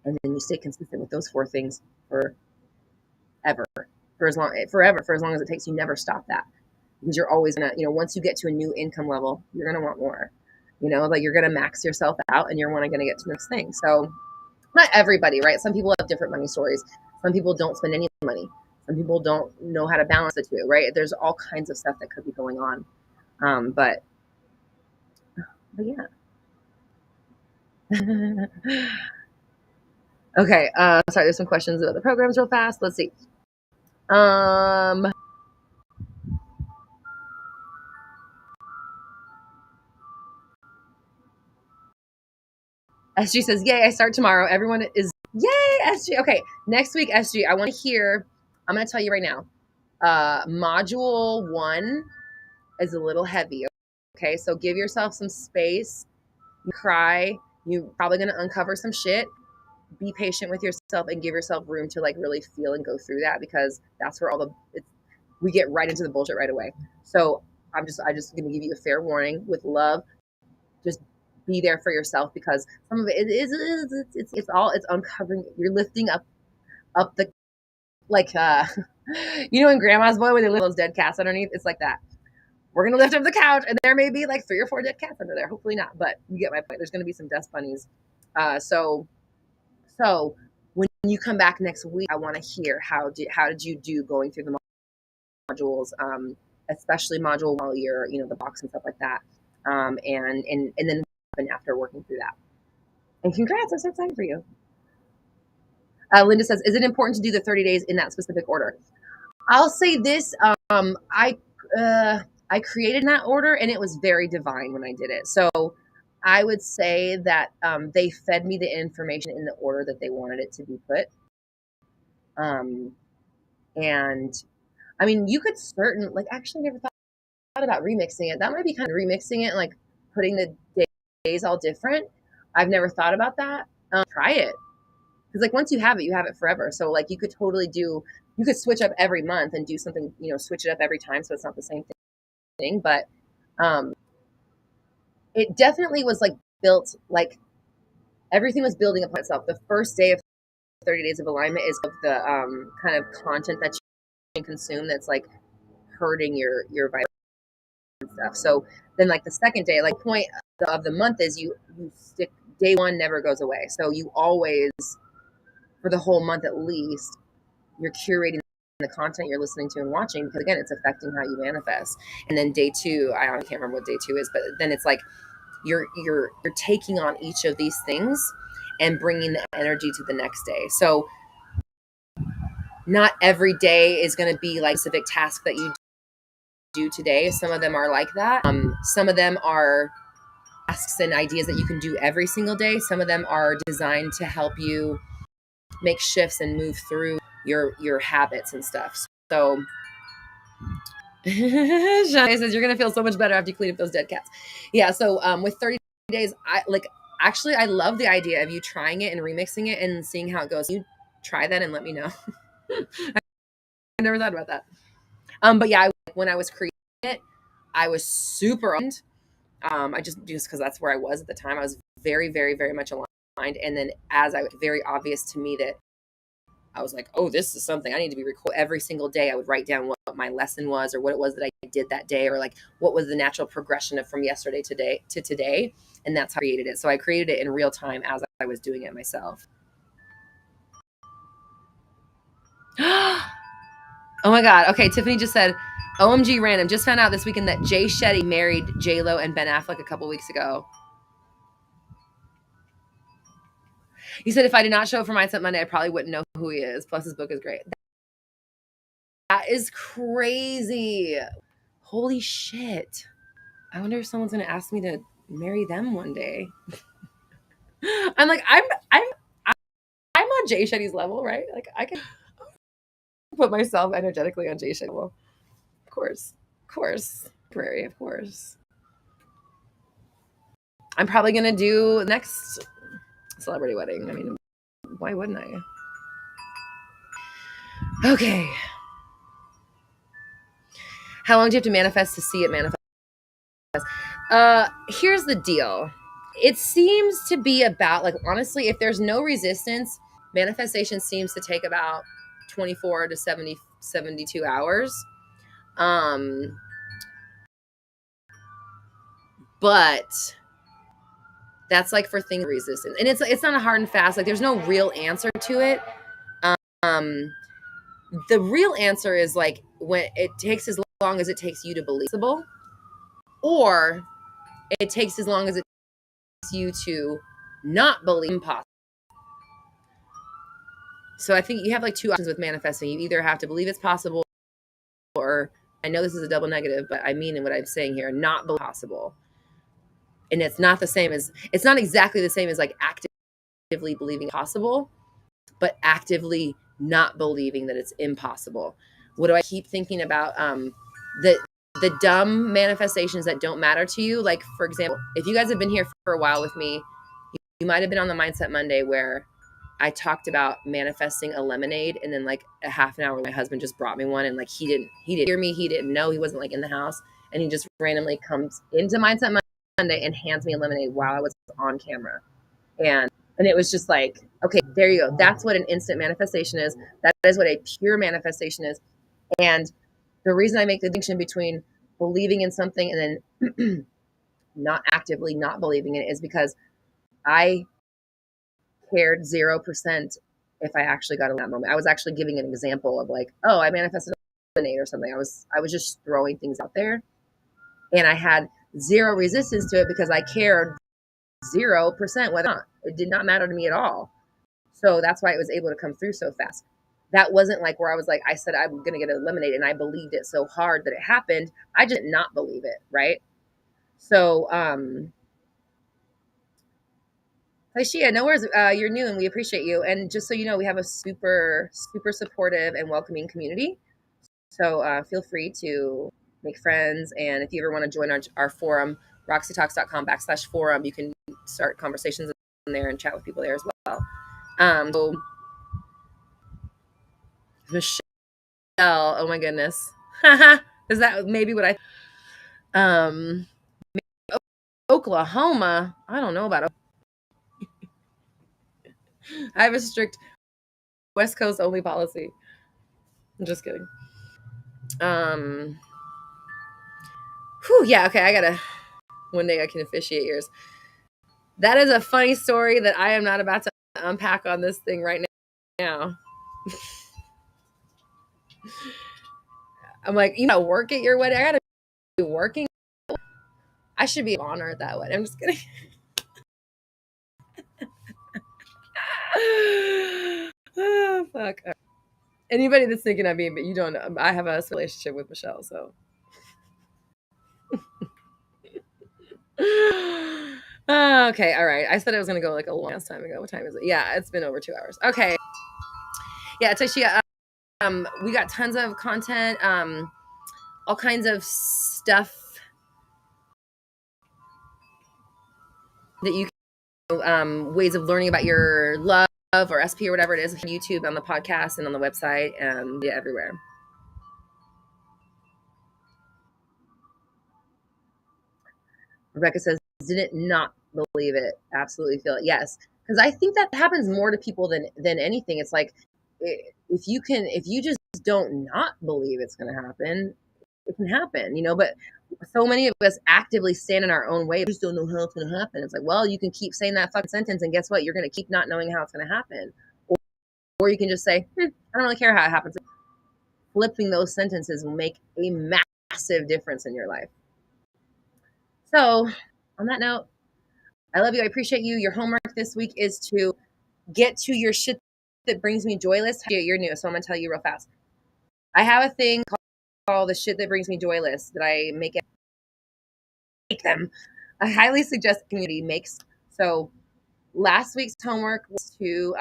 And then you stay consistent with those 4 things forever, for as long as it takes. You never stop that, because you're always gonna, once you get to a new income level, you're gonna want more. Like you're gonna max yourself out, and you're gonna get to the next thing. So not everybody, right? Some people have different money stories. Some people don't spend any money. Some people don't know how to balance the two, right? There's all kinds of stuff that could be going on. But yeah. Okay. Sorry, there's some questions about the programs real fast. Let's see. SG says, yay, I start tomorrow. Everyone is, yay, SG. Okay, next week, SG, I want to hear, I'm going to tell you right now, module 1 is a little heavy, okay? So give yourself some space. You cry. You're probably going to uncover some shit. Be patient with yourself and give yourself room to like really feel and go through that, because that's where we get right into the bullshit right away. So I just going to give you a fair warning with love. Just be there for yourself, because some of it is it's uncovering. You're lifting up the, like in Grandma's Boy where they live those dead cats underneath. It's like that. we're going to lift up the couch and there may be like 3 or 4 dead cats under there. Hopefully not, but you get my point. There's going to be some dust bunnies. So when you come back next week, I want to hear how did you do going through the modules, especially module while you're, the box and stuff like that. And then after working through that. And congrats, I'm so excited for you. Linda says, is it important to do the 30 days in that specific order? I'll say this, I created that order and it was very divine when I did it. So I would say that they fed me the information in the order that they wanted it to be put. And I mean, you could actually never thought about remixing it. That might be kind of remixing it, like putting the days all different. I've never thought about that. Try it. Because like once you have it forever. So like you could switch up every month and do something, switch it up every time. So it's not the same thing. But it definitely was like built, like everything was building upon itself. The first day of 30 days of alignment is of the kind of content that you can consume that's like hurting your vibration and stuff. So then like the second day, like point of the month is you stick, day one never goes away. So you always, for the whole month at least, you're curating the content you're listening to and watching, because again, it's affecting how you manifest. And then day two, I can't remember what day 2 is, but then it's like you're taking on each of these things and bringing the energy to the next day. So not every day is going to be like a specific task that you do today. Some of them are like that. Some of them are tasks and ideas that you can do every single day. Some of them are designed to help you make shifts and move through your habits and stuff. So Shani says you're gonna feel so much better after you clean up those dead cats. Yeah. So with 30 days, I love the idea of you trying it and remixing it and seeing how it goes. You try that and let me know. I never thought about that. But yeah, when I was creating it, I was super I just because that's where I was at the time. I was very, very, very much aligned. And then very obvious to me that I was like, oh, this is something I need to be recording every single day. I would write down what my lesson was or what it was that I did that day, or like what was the natural progression from yesterday to today. And that's how I created it. So I created it in real time as I was doing it myself. Oh my God. Okay. Tiffany just said, OMG random. Just found out this weekend that Jay Shetty married J-Lo and Ben Affleck a couple weeks ago. He said, if I did not show up for Mindset Monday, I probably wouldn't know who he is. Plus his book is great. That is crazy. Holy shit. I wonder if someone's going to ask me to marry them one day. I'm like, I'm on Jay Shetty's level, right? Like I can put myself energetically on Jay Shetty's level. Of course. Prairie, of course. I'm probably going to do next celebrity wedding. I mean, why wouldn't I? Okay. How long do you have to manifest to see it manifest? Here's the deal. It seems to be about, like, honestly, if there's no resistance, manifestation seems to take about 24 to 72 hours. But that's like for things resistance. And it's not a hard and fast, like there's no real answer to it. The real answer is like when it takes as long as it takes you to believe possible, or it takes as long as it takes you to not believe impossible. So I think you have like 2 options with manifesting. You either have to believe it's possible, or, I know this is a double negative, but I mean in what I'm saying here, not believe possible. And it's not exactly the same as like actively believing possible, but actively not believing that it's impossible. What do I keep thinking about? The dumb manifestations that don't matter to you. Like, for example, if you guys have been here for a while with me, you might have been on the Mindset Monday where I talked about manifesting a lemonade, and then like a half an hour, my husband just brought me one, and like he didn't hear me, he didn't know, he wasn't like in the house, and he just randomly comes into Mindset Monday and hands me a lemonade while I was on camera. And it was just like, okay, there you go. That's what an instant manifestation is. That is what a pure manifestation is. And the reason I make the distinction between believing in something and then not actively not believing in it is because I cared 0% if I actually got in that moment. I was actually giving an example of like, oh, I manifested a lemonade or something. I was just throwing things out there, and I had zero resistance to it because I cared 0% whether or not. It did not matter to me at all. So that's why it was able to come through so fast. That wasn't like where I was like, I said I'm going to get a lemonade and I believed it so hard that it happened. I just did not believe it, right? So, Taishia, no worries. You're new and we appreciate you. And just so you know, we have a super, super supportive and welcoming community. So feel free to make friends. And if you ever want to join our forum, roxytalks.com/forum, you can start conversations in there and chat with people there as well. So Michelle, oh my goodness. Is that maybe what um Oklahoma? I don't know about it. I have a strict West Coast only policy. I'm just kidding. Yeah, okay, I gotta one day I can officiate yours. That is a funny story that I am not about to unpack on this thing right now. I'm like, you know, work at your wedding. I gotta be working. I should be honored at that wedding. I'm just kidding. Oh, fuck. Anybody that's thinking of me, but you don't know, I have a relationship with Michelle, so. Okay, all right. I said I was gonna go like a long ass time ago. What time is it? Yeah, it's been over 2 hours. Okay. Yeah, Tashia, we got tons of content, all kinds of stuff that you can, ways of learning about your love or SP or whatever it is, on YouTube, on the podcast, and on the website, and yeah, everywhere. Rebecca says, didn't not believe it. Absolutely feel it. Yes. Because I think that happens more to people than anything. It's like, if you just don't not believe it's going to happen, it can happen, you know, but so many of us actively stand in our own way. We just don't know how it's going to happen. It's like, well, you can keep saying that fucking sentence and guess what? You're going to keep not knowing how it's going to happen. Or you can just say, I don't really care how it happens. Flipping those sentences will make a massive difference in your life. So on that note, I love you. I appreciate you. Your homework this week is to get to your shit that brings me joy list. You're new, so I'm going to tell you real fast. I have a thing called the shit that brings me joy list that I make them. I highly suggest the community makes. So last week's homework was to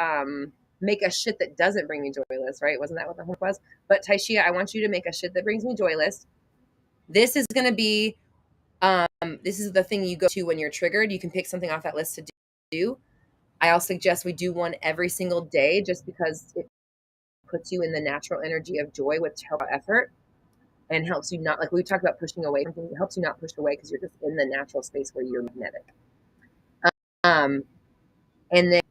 make a shit that doesn't bring me joy list, right? Wasn't that what the homework was? But Taishia, I want you to make a shit that brings me joy list. This is going to be, this is the thing you go to when you're triggered. You can pick something off that list to do. I'll suggest we do one every single day just because it puts you in the natural energy of joy with terrible effort and helps you not, like we talked about pushing away from things, it helps you not push away because you're just in the natural space where you're magnetic. And then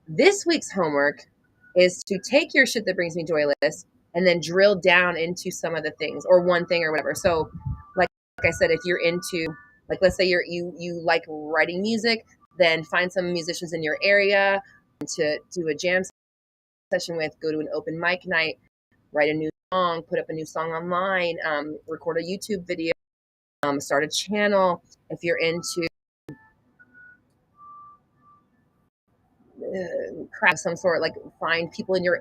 this week's homework is to take your shit that brings me joy list and then drill down into some of the things or one thing or whatever. So like I said, if you're into, like, let's say you like writing music, then find some musicians in your area to do a jam session with, go to an open mic night, write a new song, put up a new song online, record a YouTube video, start a channel. If you're into craft some sort, like find people in your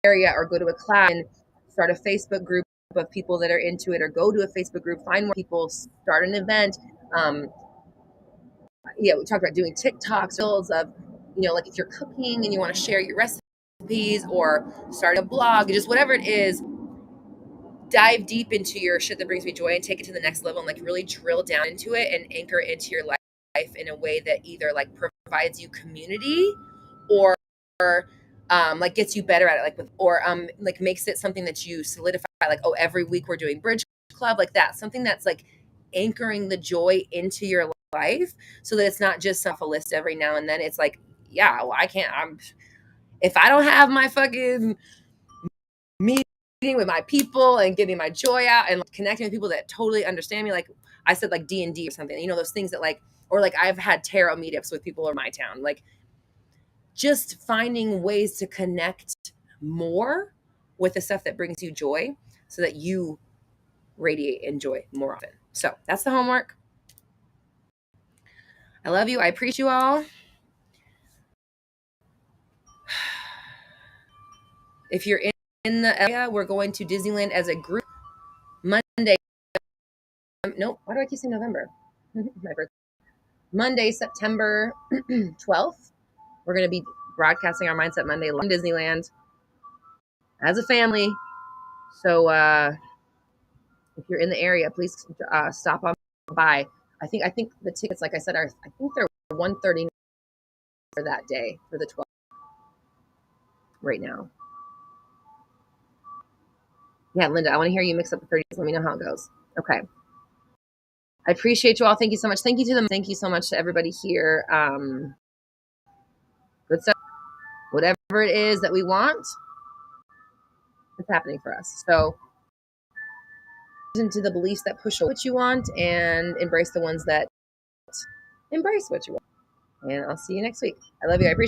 area or go to a class and start a Facebook group of people that are into it, or go to a Facebook group, find more people, start an event. We talked about doing TikToks of, like if you're cooking and you want to share your recipes or start a blog, just whatever it is, dive deep into your shit that brings me joy and take it to the next level and like really drill down into it and anchor it into your life in a way that either like provides you community or like gets you better at it, like makes it something that you solidify, like, oh, every week we're doing bridge club, like that, something that's like anchoring the joy into your life so that it's not just off a list every now and then. It's like, yeah, well, if I don't have my fucking with my people and getting my joy out and connecting with people that totally understand me. Like I said, like D&D or something, those things that or I've had tarot meetups with people in my town, just finding ways to connect more with the stuff that brings you joy so that you radiate and joy more often. So that's the homework. I love you. I appreciate you all. If you're in the area, we're going to Disneyland as a group Monday. Nope. Why do I keep saying November? My birthday. Monday, September 12th. We're going to be broadcasting our Mindset Monday in Disneyland as a family. So if you're in the area, please stop on by. I think the tickets, like I said, I think they're $139 for that day for the 12th right now. Yeah, Linda, I want to hear you mix up the 30s. Let me know how it goes. Okay. I appreciate you all. Thank you so much. Thank you so much to everybody here. Good stuff. Whatever it is that we want, it's happening for us. So into the beliefs that push what you want and embrace the ones that embrace what you want. And I'll see you next week. I love you. I appreciate